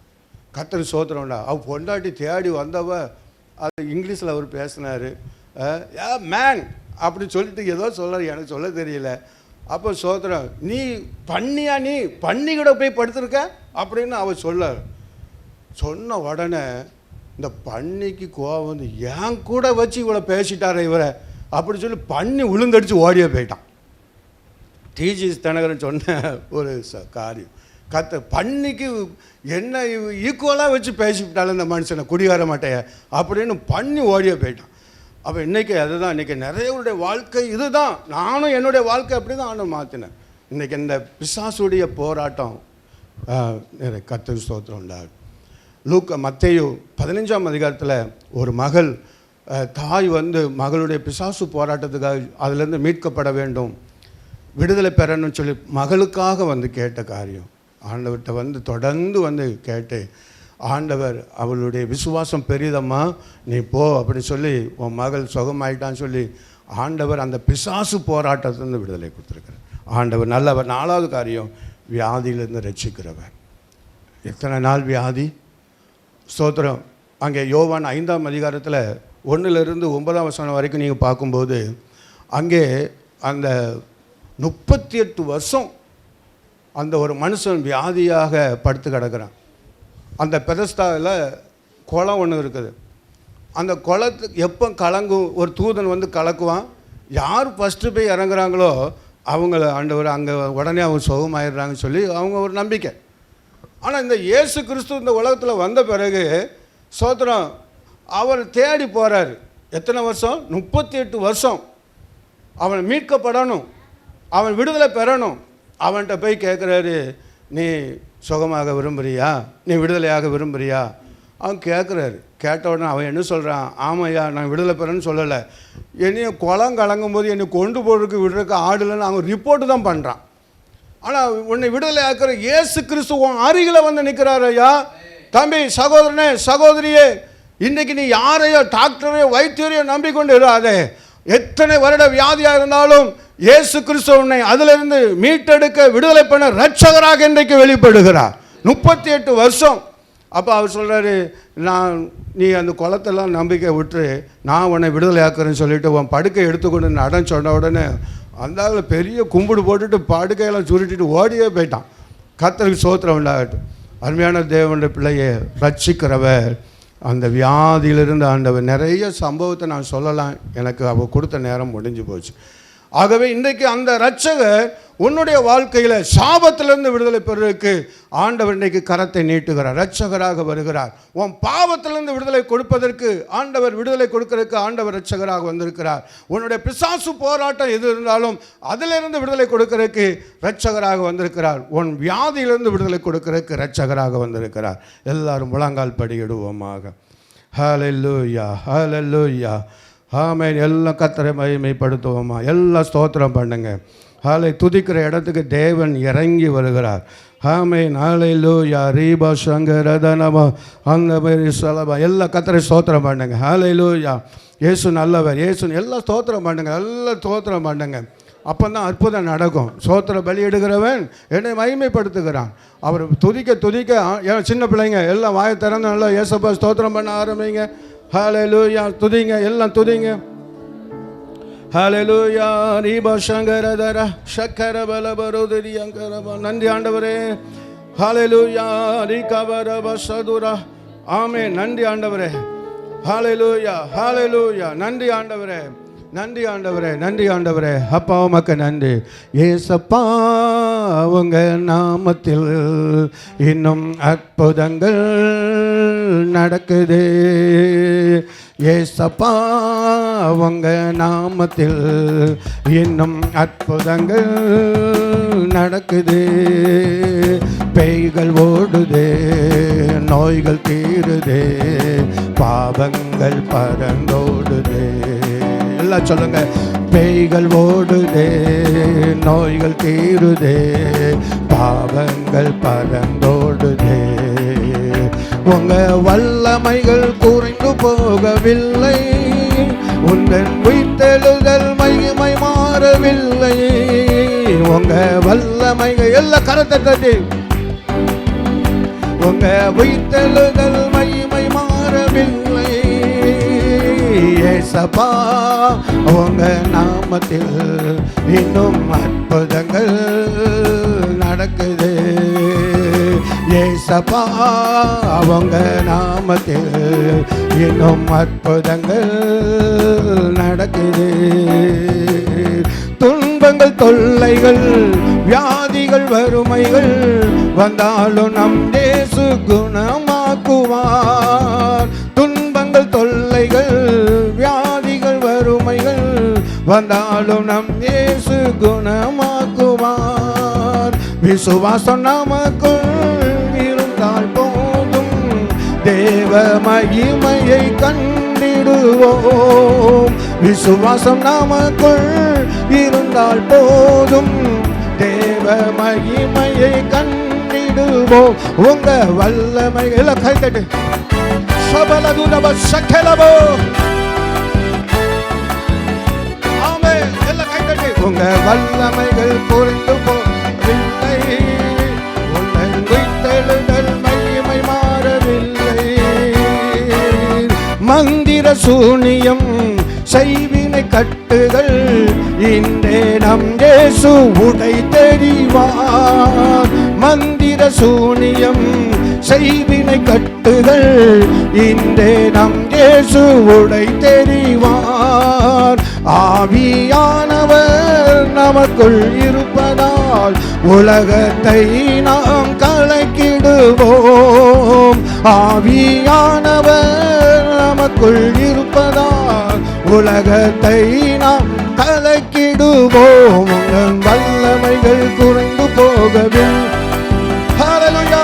கர்த்தருக்கு ஸ்தோத்திரம் உண்டா. அவ பொண்டாட்டி தேடி வந்தவ அது இங்கிலீஷில் அவர் பேசினார். மேன் அப்படி சொல்லிட்டு ஏதோ சொல்கிறார், எனக்கு சொல்ல தெரியல. அப்போ ஸ்தோத்திரம், நீ பண்ணியா, நீ பண்ணி கூட போய் படுத்துருக்க அப்படின்னு அவர் சொன்ன உடனே இந்த பண்ணிக்கு கோவம் வந்து என் கூட வச்சு இவ்வளோ பேசிட்டார இவரை அப்படி சொல்லி பண்ணி உளுந்தடிச்சு ஓடியே போயிட்டான். டிஜிஎஸ் தினகரன் சொன்ன ஒரு காரியம். பண்ணிக்கு என்ன ஈக்குவலாக வச்சு பேசிவிட்டாலும் இந்த மனுஷனை குடிகார மாட்டைய அப்படின்னு பண்ணி ஓடியே போயிட்டான். அப்போ இன்றைக்கி அதுதான், இன்றைக்கி நிறையவுடைய வாழ்க்கை இதுதான். நானும் என்னுடைய வாழ்க்கை அப்படி தான் ஆண்டு மாற்றினேன். இன்றைக்கி இந்த பிசாசுடைய போராட்டம் கர்த்தருக்கு ஸ்தோத்திரம் உண்டாகும். மத்தேயு 15ஆம் அதிகாரத்தில் ஒரு மகள் தாய் வந்து மகளுடைய பிசாசு போராட்டத்துக்காக அதிலேருந்து மீட்கப்பட வேண்டும், விடுதலை பெறணும்னு சொல்லி மகளுக்காக வந்து கேட்ட காரியம். ஆண்டவர்கிட்ட வந்து தொடர்ந்து வந்து கேட்டு, ஆண்டவர் அவளுடைய விசுவாசம் பெரிதம்மா, நீ போ அப்படின்னு சொல்லி உன் மகள் சுகமாயிட்டான்னு சொல்லி ஆண்டவர் அந்த பிசாசு போராட்டத்திலேருந்து விடுதலை கொடுத்துருக்கிறார். ஆண்டவர் நல்லவர். 4வது காரியம், வியாதியிலேருந்து ரட்சிக்கிறவர். எத்தனை நாள் வியாதி? ஸ்தோத்திரம். அங்கே யோவான் 5ஆம் அதிகாரத்தில் 1லிருந்து 9ஆம் வசனம் வரைக்கும் நீங்கள் பார்க்கும்போது அங்கே அந்த 38 வருஷம் அந்த ஒரு மனுஷன் வியாதியாக படுத்து கிடக்கிறான். அந்த பெதஸ்தாவில் குளம் ஒன்று இருக்குது. அந்த குளத்துக்கு எப்போ கலங்கும், ஒரு தூதன் வந்து கலக்குவான். யார் ஃபஸ்ட்டு போய் இறங்குறாங்களோ அவங்கள ஆண்டவர் அங்கே உடனே அவங்க சுகமாயிடுறாங்கன்னு சொல்லி அவங்க ஒரு நம்பிக்கை. ஆனால் இந்த இயேசு கிறிஸ்து இந்த உலகத்தில் வந்த பிறகு ஸ்தோத்திரம் அவர் தேடி போகிறார். எத்தனை வருஷம்? 38 வருஷம். அவன் மீட்கப்படணும், அவன் விடுதலை பெறணும். அவன்கிட்ட போய் கேட்குறாரு, நீ சுகமாக விரும்புகிறியா, நீ விடுதலையாக விரும்புகிறியா? அவன் கேட்குறாரு. கேட்ட உடனே அவன் என்ன சொல்கிறான், ஆமையா நான் விடுதலை பெறேன்னு சொல்லலை, என்னையும் குளம் கலங்கும் போது என்னை கொண்டு போடுறதுக்கு விடுறதுக்கு ஆடலைன்னு அவன் ரிப்போர்ட்டு தான் பண்ணுறான். ஆனால் உன்னை விடுதலை ஆக்கிற இயேசு கிறிஸ்து உன் அருகில் வந்து நிற்கிறார். ஐயா தம்பி, சகோதரனே, சகோதரியே, இன்றைக்கி நீ யாரையோ டாக்டரையோ வைத்தியரையோ நம்பிக்கொண்டு இராதே. எத்தனை வருட வியாதியாக இருந்தாலும் இயேசு கிறிஸ்து உன்னை அதிலிருந்து மீட்டெடுக்க விடுதலை பண்ண இரட்சகராக இன்றைக்கு வெளிப்படுகிறார். 38 வருஷம். அப்போ அவர் சொல்கிறாரு, நீ அந்த குளத்தெல்லாம் நம்பிக்கை விட்டு நான் உன்னை விடுதலை ஆக்குறேன்னு சொல்லிட்டு உன் படுக்கை எடுத்துக்கொண்டு நடன் சொன்ன உடனே அந்த பெரிய கும்பிடு போட்டுட்டு படுக்கையெல்லாம் சுருட்டிட்டு ஓடியே போயிட்டான். கர்த்தருக்கு ஸ்தோத்திரம் உண்டாகட்டும். அருமையான தேவனுடைய பிள்ளையை ரட்சிக்கிறவர். அந்த வியாதியிலிருந்து ஆண்டவர் நிறைய சம்பவத்தை நான் சொல்லலாம், எனக்கு அவ கொடுத்த நேரம் முடிஞ்சு போச்சு. ஆகவே இன்றைக்கு அந்த இரட்சகர் உன்னுடைய வாழ்க்கையில் சாபத்திலிருந்து விடுதலை பெறுவதற்கு ஆண்டவர் இன்றைக்கு கரத்தை நீட்டுகிறார், இரட்சகராக வருகிறார். உன் பாவத்திலிருந்து விடுதலை கொடுப்பதற்கு ஆண்டவர், விடுதலை கொடுக்கிறதுக்கு ஆண்டவர் இரட்சகராக வந்திருக்கிறார். உன்னுடைய பிசாசு போராட்டம் எது இருந்தாலும் அதிலிருந்து விடுதலை கொடுக்கிறதுக்கு இரட்சகராக வந்திருக்கிறார். உன் வியாதியிலிருந்து விடுதலை கொடுக்கிறதுக்கு இரட்சகராக வந்திருக்கிறார். எல்லாரும் முழங்கால் படியிடுவோமாக. ஹல்லேலூயா, ஹல்லேலூயா, ஆமென். எல்லாம் கர்த்தரை மகிமைப்படுத்துவோமா, எல்லாம் ஸ்தோத்திரம் பண்ணுங்க. ஹாலை துதிக்கிற இடத்துக்கு தேவன் இறங்கி வருகிறார். ஆமென், ஹல்லேலூயா. ரீபா சங்கரதனமா அந்த மாதிரி சொல்லபா, எல்லாம் கர்த்தரை ஸ்தோத்திரம் பண்ணுங்க. ஹல்லேலூயா. இயேசு நல்லவர், இயேசு எல்லாம் ஸ்தோத்திரம் பண்ணுங்க, எல்லாம் ஸ்தோத்திரம் பண்ணுங்க. அப்போ தான் அற்புதம் நடக்கும். ஸ்தோத்திர பலியிடுகிறவன் என்னை மகிமைப்படுத்துகிறான். அவர் துதிக்க துதிக்க சின்ன பிள்ளைங்க எல்லாம் வாயை திறந்து நல்லா ஏசப்பா ஸ்தோத்திரம் பண்ண ஆரம்பிங்க. ஹல்லேலூயா, துதிங்க, எல்லாம் துதிங்க. ஹல்லேலூயா. ரீபா சங்கரதர சக்கர பலபரோதரி அங்கரபா. நன்றி ஆண்டவரே. ஹல்லேலூயா. ரீகவரப சதுரா. ஆமென். நன்றி ஆண்டவரே. ஹல்லேலூயா, ஹல்லேலூயா. நன்றி ஆண்டவரே, நன்றி ஆண்டவரே, நன்றி ஆண்டவரே. அப்பா உமக்கு நன்றி ஏசப்பா. உங்க நாமத்தில் இன்னும் அற்புதங்கள் நடக்குது ஏசப்பா. உங்க நாமத்தில் இன்னும் அற்புதங்கள் நடக்குது. பேய்கள் ஓடுதே, நோய்கள் தீருதே, பாவங்கள் பறந்தோடுதே. எல்லாம் சொல்லுங்க. பேய்கள் ஓடுதே, நோய்கள் தீருதே, பாவங்கள் பறந்தோடுதே. உங்க வல்லமைகள் குறைந்து போகவில்லை, உங்கள் உயிர்த்தெழுதல் மகிமை மாறவில்லை. உங்க வல்லமைகள் எல்லாம் கரத்தை தட்டி. உங்க உயிர்த்தெழுதல் மகிமை மாறவில்லை ஏசப்பா. உங்க நாமத்தில் இன்னும் அற்புதங்கள் நடக்குது ஏசப்பா. உங்க நாமத்தில் இன்னும் அற்புதங்கள் நடக்குது. துன்பங்கள், தொல்லைகள், வியாதிகள், வறுமைகள் வந்தாலும் நம் இயேசு குணமாக்குவார். துன்பங்கள், தொல்லைகள், வியாதிகள், வறுமைகள் வந்தாலும் நம் இயேசு குணமாக்குவார். விசுவாசம் நமக்குள் இருந்தால் போதும், தேவ மகிமையை கண்டிடுவோம். விசுவாசம் நமக்குள் இருந்தால் போதும், தேவ மகிமையை கண்டிடுவோம். உங்க வல்லமை எல்லாம் கைத்தட்டு. சபலதுரப சக்கலபோ. ஆமென், எல்லாம் கைத்தட்டு. உங்க வல்லமைகள் குறைந்து போகவில்லை, உங்கள் உயிர்த்தெழுதல் மகிமை மாறவில்லை. மந்திர சூனியம், செய்வினை கட்டுகள் இன்றே நம் இயேசு உடை தெரிவார். மந்திர சூனியம், செய்வினை கட்டுகள் இன்றே நம் இயேசு உடை தெரிவார். ஆவியானவர் நமக்குள் இருப்பதால் உலகத்தை நாம் கலக்கிடுவோம். ஆவியானவர் நமக்குள் இருப்பதால் உலகத்தை நாம் கலக்கிடுவோம். உங்கள் வல்லமைகள் குறைந்து போகவில்லை, ஹல்லேலூயா,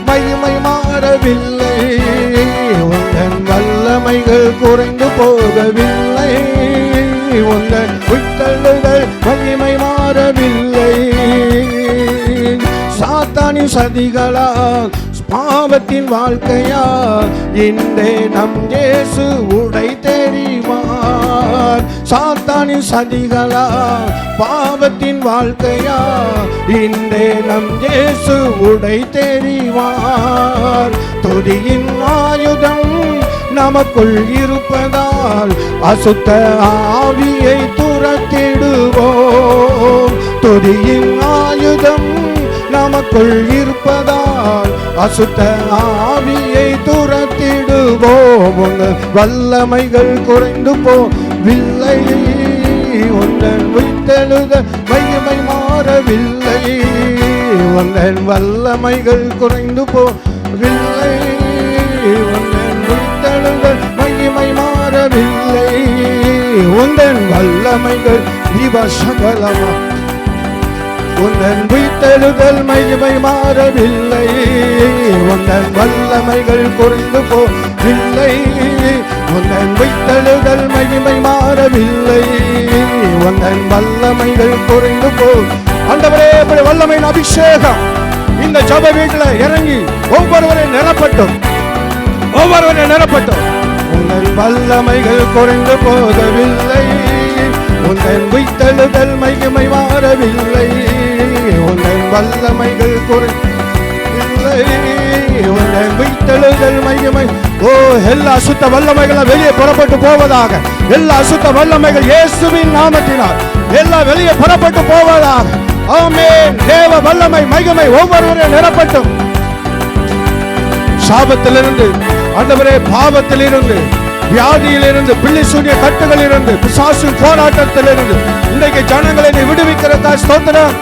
மகிமை மாறவில்லை. உங்கள் வல்லமைகள் குறைந்து போகவில்லை, உங்கள் உயிர்த்தெழுதல் மகிமை மாறவில்லை. சாத்தானின் சதிகளா, பாவத்தின் வாழ்க்கையா, இன்றே நம் இயேசு உடை தெரிவார். சாத்தானின் சதிகளா, பாவத்தின் வாழ்க்கையா, இன்றே நம் இயேசு உடை தெரிவார். துதியின் ஆயுதம் நமக்குள் இருப்பதால் அசுத்த ஆவியை துரத்திடுவோம். துதியின் ஆயுதம் நமக்குள் இருப்பதால் அசுத்த ஆவியை துரத்திடுவோம். உங்கள் வல்லமைகள் குறைந்து போவில்லை, உங்கள் உயிர்த்தெழுதல் மகிமை மாறவில்லை. உங்கள் வல்லமைகள் குறைந்து போவில்லை, உங்கள் உயிர்த்தெழுதல் மகிமை மாறவில்லை. உங்கள் வல்லமைகள் தீபசகலமா, உங்கள் உயிர்த்தெழுதல் மகிமை மாறவில்லை. உங்கள் வல்லமைகள் குறைந்து போவில்லை, உங்கள் உயிர்த்தெழுதல் மகிமை மாறவில்லை. உங்கள் வல்லமைகள் குறைந்து போ. ஆண்டவரே, வல்லமையின் அபிஷேகம் இந்த ஜப வீட்டில் இறங்கி ஒவ்வொருவரையும் நிரப்பட்டும், ஒவ்வொருவரையும் நிரப்பட்டும். உங்கள் வல்லமைகள் குறைந்து போகவில்லை, உங்கள் உயிர்த்தெழுதல் மகிமை மாறவில்லை. உங்கள் வல்லமைகள் குறைவில்லை, உங்கள் உயிர்த்தெழுதல் மகிமை. ஓ, எல்லா அசுத்த வல்லமைகளும் வெளியே புறப்பட்டு போவதாக. எல்லா அசுத்த வல்லமைகள் இயேசுவின் நாமத்தினால் எல்லாம் வெளியே புறப்பட்டு போவதாக. ஆமென். தேவ வல்லமை மகிமை ஒவ்வொருவரையும் நிரப்பட்டும். சாபத்திலிருந்து ஆண்டவரே, பாவத்திலிருந்து, வியாதியிலிருந்து, பிள்ளை சூரிய கட்டுகளிலிருந்து, பிசாசின் போராட்டத்திலிருந்து இன்றைக்கு ஜனங்களை நீ விடுவிக்கிறதா ஸ்தோத்திரம்.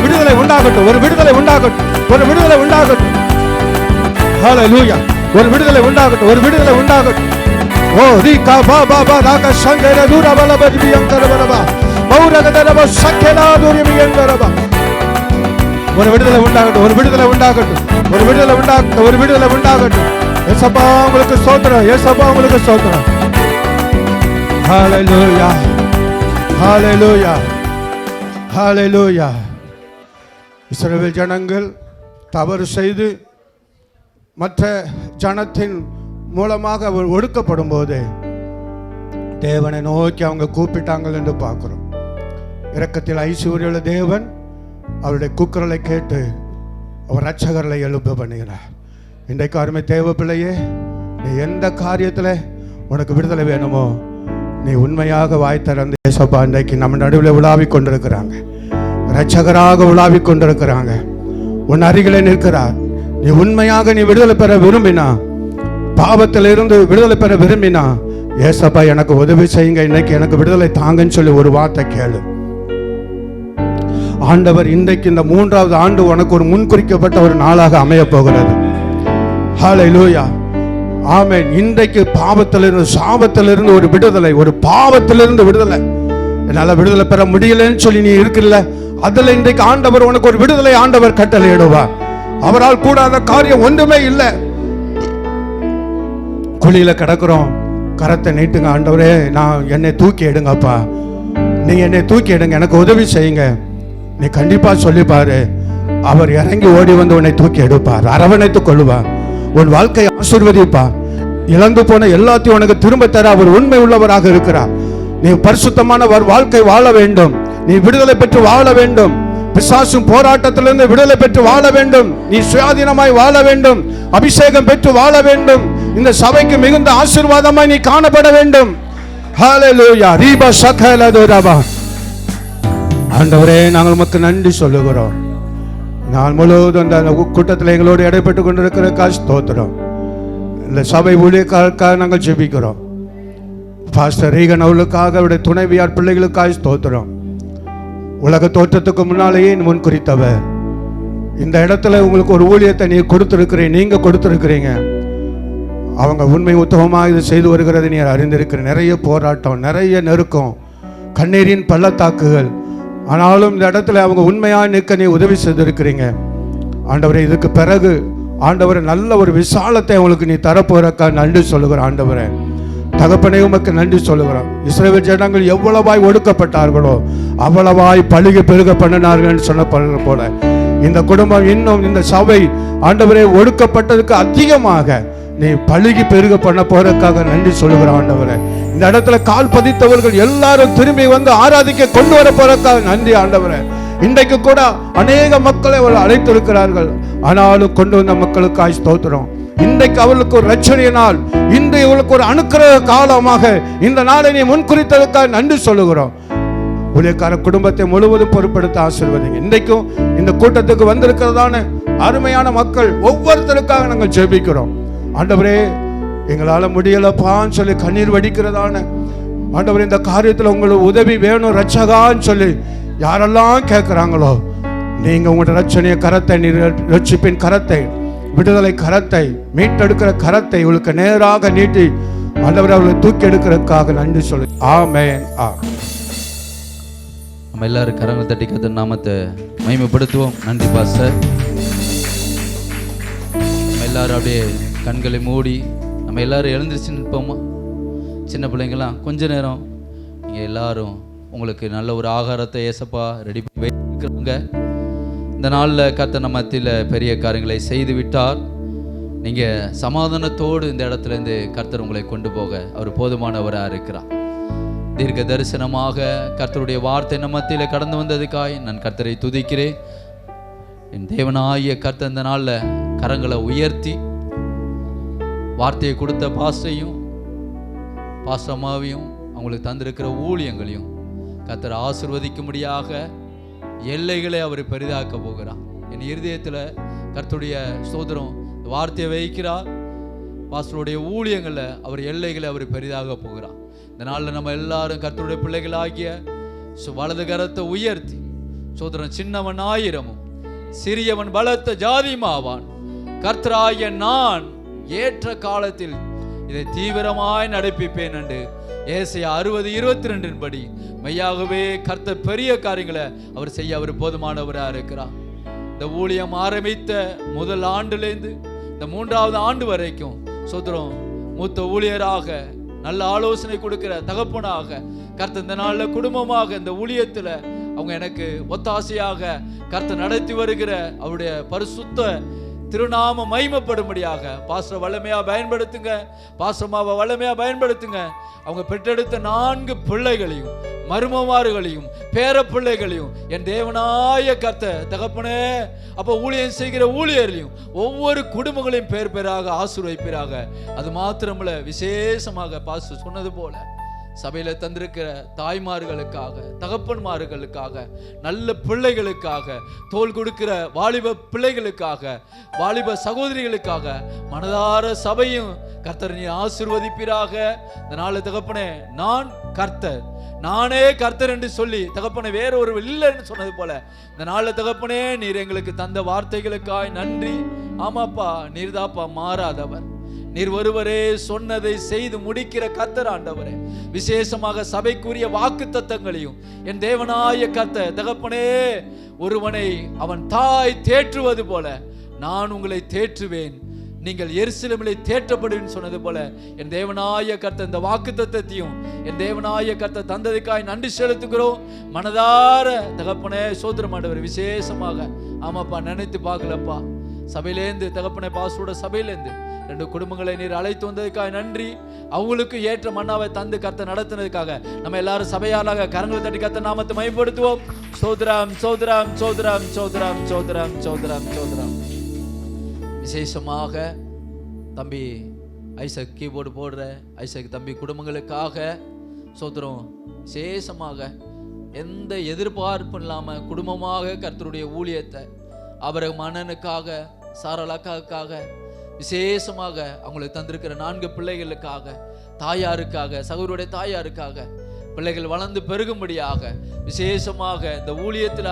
விடுதலை உண்டாகட்டும், ஒரு விடுதலை உண்டாகட்டும், ஒரு விடுதலை உண்டாகட்டும். ஹல்லேலூயா. ஒரு விடுதலை உண்டாகட்டும், ஒரு விடுதலை உண்டாகட்டும். ஓ ரீகா பா பா பா ராக சங்கர தூர பலபதியங்கரபா மௌரகதரப சக்கேலா தூரியமியங்கரபா. ஒரு விடுதலை உண்டாகட்டும், ஒரு விடுதலை உண்டாகட்டும், ஒரு விடுதலை உண்டாகட்டும், ஒரு விடுதலை உண்டாகட்டும். ஏசப்பா உங்களுக்கு ஸ்தோத்திரம், ஏசப்பா உங்களுக்கு ஸ்தோத்திரம். ஹல்லேலூயா, ஹல்லேலூயா, ஹல்லேலூயா. இஸ்ரவேல் ஜனங்கள் தவறு செய்து மற்ற ஜனத்தின் மூலமாக அவர் ஒடுக்கப்படும் போது தேவனை நோக்கி அவங்க கூப்பிட்டாங்கள் என்று பார்க்கிறோம். இரக்கத்தில் ஐஸ்வர்யுள்ள தேவன் அவருடைய கூக்குரலை கேட்டு அவர் ரட்சகர்களை எழுப்ப பண்ணுகிறார். இன்றைக்கு அருமை தேவ பிள்ளையே, நீ எந்த காரியத்தில் உனக்கு விடுதலை வேணுமோ நீ உண்மையாக வாய் திறந்து ஏசப்பா இன்றைக்கு நம்ம நடுவில் உலாவிக் கொண்டிருக்கிறாங்க, ரட்சகராக உலாவிக் கொண்டிருக்கிறாங்க, உன் அருகிலே நிற்கிறார். நீ உண்மையாக நீ விடுதலை பெற விரும்பினா, பாவத்திலிருந்து விடுதலை பெற விரும்பினா, ஏசப்பா எனக்கு உதவி செய்யுங்க, இன்னைக்கு எனக்கு விடுதலை தாங்கன்னு சொல்லி ஒரு வார்த்தை கேளு. ஆண்டவர் இன்றைக்கு இந்த 3வது ஆண்டு உனக்கு ஒரு முன்குறிக்கப்பட்ட ஒரு நாளாக அமைய போகிறது. ஹல்லேலூயா, ஆமென். இன்றைக்கு பாவத்திலிருந்து, சாபத்திலிருந்து ஒரு விடுதலை, ஒரு பாவத்திலிருந்து விடுதலை. என்னால் விடுதலை பெற முடியலன்னு சொல்லி நீ இருக்குல்ல, அதுல இன்றைக்கு ஆண்டவர் உனக்கு ஒரு விடுதலை ஆண்டவர் கட்டளையிடுவார். அவரால் கூடாத காரியம் ஒன்றுமே இல்லை. குழியில கிடக்கிறோம், கரத்தை நீட்டுங்க, ஆண்டவரே நான் என்னை தூக்கி எடுங்கப்பா, நீங்க என்னை தூக்கி எடுங்க, எனக்கு உதவி செய்யுங்க. நீ கண்டிப்பா சொல்லி பாரு, அவர் இறங்கி ஓடி வந்து உன்னை தூக்கி எடுப்பார், அரவணைத்துக் கொள்வார், உன் வாழ்க்கையை ஆசீர்வதிப்பார். இழந்து போன எல்லாத்தையும் உனக்கு திரும்ப தர அவர் உண்மை உள்ளவராக இருக்கிறார். நீ பரிசுத்தமான வாழ்க்கை வாழ வேண்டும், நீ விடுதலை பெற்று வாழ வேண்டும், பிசாசும் போராட்டத்திலிருந்து விடுதலை பெற்று வாழ வேண்டும், நீ சுயாதீனமாய் வாழ வேண்டும், அபிஷேகம் பெற்று வாழ வேண்டும், இந்த சபைக்கு மிகுந்த ஆசீர்வாதமாய் நீ காணப்பட வேண்டும். ஹல்லேலூயா. ரீபா சகலதுரபா. ஆண்டவரே, நாங்கள் உமக்கு நன்றி சொல்லுகிறோம். நாள் முழுவதும் அந்த கூட்டத்தில் எங்களோடு இடைப்பட்டு கொண்டிருக்கிற ஸ்தோத்திரம். இந்த சபை ஊழியர்களுக்காக நாங்கள் ஜெபிக்கிறோம். பாஸ்டர் ரீகன் அவர்களுக்காக, அவருடைய துணைவியார் பிள்ளைகளுக்காக ஸ்தோத்திரம். உலக தோற்றத்துக்கு முன்னாலேயே முன் குறித்தவர். இந்த இடத்துல உங்களுக்கு ஒரு ஊழியத்தை நீ கொடுத்திருக்கிறீங்க, நீங்க கொடுத்திருக்கிறீங்க. அவங்க உண்மை உத்தமமாக இது செய்து வருகிறது நீ அறிந்திருக்கிற. நிறைய போராட்டம், நிறைய நெருக்கம், கண்ணீரின் பள்ளத்தாக்குகள், ஆனாலும் இந்த இடத்துல அவங்க உண்மையாக நிற்க நீ உதவி செய்திருக்கிறீங்க. ஆண்டவரே, இதுக்கு பிறகு ஆண்டவரை நல்ல ஒரு விசாலத்தை அவங்களுக்கு நீ தரப்போறக்கா நன்றி சொல்லுகிற. ஆண்டவரே தகப்பனே, உமக்கு நன்றி சொல்லுகிறோம். இஸ்ரவேல் ஜனங்கள் எவ்வளவாய் ஒடுக்கப்பட்டார்களோ அவ்வளவாய் பழுகி பெருக பண்ணினார்கள் சொன்ன போல இந்த குடும்பம், இன்னும் இந்த சபை ஆண்டவரே ஒடுக்கப்பட்டதுக்கு அதிகமாக நீ பழுகி பெருக பண்ண போறதுக்காக நன்றி சொல்லுகிற. ஆண்டவரே, இந்த இடத்துல கால் பதித்தவர்கள் எல்லாரும் திரும்பி வந்து ஆராதிக்க கொண்டு வர போறதுக்காக நன்றி. ஆண்டவரே, இன்றைக்கு கூட அநேக மக்களை அவர்கள் அழைத்திருக்கிறார்கள், ஆனாலும் கொண்டு வந்த மக்களுக்காய் ஸ்தோத்திரம். இன்றைக்கு அவர்களுக்கு ஒரு ரட்சணிய நாள், இன்று இவளுக்கு ஒரு அனுக்கிரக காலமாக இந்த நாளை நீ முன்குறித்ததுக்காக நன்றி சொல்லுகிறோம். ஊழியக்கார குடும்பத்தை முழுவதும் பொறுப்படுத்த ஆசீர்வதிங்க. இன்றைக்கும் இந்த கூட்டத்துக்கு வந்திருக்கிறதான அருமையான மக்கள் ஒவ்வொருத்தருக்காக நாங்கள் ஜெபிக்கிறோம். ஆண்டவரே, எங்களால முடியலப்பான்னு சொல்லி கண்ணீர் வடிக்கிறதான ஆண்டவரே, இந்த காரியத்தில் உங்களுக்கு உதவி வேணும் ரட்சகான்னு சொல்லி யாரெல்லாம் கேட்குறாங்களோ, நீங்க உங்களோட ரட்சணிய கரத்தை, ரட்சிப்பின் கரத்தை, விடுதலை கரத்தை, மீட்டெடுக்கிற கரத்தை இவளுக்கு நேராக நீட்டி ஆண்டவரே அவளை தூக்கி எடுக்கிறதுக்காக நன்றி சொல்லு. ஆமென். நம்ம எல்லாரும் கரங்களை தட்டி கர்த்தர் நாமத்தை மகிமைப்படுத்துவோம். நன்றி பாஸ்டர். நம்ம எல்லாரும் அப்படியே கண்களை மூடி நம்ம எல்லாரும் எழுந்திருச்சு நிற்போமா? சின்ன பிள்ளைங்களாம் கொஞ்ச நேரம் நீங்கள் எல்லாரும் உங்களுக்கு நல்ல ஒரு ஆகாரத்தை ஏசப்பா ரெடி பண்ணி வைக்கிறவங்க, இந்த நாளில் கர்த்தர் நம்ம மத்தியில் பெரிய காரியங்களை செய்து விட்டார். நீங்கள் சமாதானத்தோடு இந்த இடத்துலேருந்து கர்த்தர் உங்களை கொண்டு போக அவர் போதுமானவராக இருக்கிறார். தீர்க்க தரிசனமாக கர்த்தருடைய வார்த்தை நம்ம மத்தியில் கடந்து வந்ததுக்காய் நான் கர்த்தரை துதிக்கிறேன். என் தேவனாகிய கர்த்தர் இந்த நாளில் கரங்களை உயர்த்தி வார்த்தையை கொடுத்த பாஸ்டையும் பாஸ்டமாவையும் அவங்களுக்கு தந்திருக்கிற ஊழியங்களையும் கர்த்தர் ஆசீர்வதிக்கும்படியாக எல்லைகளை அவர் பெரிதாக்க போகிறார். என் இருதயத்தில் கர்த்தருடைய ஸ்தோத்திரம் வார்த்தையை வைக்கிறார். பாஸ்டருடைய ஊழியங்களில் அவர் எல்லைகளை அவர் பெரிதாக போகிறார். இந்த நாளில் நம்ம எல்லாரும் கர்த்தருடைய பிள்ளைகளாகிய வலது கரத்தை உயர்த்தி ஸ்தோத்திரம், சின்னவன் 1000 சிறியவன் பலத்த ஜாதியுமாவான், கர்த்தராகிய நான் ஏற்ற காலத்தில் இதை தீவிரமாய் நடப்பிப்பேன் என்று ஏசாயா 60:22 படி மெய்யாகவே கர்த்தர் பெரிய காரியங்களை அவர் செய்ய அவர் போதுமானவராக இருக்கிறார். இந்த ஊழியம் ஆரம்பித்த முதல் ஆண்டுலேருந்து இந்த 3வது ஆண்டு வரைக்கும் சோதரம் மூத்த ஊழியராக நல்ல ஆலோசனை கொடுக்கிற தகப்பனாக கர்த்தர் இந்த நாளில் குடும்பமாக இந்த ஊழியத்தில் அவங்க எனக்கு ஒத்தாசையாக கர்த்தர் நடத்தி வருகிற அவருடைய பரிசுத்த திருநாம மகிமைப்படும்படியாக பாஸ்டர் வல்லமையா பயன்படுத்துங்க, பாஸ்டர்மாவை வல்லமையா பயன்படுத்துங்க. அவங்க பெற்றெடுத்த 4 பிள்ளைகளையும் மருமமாறுகளையும் பேர பிள்ளைகளையும் என் தேவனாய கர்த்தர் தகப்பனே அப்போ ஊழியம் செய்கிற ஊழியர்களையும் ஒவ்வொரு குடும்பங்களையும் பேர் பேராக ஆசீர்வதிப்பீராக. அது மாத்திரமல்ல, விசேஷமாக பாஸ்டர் சொன்னது போல சபையில தந்திருக்கிற தாய்மார்களுக்காக, தகப்பன்மார்களுக்காக, நல்ல பிள்ளைகளுக்காக, தோள் கொடுக்கிற வாலிப பிள்ளைகளுக்காக, வாலிப சகோதரிகளுக்காக மனதார சபையும் கர்த்தர் நீ ஆசீர்வதிப்பீராக. இந்த நாள் தகப்பனே, நான் கர்த்தர், நானே கர்த்தர் என்று சொல்லி தகப்பனே வேற ஒரு இல்லைன்னு சொன்னது போல இந்த நாளில் தகப்பனே நீர் எங்களுக்கு தந்த வார்த்தைகளுக்காய் நன்றி. ஆமாப்பா, நீர்தாப்பா மாறாதவர், நீர் ஒருவரே சொன்னதை செய்து முடிக்கிற கர்த்தர் ஆண்டவரே. விசேஷமாக சபைக்குரிய வாக்கு தத்தங்களையும் என் தேவனாய கர்த்தர் தகப்பனே, ஒருவனை அவன் தாய் தேற்றுவது போல நான் உங்களை தேற்றுவேன், நீங்கள் எருசலேமிலே தேற்றப்படுன்னு சொன்னது போல என் தேவனாய கர்த்தர் இந்த வாக்கு தத்தத்தையும் என் தேவனாய கர்த்தர் தந்ததுக்காய் நன்றி செலுத்துகிறோம். மனதார தகப்பனே சோதரம் ஆண்டவர் விசேஷமாக ஆமாப்பா நினைத்து பார்க்கலப்பா. சபையிலேருந்து தகப்பனே பாசோட சபையிலேருந்து 2 குடும்பங்களை நீர் அழைத்து வந்ததுக்காக நன்றி. அவங்களுக்கு ஏற்ற மன்னாவை தந்து கர்த்தர் நடத்தினதுக்காக நம்ம எல்லாரும் சபையாளாக கரங்களை தட்டி கர்த்தர் நாமத்தை மகிமைப்படுத்துவோம். சோதரம் சோதரம் சோதரம் சோதரம் சோதரம் சோதரம் சோதரம். விசேஷமாக தம்பி ஐசக் கீபோர்டு போடுற ஐசக் தம்பி குடும்பங்களுக்காக சோதரம் விசேஷமாக எந்த எதிர்பார்ப்பும் இல்லாமல் குடும்பமாக கர்த்தருடைய ஊழியத்தை அவரது மன்னனுக்காக சாரலாக்காவுக்காக விசேஷமாக அவங்களுக்கு தந்திருக்கிற 4 பிள்ளைகளுக்காக, தாயாருக்காக, சகோதரருடைய தாயாருக்காக பிள்ளைகள் வளர்ந்து பெருகும்படியாக விசேஷமாக இந்த ஊழியத்தில்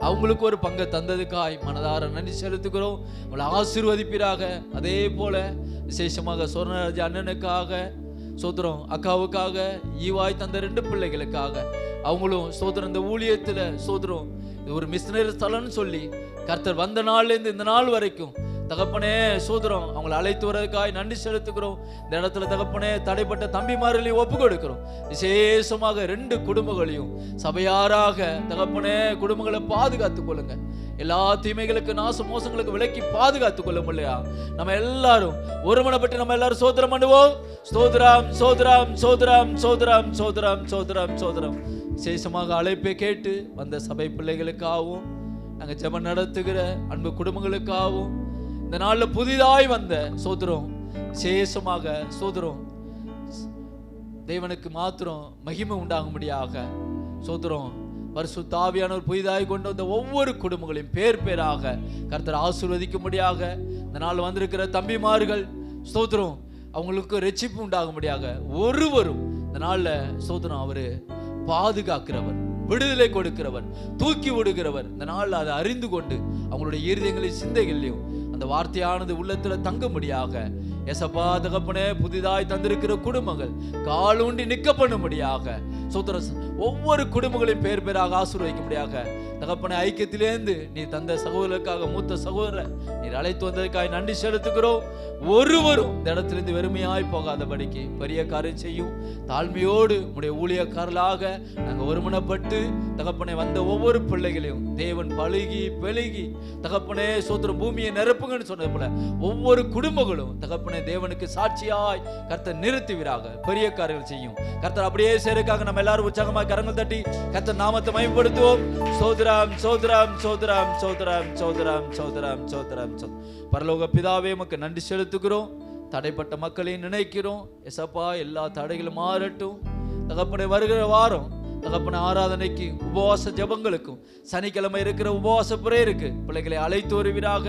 அவங்களுக்கு ஒரு பங்கை தந்ததுக்காய் மனதார நன்றி செலுத்துகிறோம். அவளை ஆசீர்வதிப்பீராக. அதே போல விசேஷமாக சொர்ணராஜ அண்ணனுக்காக சோத்திரம், அக்காவுக்காக, ஈவாய் தந்த 2 பிள்ளைகளுக்காக அவங்களும் சோத்திரம் இந்த ஊழியத்தில் சோத்திரம் இது ஒரு மிஷனரி ஸ்தலம்னு சொல்லி கர்த்தர் வந்த நாள்லேருந்து இந்த நாள் வரைக்கும் தகப்பனே சோதரம் அவங்களை அழைத்து வரதுக்காய் நன்றி செலுத்துகிறோம். இந்த இடத்துல தகப்பனே தடைப்பட்ட தம்பிமார்களையும் ஒப்பு கொடுக்கிறோம். விசேஷமாக 2 குடும்பங்களையும் சபையாராக தகப்பனே குடும்பங்களை பாதுகாத்துக் கொள்ளுங்க. எல்லா தீமைகளுக்கு நாச மோசங்களுக்கு விலக்கி பாதுகாத்துக் கொள்ள முடியா. நம்ம எல்லாரும் ஒருமனப்பட்டு நம்ம எல்லாரும் சோதரம் பண்ணுவோம். சோதரம் சோதரம் சோதரம் சோதரம் சோதரம் சோதரம் சோதரம். விசேஷமாக அழைப்பை கேட்டு வந்த சபை பிள்ளைகளுக்காகவும் நாங்கள் ஜெபம் நடத்துகிற அன்பு குடும்பங்களுக்காகவும் இந்த நாளில் புதிதாய் வந்த சோதரம் விசேஷமாக சோதரம் தேவனுக்கு மாத்திரம் மகிமை உண்டாகும்படியாக சோதரம் பரிசுத்த ஆவியானவர் புதிதாய் கொண்டு வந்த ஒவ்வொரு குடும்பங்களையும் பேர் பேராக கர்த்தர் ஆசீர்வதிக்கும்படியாக இந்த நாள் வந்திருக்கிற தம்பிமார்கள் ஸ்தோத்திரம் அவங்களுக்கு ரட்சிப்பு உண்டாகும்படியாக ஒருவரும் இந்த நாளில் ஸ்தோத்திரம் அவரு பாதுகாக்கிறவர், விடுதலை கொடுக்கிறவர், தூக்கி விடுகிறவர். இந்த நாளில் அதை அறிந்து கொண்டு அவங்களுடைய இருதயங்களையும் சிந்தைகளையும் அந்த வார்த்தையானது உள்ளத்தில் தங்கும்படியாக எசப்பா தகப்பனே புதிதாய் தந்திருக்கிற குடும்பங்கள் காலூண்டி நிற்க பண்ணும்படியாக சோத்திர ஒவ்வொரு குடும்பங்களையும் பேர் பேராக ஆசீர்வதிக்கும்படியாக தகப்பனே ஐக்கியத்திலேருந்து நீ தந்த சகோதரருக்காக மூத்த சகோதரர் நீர் அழைத்து வந்ததற்காக நன்றி செலுத்துகிறோம். ஒருவரும் இந்த இடத்திலிருந்து வெறுமையாய் போகாதபடிக்கு பெரிய காரியம் செய்யும். தாழ்மையோடு உடைய ஊழியக்காரர்களாக நாங்கள் ஒருமனப்பட்டு தகப்பனை வந்த ஒவ்வொரு பிள்ளைகளையும் தேவன் பழுகி பெருகி தகப்பனே சோத்திரம் பூமியை நிரப்புங்கன்னு சொன்னது போல ஒவ்வொரு குடும்பங்களும் தகப்பனை தேவனுக்கு சாட்சியாய் கர்த்தர் நிறுத்துவீராக. பெரிய காரியங்கள் செய்யும் கர்த்தர். அப்படியே சேருக்காக நம்ம எல்லாரும் உற்சாகமாய் கரங்கள் தட்டி கர்த்தர் நாமத்தை மகிமைப்படுத்துவோம். சோதராம் சோதராம் சோதராம் சோதராம் சோதராம் சோதராம் சோதராம் சோதராம். பரலோக பிதாவே உமக்கு நன்றி செலுத்துகிறோம். தடைப்பட்ட மக்களையும் நினைக்கிறோம். எசப்பா எல்லா தடைகளும் மாறட்டும் தகப்பனை. வருகிற வாரம் தகப்பனை ஆராதனைக்கு உபவாச ஜபங்களுக்கும் சனிக்கிழமை இருக்கிற உபவாச பிரேயருக்கு பிள்ளைகளை அழைத்து வருவீராக.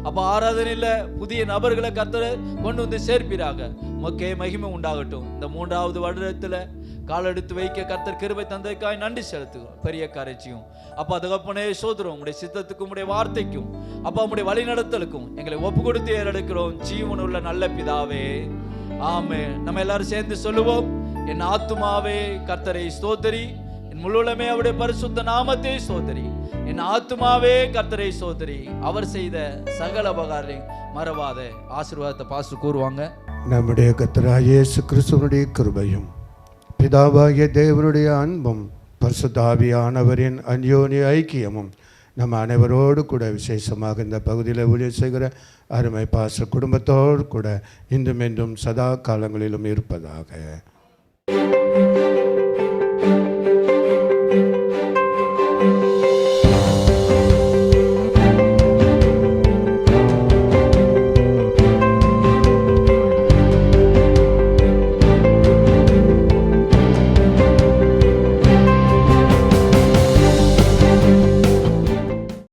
அப்போ ஆராதனையில் புதிய நபர்களை கர்த்தரை கொண்டு வந்து சேர்ப்பீராக. மக்கே மகிமை உண்டாகட்டும். இந்த 3வது வருடத்தில் காலெடுத்து வைக்க கர்த்தர் கிருபை தந்ததுக்காய் நன்றி செலுத்துகிறோம். பெரிய காரியத்தையும் அப்பா தகப்பனே சோதரம் உங்களுடைய சித்தத்துக்கும் உங்களுடைய வார்த்தைக்கும் அப்பா உங்களுடைய வழி நடத்தலுக்கும் எங்களை ஒப்பு கொடுத்து ஏறெடுக்கிறோம். ஜீவனுள்ள நல்ல பிதாவே ஆமென். நம்ம எல்லாரும் சேர்ந்து சொல்லுவோம். என் ஆத்துமாவே கர்த்தரை ஸ்தோத்திரி, என் முழுவதுமே அவருடைய பரிசுத்த நாமத்தை ஸ்தோத்திரி. என் ஆத்துமாவே கர்த்தரை ஸ்தோத்திரி, அவர் செய்த சகல உபகாரங்களை மறவாத. ஆசீர்வாதத்தை பாஸ்டர் கூறுவாங்க. நம்முடைய கர்த்தராகிய இயேசு கிறிஸ்துவினுடைய கிருபையும் பிதாவாகிய தேவனுடைய அன்பும் பரிசுத்த ஆவியானவரின் அந்யோன்ய ஐக்கியமும் நம்ம அனைவரோடு கூட விசேஷமாக இந்த பகுதியில் ஊழியர் செய்கிற அருமை பாஸ்டர் குடும்பத்தோடு கூட இன்றும் என்றும் சதா காலங்களிலும் இருப்பதாக.